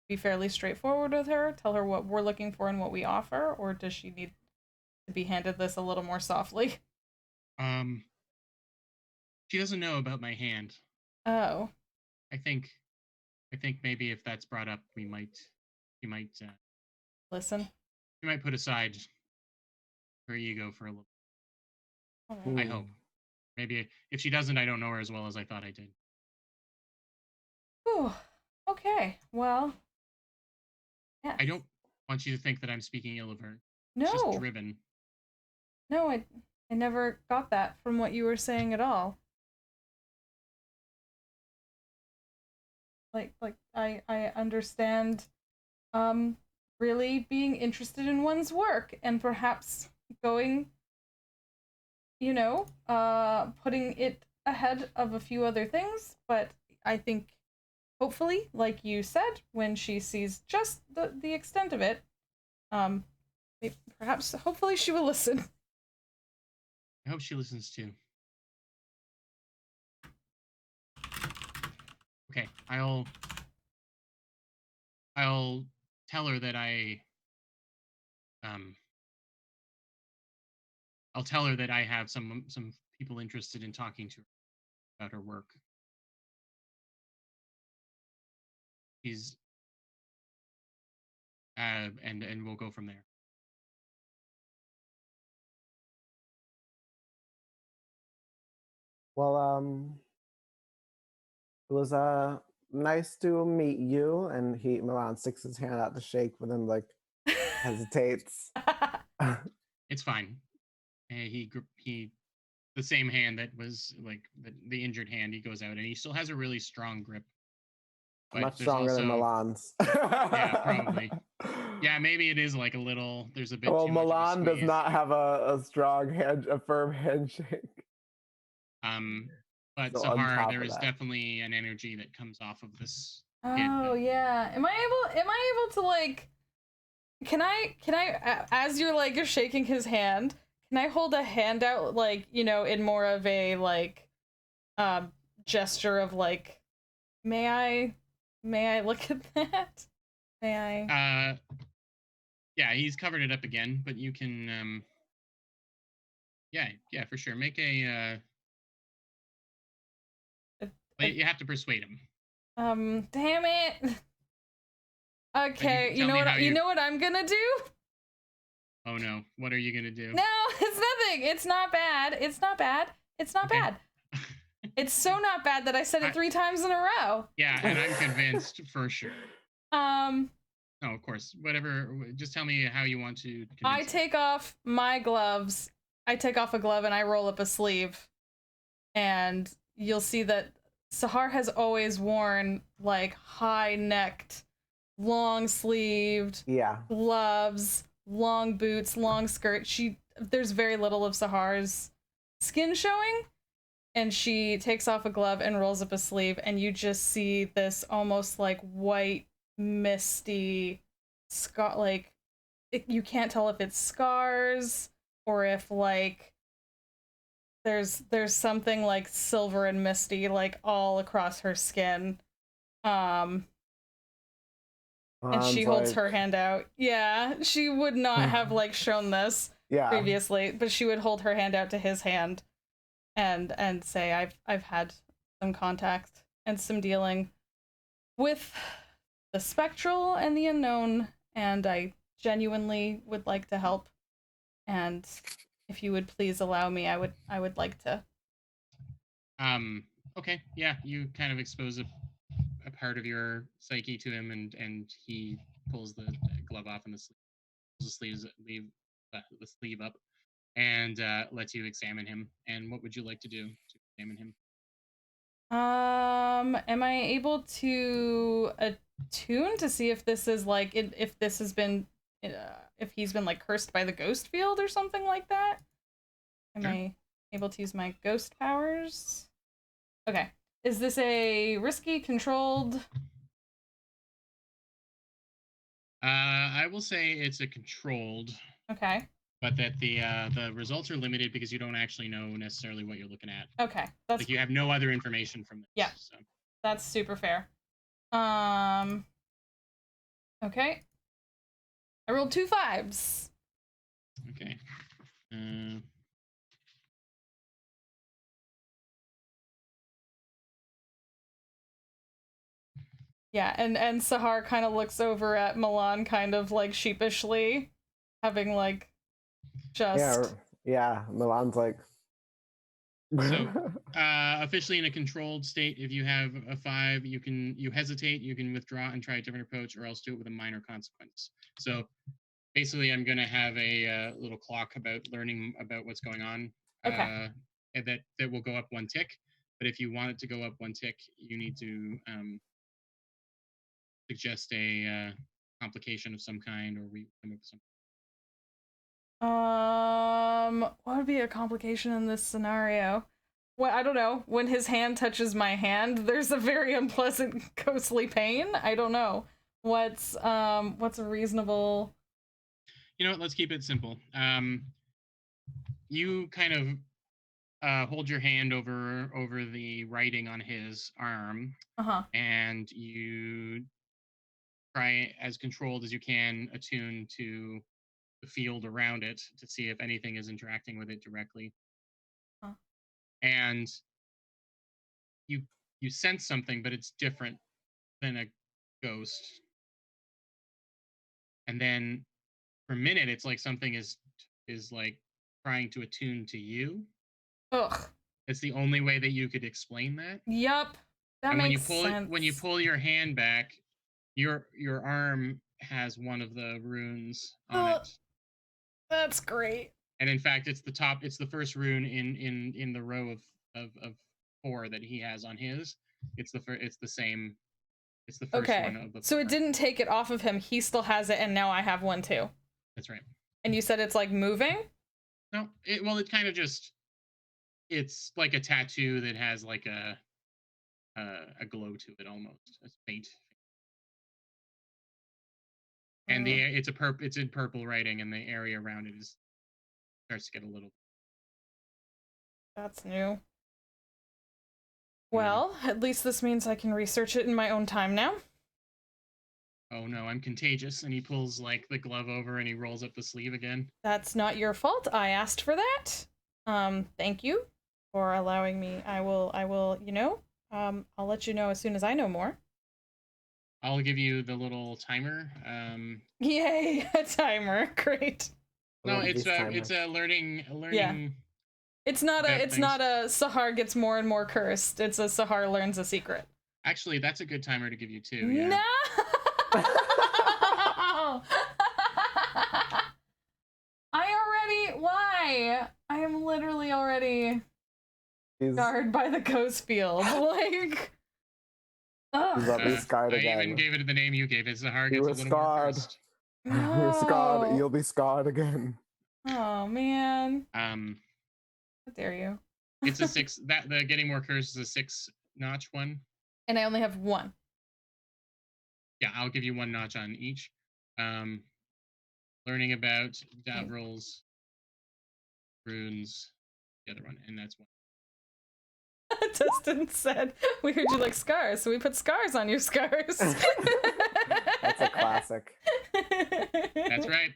be fairly straightforward with her, tell her what we're looking for and what we offer, or does she need to be handed this a little more softly? She doesn't know about my hand. Oh. I think maybe if that's brought up, she might Listen. She might put aside her ego for a little. All right. I hope. Maybe if she doesn't, I don't know her as well as I thought I did. Whew. Okay. Well. Yes. I don't want you to think that I'm speaking ill of her. No. She's just driven. No, I never got that from what you were saying at all. Like I understand really being interested in one's work and perhaps going, you know, putting it ahead of a few other things, but I think hopefully, like you said, when she sees just the extent of it, perhaps hopefully she will listen. I hope she listens too. Okay, I'll tell her that I'll tell her that I have some people interested in talking to her about her work. She's and we'll go from there. Well, it was nice to meet you. And Malan sticks his hand out to shake, but then like hesitates. It's fine. He the same hand that was like the injured hand. He goes out and he still has a really strong grip. But Much stronger than Malan's. Yeah, probably. Yeah, maybe it is like a little. There's a bit. Well, too much of a Malan does squeeze. not have a strong a firm handshake. But So on top Sahar, of there is that. definitely an energy that comes off of this. Oh yeah. Am I able to like? Can I as you're shaking his hand? Can I hold a hand out like, you know, in more of a like gesture of like, may I look at that? May I? Yeah, he's covered it up again, but you can yeah, for sure. Make a you have to persuade him. Damn it. Okay, you know what I'm gonna do? Oh no, what are you gonna do? No, it's nothing. It's not bad. It's not bad. It's not bad. It's so not bad that I said it 3 times in a row. Yeah, and I'm convinced for sure. No, of course. Whatever. Just tell me how you want to. I take off my gloves. I take off a glove and I roll up a sleeve, and you'll see that Sahar has always worn like high-necked, long-sleeved gloves, long boots, long skirt. There's very little of Sahar's skin showing, and she takes off a glove and rolls up a sleeve, and you just see this almost like white, misty scar. Like you can't tell if it's scars or if like there's something like silver and misty like all across her skin. And she holds her hand out. Yeah, she would not have like shown this previously, but she would hold her hand out to his hand and say, I've had some contact and some dealing with the spectral and the unknown, and I genuinely would like to help. And if you would please allow me, I would like to. Okay, yeah, you kind of expose a part of your psyche to him, and he pulls the glove off and the sleeve up, and lets you examine him. And what would you like to do to examine him? Am I able to attune to see if this is like if this has been if he's been like cursed by the ghost field or something like that. Am Sure. I able to use my ghost powers? Okay. Is this a risky, controlled? I will say it's a controlled, Okay. but that the results are limited because you don't actually know necessarily what you're looking at. Okay. That's Like you have no other information from this. Yeah. So. That's super fair. Okay. I rolled 2 5s. Okay. Yeah, and Sahar kind of looks over at Malan kind of like sheepishly, having like just Yeah. Milan's like. So, officially in a controlled state, if you have a 5, you hesitate, you can withdraw and try a different approach, or else do it with a minor consequence. So, basically, I'm going to have a little clock about learning about what's going on. Okay. And that will go up 1 tick. But if you want it to go up 1 tick, you need to suggest a complication of some kind, or we come up with something. What would be a complication in this scenario? Well, I don't know. When his hand touches my hand, there's a very unpleasant ghostly pain. I don't know. What's a reasonable? You know what? Let's keep it simple. You kind of hold your hand over the writing on his arm, and you try as controlled as you can attune to the field around it to see if anything is interacting with it directly. And you sense something, but it's different than a ghost. And then for a minute, it's like something is like trying to attune to you. Ugh. It's the only way that you could explain that. Yep. That and makes sense. when you pull your hand back, your arm has one of the runes on it. That's great. And in fact, it's the first rune in the row of 4 that he has on his. It's the same. It's the first one of the 4. So it didn't take it off of him. He still has it, and now I have one too. That's right. And you said it's like moving? No, it kind of just, it's like a tattoo that has like a glow to it almost, a faint. And it's in purple writing, and the area around it starts to get a little. That's new. Well, at least this means I can research it in my own time now. Oh no, I'm contagious. And he pulls like the glove over and he rolls up the sleeve again. That's not your fault. I asked for that. Thank you for allowing me. I will, I'll let you know as soon as I know more. I'll give you the little timer. Yay, a timer. Great. No, it's a learning. Yeah. It's not a Sahar gets more and more cursed. It's a Sahar learns a secret. Actually, that's a good timer to give you too. Yeah. No. Why? I am literally already scarred by the ghost field. Like, he's scarred again. I even gave it the name you gave it. Sahar gets a little more cursed. No. You're scarred. You'll be scarred again. Oh man. How dare you? It's a 6. That the getting more cursed is a 6-notch one. And I only have 1. Yeah, I'll give you 1 notch on each. Learning about Davril's runes, the other one, and that's 1. Dustin said, "We heard you like scars, so we put scars on your scars." That's a classic. That's right.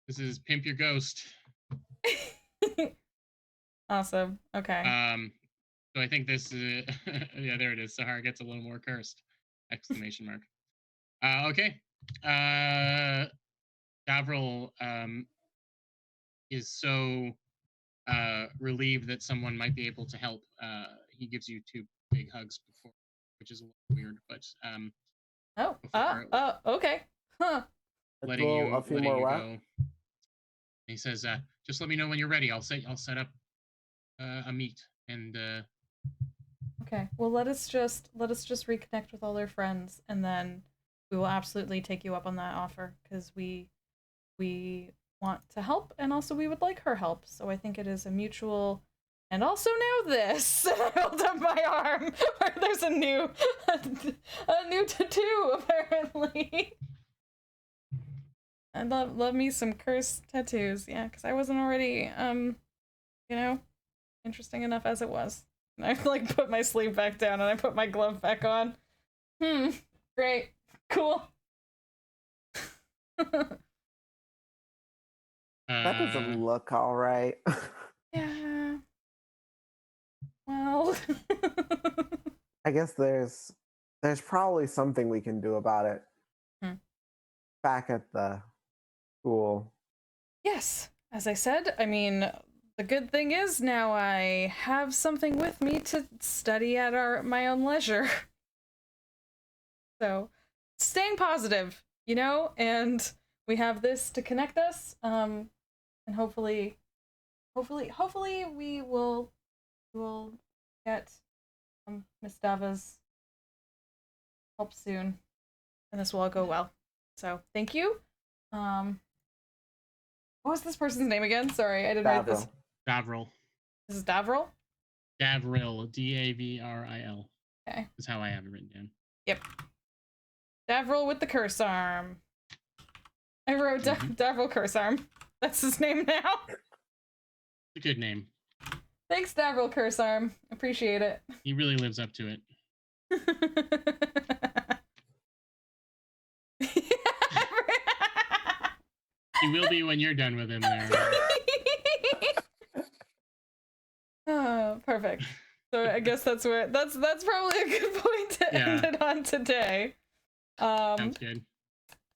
This is Pimp Your Ghost. Awesome. Okay. So I think this is yeah, there it is. Sahar gets a little more cursed! Exclamation mark. Okay. Davril is so relieved that someone might be able to help. He gives you 2 big hugs before, which is a little weird, but okay. Huh. Letting you go. He says, "Just let me know when you're ready. I'll set up a meet." And okay. Well, let us just reconnect with all their friends, and then we will absolutely take you up on that offer, because we we want to help, and also we would like her help. So I think it is a mutual. And also now this. I hold up my arm where there's a new tattoo apparently. I love me some cursed tattoos, yeah, because I wasn't already interesting enough as it was. And I like put my sleeve back down and I put my glove back on. Great. Cool. That doesn't look all right. Yeah. Well. I guess there's probably something we can do about it. Back at the school. Yes, as I said, I mean, the good thing is now I have something with me to study at my own leisure. So, staying positive, and we have this to connect us, and hopefully we will get Miss Dava's help soon, and this will all go well. So, thank you. What was this person's name again? Sorry, I didn't write this. Davril. This is Davril? Davril. Davril. Okay. That's how I have it written down. Yep. Davril with the curse arm. I wrote Davril curse arm. That's his name now. It's a good name. Thanks, Davril curse arm. Appreciate it. He really lives up to it. He will be when you're done with him there. Oh, perfect. So I guess that's probably a good point to end it on today. Sounds good.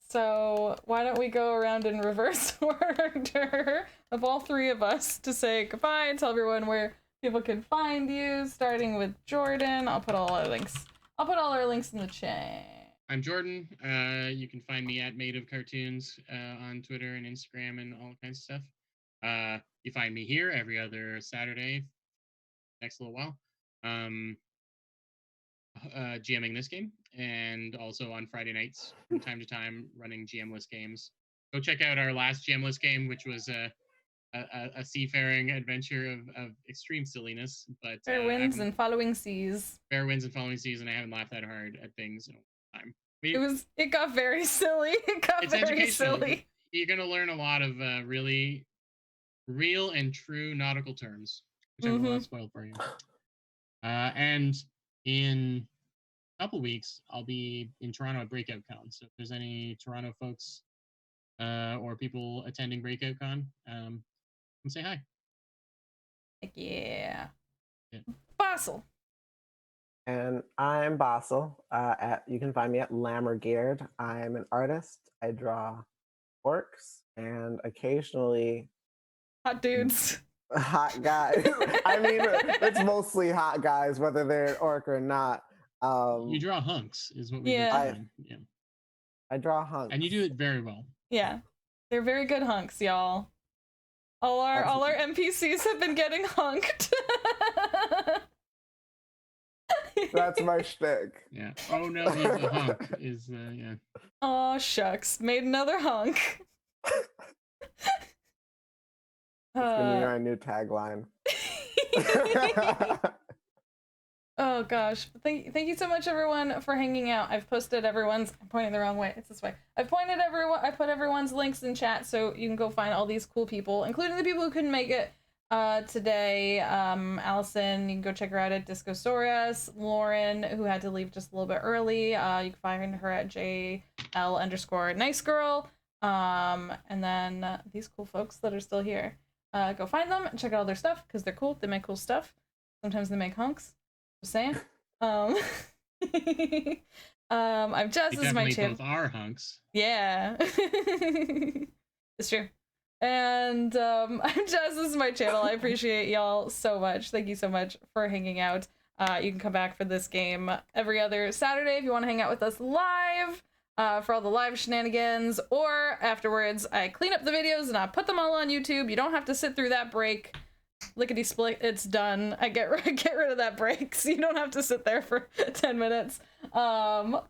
So why don't we go around in reverse order of all three of us to say goodbye and tell everyone where people can find you, starting with Jordan. I'll put all our links in the chat. I'm Jordan. You can find me at Made of Cartoons on Twitter and Instagram and all kinds of stuff. You find me here every other Saturday, next little while, GMing this game, and also on Friday nights from time to time running GM-less games. Go check out our last GM-less game, which was a seafaring adventure of extreme silliness, but fair winds and following seas. Fair winds and following seas, and I haven't laughed that hard at things in a long time. It got very silly. It's very silly. You're gonna learn a lot of really real and true nautical terms, which I will not spoil for you. And in a couple weeks, I'll be in Toronto at Breakout Con. So if there's any Toronto folks or people attending Breakout Con, come say hi. Heck yeah. Basel. And I'm Basel. You can find me at Lammergeared. I'm an artist. I draw orcs and occasionally hot dudes. Hot guys. I mean, it's mostly hot guys, whether they're an orc or not. You draw hunks, is what we do. I draw hunks. And you do it very well. Yeah. They're very good hunks, y'all. All our NPCs have been getting hunked. That's my shtick. Yeah. Oh no, he's a hunk. Yeah. Oh shucks, made another hunk. It's gonna be our new tagline. Oh gosh, thank you so much everyone for hanging out. I've posted everyone's. I'm pointing the wrong way. It's this way. I put everyone's links in chat so you can go find all these cool people, including the people who couldn't make it today. Allison, you can go check her out at Discosaurus. Lauren, who had to leave just a little bit early, you can find her at JL_NiceGirl. And then these cool folks that are still here, go find them and check out all their stuff because they're cool. They make cool stuff. Sometimes they make hunks. Just saying. I'm Jess. This is my channel. Both are hunks. Yeah. It's true. And I'm Jess, this is my channel. I appreciate y'all so much. Thank you so much for hanging out. You can come back for this game every other Saturday if you want to hang out with us live for all the live shenanigans, or afterwards I clean up the videos and I put them all on YouTube. You don't have to sit through that break. Lickety split, it's done. I get rid of that break, so you don't have to sit there for 10 minutes. And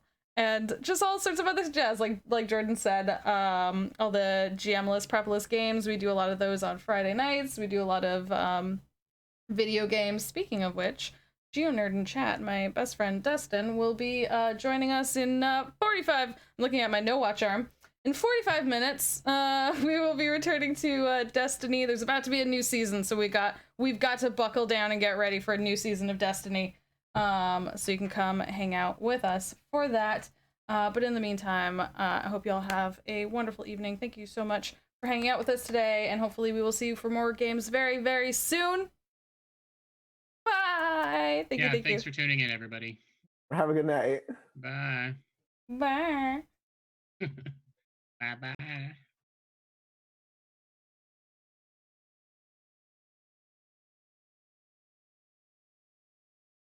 and just all sorts of other jazz. Like Jordan said, all the GM-less, prep-less games. We do a lot of those on Friday nights. We do a lot of video games. Speaking of which, GeoNerd in chat, my best friend Dustin, will be joining us in 45. I'm looking at my no watch arm. In 45 minutes, we will be returning to Destiny. There's about to be a new season, so we've got to buckle down and get ready for a new season of Destiny. So you can come hang out with us for that. But in the meantime, I hope y'all have a wonderful evening. Thank you so much for hanging out with us today, and hopefully we will see you for more games very, very soon. Bye. Thank you. Thanks for tuning in, everybody. Have a good night. Bye. Bye. Bye bye.